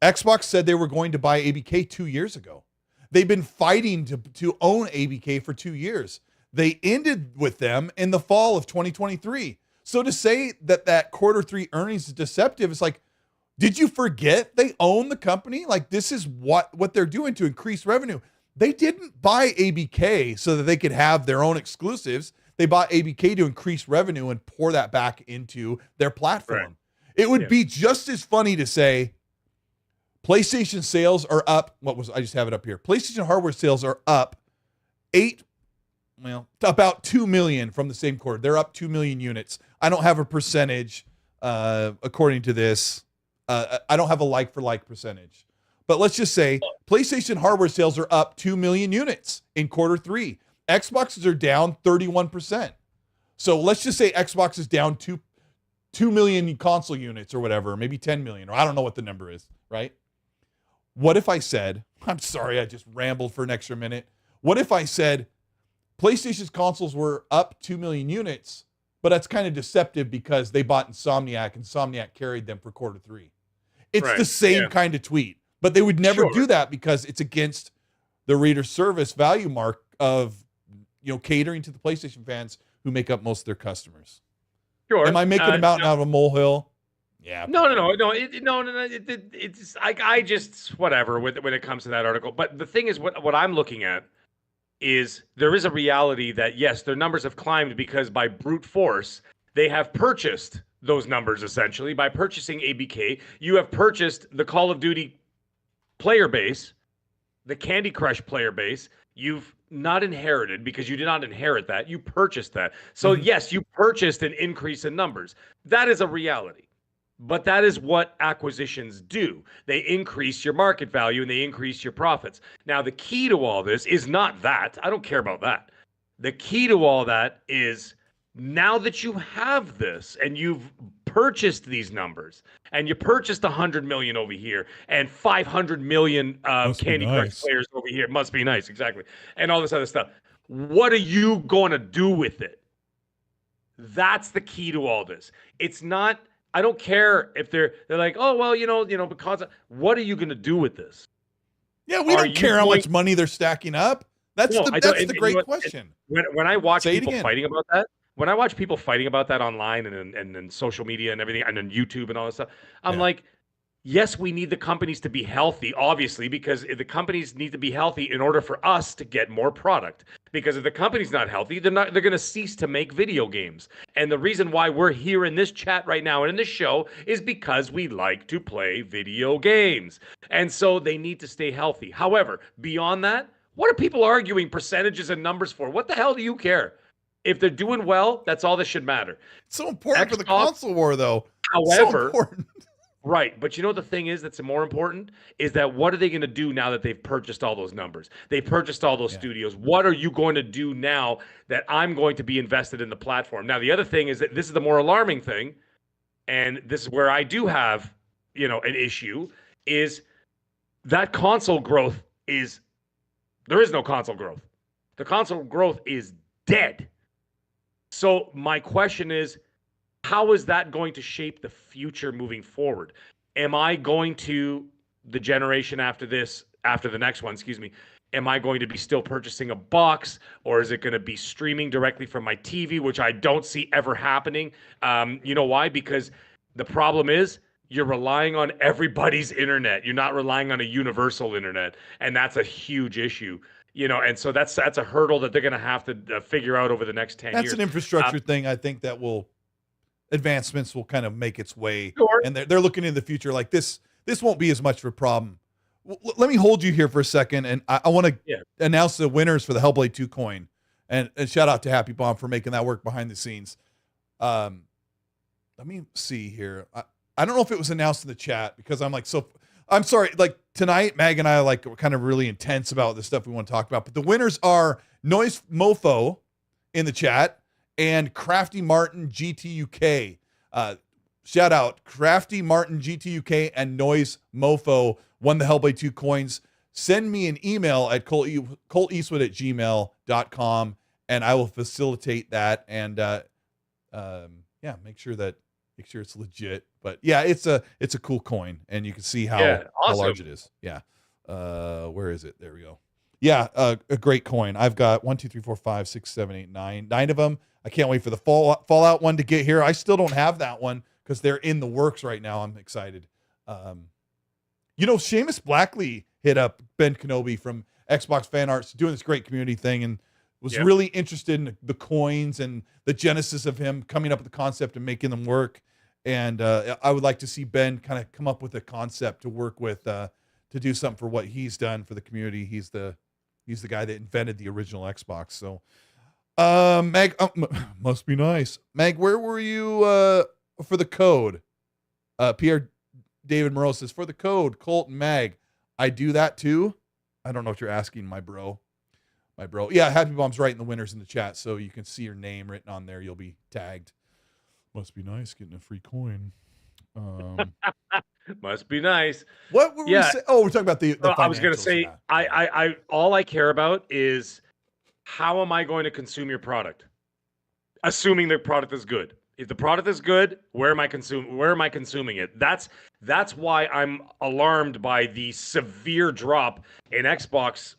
Xbox said they were going to buy ABK 2 years ago. They've been fighting to own ABK for 2 years. They ended with them in the fall of 2023. So to say that Q3 earnings is deceptive, it's like, did you forget they own the company? Like, this is what they're doing to increase revenue. They didn't buy ABK so that they could have their own exclusives. They bought ABK to increase revenue and pour that back into their platform. Right. It would be just as funny to say PlayStation sales are up. I just have it up here. PlayStation hardware sales are up about 2 million from the same quarter. They're up 2 million units. I don't have a percentage according to this. I don't have a like-for-like percentage. But let's just say PlayStation hardware sales are up 2 million units in Q3. Xboxes are down 31%. So let's just say Xbox is down 2 million console units or whatever, maybe 10 million, or I don't know what the number is, right? What if I said, I'm sorry, I just rambled for an extra minute. What if I said PlayStation's consoles were up 2 million units, but that's kind of deceptive because they bought Insomniac and Insomniac carried them for Q3. It's the same kind of tweet, but they would never do that because it's against the reader service value mark of, catering to the PlayStation fans who make up most of their customers. Sure. Am I making a mountain out of a molehill? Yeah. No. It's I just whatever when it comes to that article. But the thing is, what I'm looking at is there is a reality that yes, their numbers have climbed because by brute force they have purchased those numbers essentially by purchasing ABK. You have purchased the Call of Duty player base, the Candy Crush player base. You've not inherited because you did not inherit that. You purchased that. So yes, you purchased an increase in numbers. That is a reality. But that is what acquisitions do. They increase your market value and they increase your profits. Now, the key to all this is not that. I don't care about that. The key to all that is now that you have this and you've purchased these numbers and you purchased 100 million over here and 500 million Candy Crush players over here. Must be nice. Exactly. And all this other stuff. What are you going to do with it? That's the key to all this. It's not, I don't care if they're like, oh, well, because what are you going to do with this? Yeah, we don't care how much money they're stacking up. That's the great question. When I watch people fighting about that, when I watch people fighting about that online and social media and everything, and on YouTube and all this stuff, I'm like, yes, we need the companies to be healthy, obviously, because the companies need to be healthy in order for us to get more product. Because if the company's not healthy, they're going to cease to make video games. And the reason why we're here in this chat right now and in this show is because we like to play video games. And so they need to stay healthy. However, beyond that, what are people arguing percentages and numbers for? What the hell do you care? If they're doing well, that's all that should matter. It's so important for the console war, though. However, so right. But you know the thing is that's more important is that what are they going to do now that they've purchased all those numbers? They purchased all those studios. What are you going to do now that I'm going to be invested in the platform? Now, the other thing is that this is the more alarming thing, and this is where I do have, an issue, is that console growth there is no console growth. The console growth is dead. So my question is, how is that going to shape the future moving forward? Am I going to, the generation after the next one, am I going to be still purchasing a box, or is it going to be streaming directly from my TV, which I don't see ever happening? You know why? Because the problem is you're relying on everybody's internet. You're not relying on a universal internet, and that's a huge issue. And so that's a hurdle that they're going to have to figure out over the next 10 years. That's an infrastructure thing. I think that advancements will kind of make its way. Sure. And they're looking in the future like this won't be as much of a problem. Let me hold you here for a second. And I want to announce the winners for the Hellblade 2 coin. And shout out to Happy Bomb for making that work behind the scenes. Let me see here. I don't know if it was announced in the chat because I'm sorry, like tonight, Mag and I were kind of really intense about the stuff we want to talk about, but the winners are Noise Mofo in the chat and Crafty Martin GTUK. Shout out Crafty Martin GTUK and Noise Mofo won the Hellblade 2 coins. Send me an email at colteastwood@gmail.com and I will facilitate that. And make sure it's legit. But yeah, it's a cool coin, and you can see how large it is. Yeah. Where is it? There we go. Yeah, a great coin. I've got 1, 2, 3, 4, 5, 6, 7, 8, 9 of them. I can't wait for the Fallout one to get here. I still don't have that one because they're in the works right now. I'm excited. Seamus Blackley hit up Ben Kenobi from Xbox Fan Arts doing this great community thing and was really interested in the coins and the genesis of him coming up with the concept and making them work. And I would like to see Ben kind of come up with a concept to work with to do something for what he's done for the community. He's the guy that invented the original Xbox. So, Meg, must be nice. Meg, where were you for the code? Pierre David Moreau says, for the code, Colt and Mag, I do that too. I don't know what you're asking, my bro. Yeah, Happy Bomb's writing the winners in the chat, so you can see your name written on there. You'll be tagged. Must be nice getting a free coin. Must be nice. What were we saying? Oh, we're talking about the I was going to say, I all I care about is how am I going to consume your product? Assuming the product is good. If the product is good, where am I consuming it? That's why I'm alarmed by the severe drop in Xbox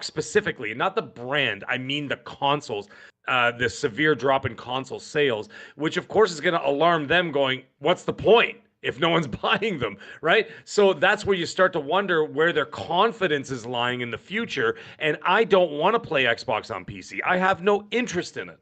specifically, not the brand. I mean the consoles. The severe drop in console sales, which of course is going to alarm them going, what's the point if no one's buying them, right? So that's where you start to wonder where their confidence is lying in the future. And I don't want to play Xbox on PC. I have no interest in it.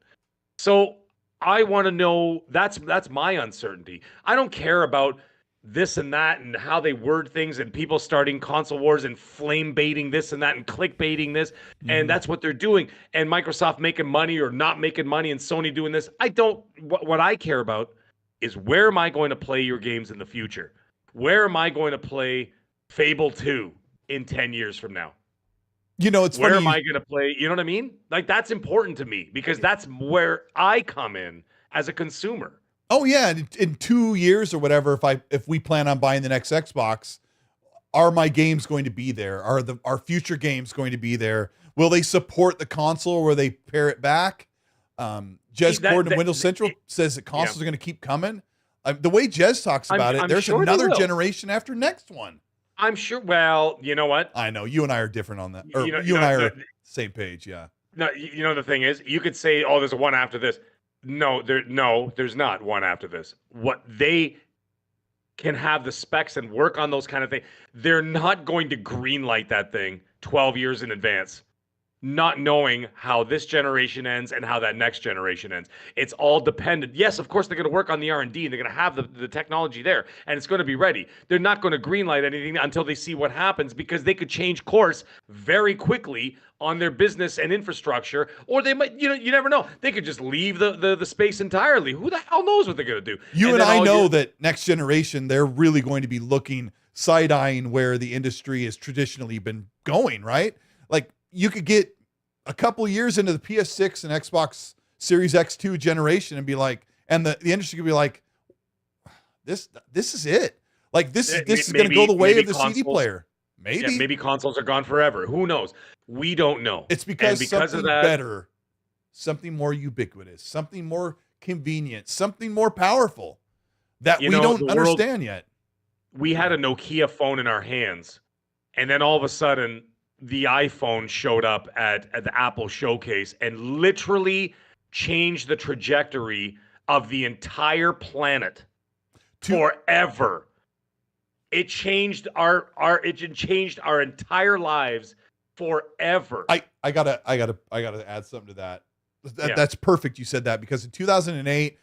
So I want to know, that's my uncertainty. I don't care about this and that and how they word things and people starting console wars and flame baiting this and that and clickbaiting this. And that's what they're doing. And Microsoft making money or not making money and Sony doing this. What I care about is where am I going to play your games in the future? Where am I going to play Fable 2 in 10 years from now? It's where funny. Am I going to play? You know what I mean? Like that's important to me because that's where I come in as a consumer. Oh yeah, in 2 years or whatever, if we plan on buying the next Xbox, are my games going to be there? Are future games going to be there? Will they support the console or will they pare it back? Jez Gordon of Windows Central says that consoles are going to keep coming. The way Jez talks about it, there's another generation after next one. I'm sure. Well, you know what? I know you and I are different on that. Or you and I are same page. Yeah. No, the thing is, you could say, "Oh, there's a one after this." No, there's not one after this. What they can have the specs and work on those kind of things. They're not going to greenlight that thing 12 years in advance. not knowing how this generation ends and how that next generation ends. It's all dependent. Yes, of course, they're going to work on the R&D and they're going to have the technology there and it's going to be ready. They're not going to greenlight anything until they see what happens, because they could change course very quickly on their business and infrastructure, or they might, you never know. They could just leave the space entirely. Who the hell knows what they're going to do? You and I know that next generation, they're really going to be looking, side-eyeing where the industry has traditionally been going, right? Like, you could get a couple years into the PS6 and Xbox Series X2 generation and be like, and the industry could be like, this is it. Like, this is going to go the way of the CD player. Maybe. Yeah, maybe consoles are gone forever. Who knows? We don't know. It's because something of that, better, something more ubiquitous, something more convenient, something more powerful that we don't understand yet. We had a Nokia phone in our hands, and then all of a sudden, the iPhone showed up at the Apple showcase and literally changed the trajectory of the entire planet forever. It changed our entire lives forever. I gotta add something to that. That's perfect. You said that, because in 2008,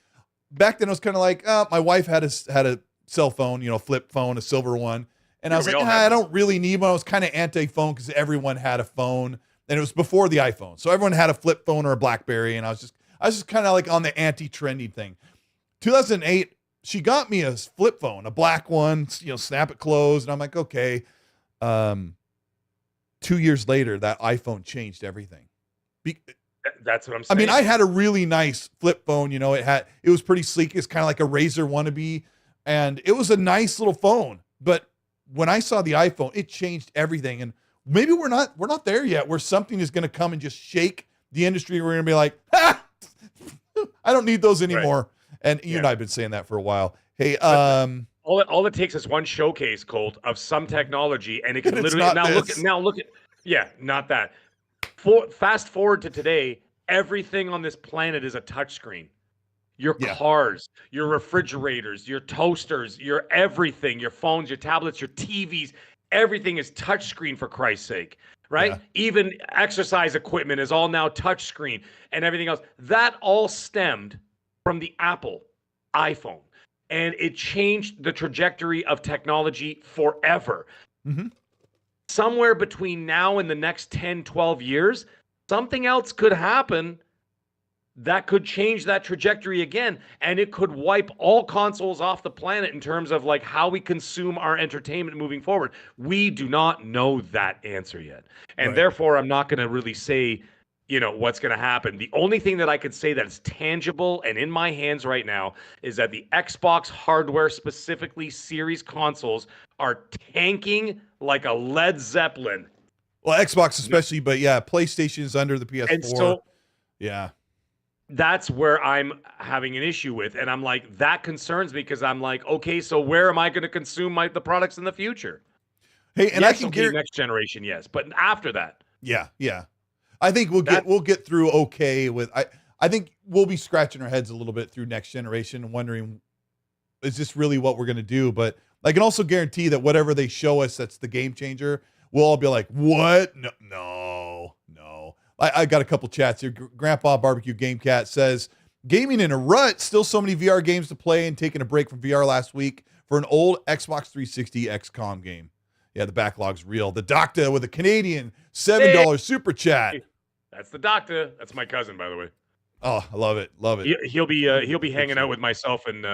back then it was kind of like, my wife had a cell phone, flip phone, a silver one. And I was like, I don't really need one. I was kind of anti-phone because everyone had a phone, and it was before the iPhone. So everyone had a flip phone or a BlackBerry, and I was just kind of like on the anti-trendy thing. 2008, she got me a flip phone, a black one, snap it closed, and I'm like, okay. 2 years later, that iPhone changed everything. That's what I'm saying. I mean, I had a really nice flip phone. It was pretty sleek. It's kind of like a Razr wannabe, and it was a nice little phone, but when I saw the iPhone, it changed everything. And maybe we're not there yet, where something is going to come and just shake the industry. We're going to be like, I don't need those anymore. Right. And you and I have been saying that for a while. Hey, all it takes is one showcase, Colt, of some technology, and it can literally look at not that. Fast forward to today, everything on this planet is a touchscreen. Your cars, your refrigerators, your toasters, your everything, your phones, your tablets, your TVs, everything is touchscreen, for Christ's sake, right? Yeah. Even exercise equipment is all now touchscreen and everything else. That all stemmed from the Apple iPhone, and it changed the trajectory of technology forever. Mm-hmm. Somewhere between now and the next 10, 12 years, something else could happen that could change that trajectory again, and it could wipe all consoles off the planet in terms of like how we consume our entertainment moving forward. We do not know that answer yet, and therefore I'm not going to really say what's going to happen. The only thing that I could say that is tangible and in my hands right now is that the Xbox hardware, specifically Series consoles, are tanking like a Led Zeppelin. Well, Xbox especially, but yeah, PlayStation is under the PS4. And so, yeah. That's where I'm having an issue with. And I'm like, that concerns me, because I'm like, okay, so where am I going to consume the products in the future? Hey, and I can get next generation, yes. But after that. Yeah. I think we'll get through okay with, I think we'll be scratching our heads a little bit through next generation and wondering, is this really what we're going to do? But I can also guarantee that whatever they show us that's the game changer, we'll all be like, what? No. I got a couple chats here. Grandpa Barbecue Game Cat says, gaming in a rut, still so many VR games to play, and taking a break from VR last week for an old Xbox 360 XCOM game. Yeah, the backlog's real. The Doctor with a Canadian $7 super chat. That's the Doctor. That's my cousin, by the way. Oh, I love it. He'll be hanging out with myself, and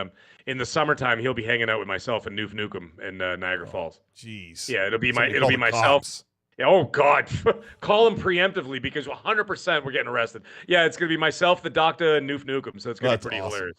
in the summertime he'll be hanging out with myself and Noof Nukem in Niagara Falls. Jeez. Yeah, it'll be myself. Yeah, oh God, call him preemptively, because 100% we're getting arrested. Yeah, it's gonna be myself, the Doctor, and Noof Nukem, so it's gonna be pretty hilarious.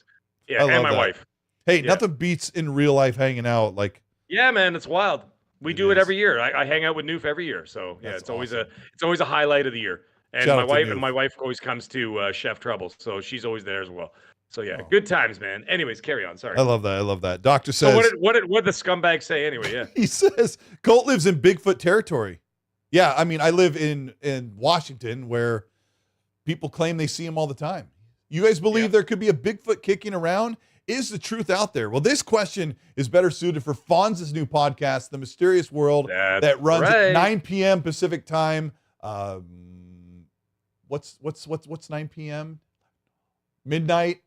Yeah, and my wife. Hey, nothing beats in real life hanging out. Like, yeah, man, it's wild. We do it every year. I hang out with Noof every year, so yeah, it's always a highlight of the year. And my wife always comes to Chef Trouble, so she's always there as well. So yeah, good times, man. Anyways, carry on. Sorry. I love that. Doctor says. So what did the scumbag say anyway? Yeah. He says Colt lives in Bigfoot territory. Yeah, I mean, I live in Washington, where people claim they see him all the time. You guys believe there could be a Bigfoot kicking around? Is the truth out there? Well, this question is better suited for Fonz's new podcast, The Mysterious World, that runs at 9 p.m. Pacific time, what's 9 p.m. midnight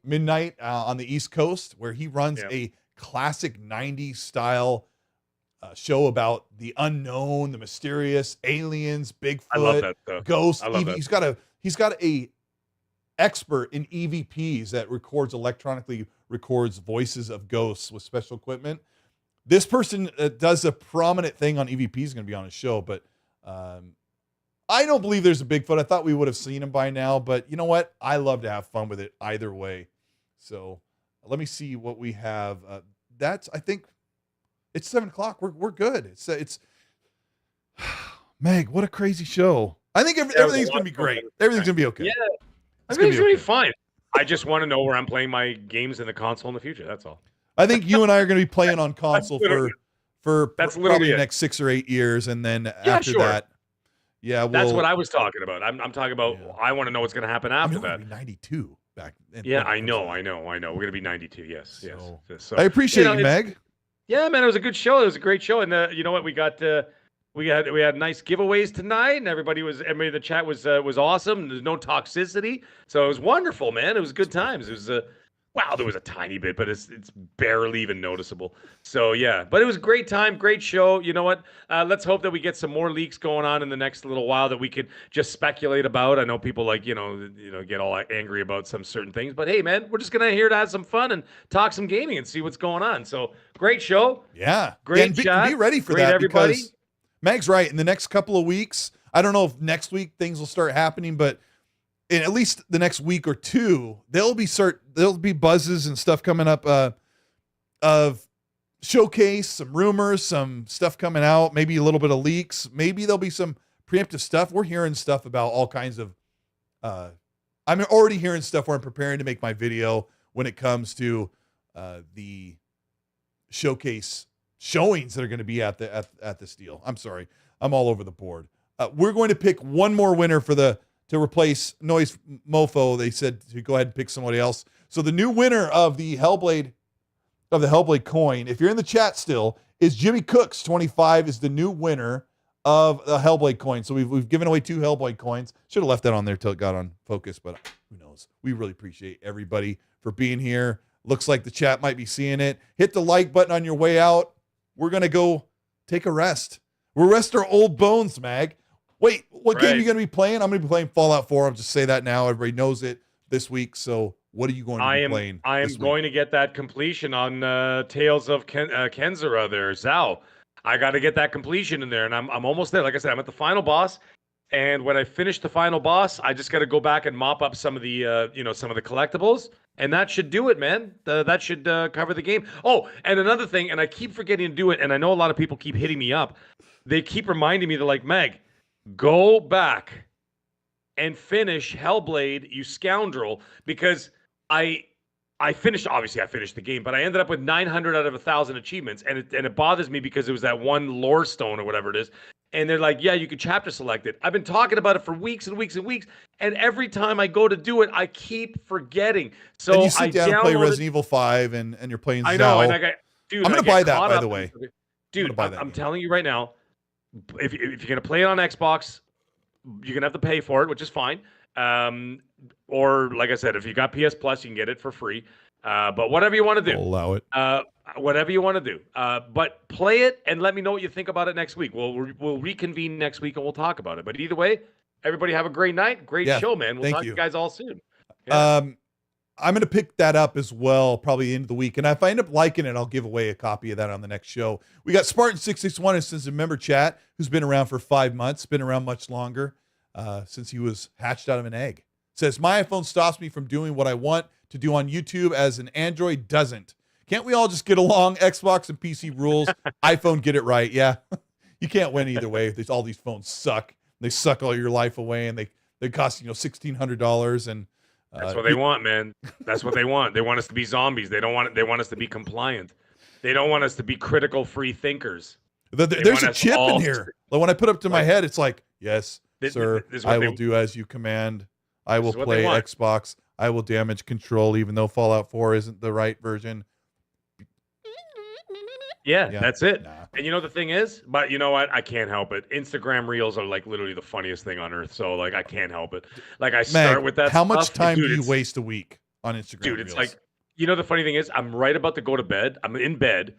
on the East Coast, where he runs a classic 90s style show about the unknown, the mysterious, aliens, Bigfoot, I love that stuff. ghosts. I love that. He's got a expert in EVPs that electronically records voices of ghosts with special equipment. This person does a prominent thing on EVPs is going to be on his show, but I don't believe there's a Bigfoot. I thought we would have seen him by now, but you know what? I love to have fun with it either way. So let me see what we have. I think it's 7:00. We're good. It's Meg, what a crazy show. I think everything's going to be great. Everything's going to be okay. Yeah. Everything's going to be fine. I just want to know where I'm playing my games in the console in the future. That's all. I think you and I are going to be playing on console for probably the next 6 or 8 years. And then after that, that's what I was talking about. I'm talking about, I want to know what's going to happen after that. We're going to be 92 back then. Yeah, I know. We're going to be 92. Yes. So, I appreciate you, Meg. Yeah, man, it was a good show. It was a great show. And you know what? We had nice giveaways tonight, and everybody in the chat was awesome. There's no toxicity, so it was wonderful, man. It was good times. It was there was a tiny bit, but it's barely even noticeable. So yeah, but it was a great time, great show. You know what? Let's hope that we get some more leaks going on in the next little while that we could just speculate about. I know people get all angry about some certain things, but hey, man, we're just gonna here to have some fun and talk some gaming and see what's going on. So great show. Yeah, great chat. Be ready for great that, everybody. Because Meg's right. In the next couple of weeks, I don't know if next week things will start happening, but in at least the next week or two, there'll be buzzes and stuff coming up of showcase, some rumors, some stuff coming out, maybe a little bit of leaks. Maybe there'll be some preemptive stuff. We're hearing stuff about all kinds of. I'm already hearing stuff where I'm preparing to make my video when it comes to the showcase showings that are going to be at this deal. I'm sorry, I'm all over the board. We're going to pick one more winner to replace Noise Mofo. They said to go ahead and pick somebody else. So the new winner of the Hellblade coin, if you're in the chat still, is Jimmy Cooks. 25 is the new winner of the Hellblade coin. So we've given away 2 Hellblade coins. Should have left that on there till it got on focus, but who knows? We really appreciate everybody for being here. Looks like the chat might be seeing it. Hit the like button on your way out. We're going to go take a rest. We'll rest our old bones, Mag. Wait, what game are you going to be playing? I'm going to be playing Fallout 4. I'll just say that now. Everybody knows it this week. So what are you going to be playing? I am going to get that completion on Tales of Kenzera there, Zao. I got to get that completion in there, and I'm almost there. Like I said, I'm at the final boss. And when I finish the final boss, I just got to go back and mop up some of the collectibles, and that should do it, man. That should cover the game. Oh, and another thing, and I keep forgetting to do it, and I know a lot of people keep hitting me up. They keep reminding me, they're like, Meg, go back and finish Hellblade, you scoundrel, because I finished the game, but I ended up with 900 out of 1,000 achievements, and it bothers me because it was that one lore stone or whatever it is. And they're like, yeah, you could chapter select it. I've been talking about it for weeks and weeks and weeks. And every time I go to do it, I keep forgetting. So and you sit down and play Resident Evil 5 and you're playing Zao. I know. And I'm going to buy that, by the way. Dude, I'm telling you right now, if you're going to play it on Xbox, you're going to have to pay for it, which is fine. Or like I said, if you got PS Plus, you can get it for free. But whatever you want to do. I'll allow it. Whatever you want to do. But play it and let me know what you think about it next week. We'll reconvene next week and we'll talk about it. But either way, everybody have a great night. Great show, man. We'll talk to you guys all soon. Yeah. I'm going to pick that up as well, probably into the week. And if I end up liking it, I'll give away a copy of that on the next show. We got Spartan661 since a member chat who's been around for 5 months, been around much longer since he was hatched out of an egg. Says, my iPhone stops me from doing what I want to do on YouTube as an Android doesn't. Can't we all just get along? Xbox and PC rules. iPhone, get it right. Yeah. You can't win either way. All these phones suck. They suck all your life away, and they cost $1,600. And that's what they want, man. That's what they want. They want us to be zombies. They want us to be compliant. They don't want us to be critical free thinkers. There's a chip in here. Like when I put up to my head, it's like, yes, sir, I will do as you command. I will play Xbox. I will damage control, even though Fallout 4 isn't the right version. Yeah, Yeah. that's it. Nah. And you know the thing is, but you know what? I can't help it. Instagram Reels are like literally the funniest thing on earth. So like I can't help it. Like I start Meg, with that. how much stuff, time dude, do you it's- waste a week on Instagram Dude, Reels? it's like, you know, the funny thing is, I'm right about to go to bed. I'm in bed,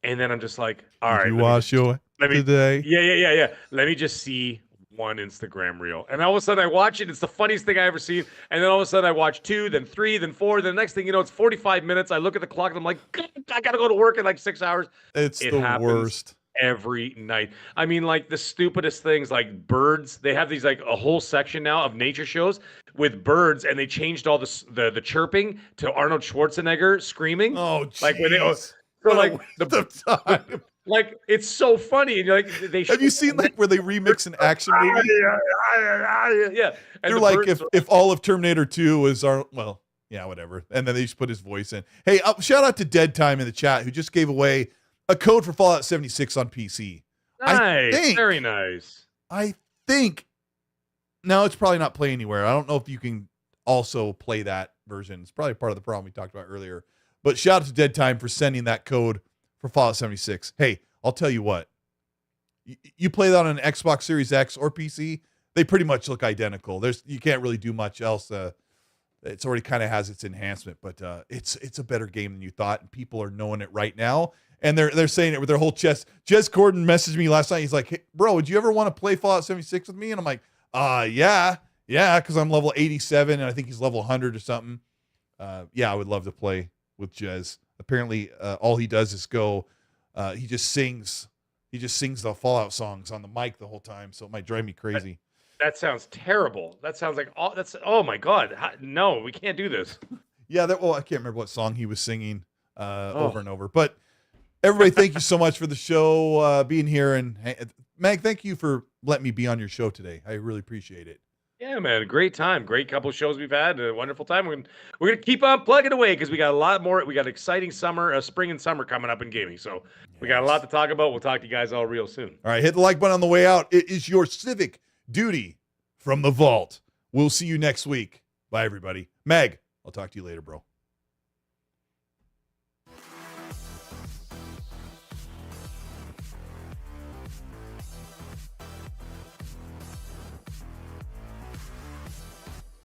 and then I'm just like, all Did right, you let me wash just- your let me- today? Yeah. Let me just see one Instagram reel. And all of a sudden I watch it. It's the funniest thing I ever seen. And then all of a sudden I watch 2, then 3, then 4. Then the next thing you know, it's 45 minutes. I look at the clock and I'm like, God, I got to go to work in like 6 hours. It's It the happens worst. every night. I mean, like the stupidest things, like birds. They have these like a whole section now of nature shows with birds, and they changed all the chirping to Arnold Schwarzenegger screaming. Oh, Like when they jeez. so What a like waste of time. like it's so funny, and you're like they Have you seen like where they remix an action movie? yeah. And They're the like birds if all of Terminator 2 was whatever, and then they just put his voice in. Hey, shout out to Dead Time in the chat who just gave away a code for Fallout 76 on PC. nice, very nice. I think no, it's probably not play anywhere. I don't know if you can also play that version. It's probably part of the problem we talked about earlier. But shout out to Dead Time for sending that code for Fallout 76. Hey, I'll tell you what. You play that on an Xbox Series X or PC, they pretty much look identical. You can't really do much else. It's already kind of has its enhancement, but it's a better game than you thought, and people are knowing it right now. And they're saying it with their whole chest. Jez Gordon messaged me last night. He's like, hey, bro, would you ever want to play Fallout 76 with me? And I'm like, yeah, because I'm level 87, and I think he's level 100 or something. I would love to play with Jez. Apparently, all he does is go. He just sings the Fallout songs on the mic the whole time, so it might drive me crazy. That sounds terrible. That sounds like oh my god. No, we can't do this. Yeah, I can't remember what song he was singing over and over. But everybody, thank you so much for the show, being here, and Mag, thank you for letting me be on your show today. I really appreciate it. Yeah, man, great time. Great couple shows we've had. A wonderful time. We're gonna keep on plugging away because we got a lot more. We got exciting spring and summer coming up in gaming. So we got a lot to talk about. We'll talk to you guys all real soon. All right, hit the like button on the way out. It is your civic duty from the vault. We'll see you next week. Bye, everybody. Meg, I'll talk to you later, bro.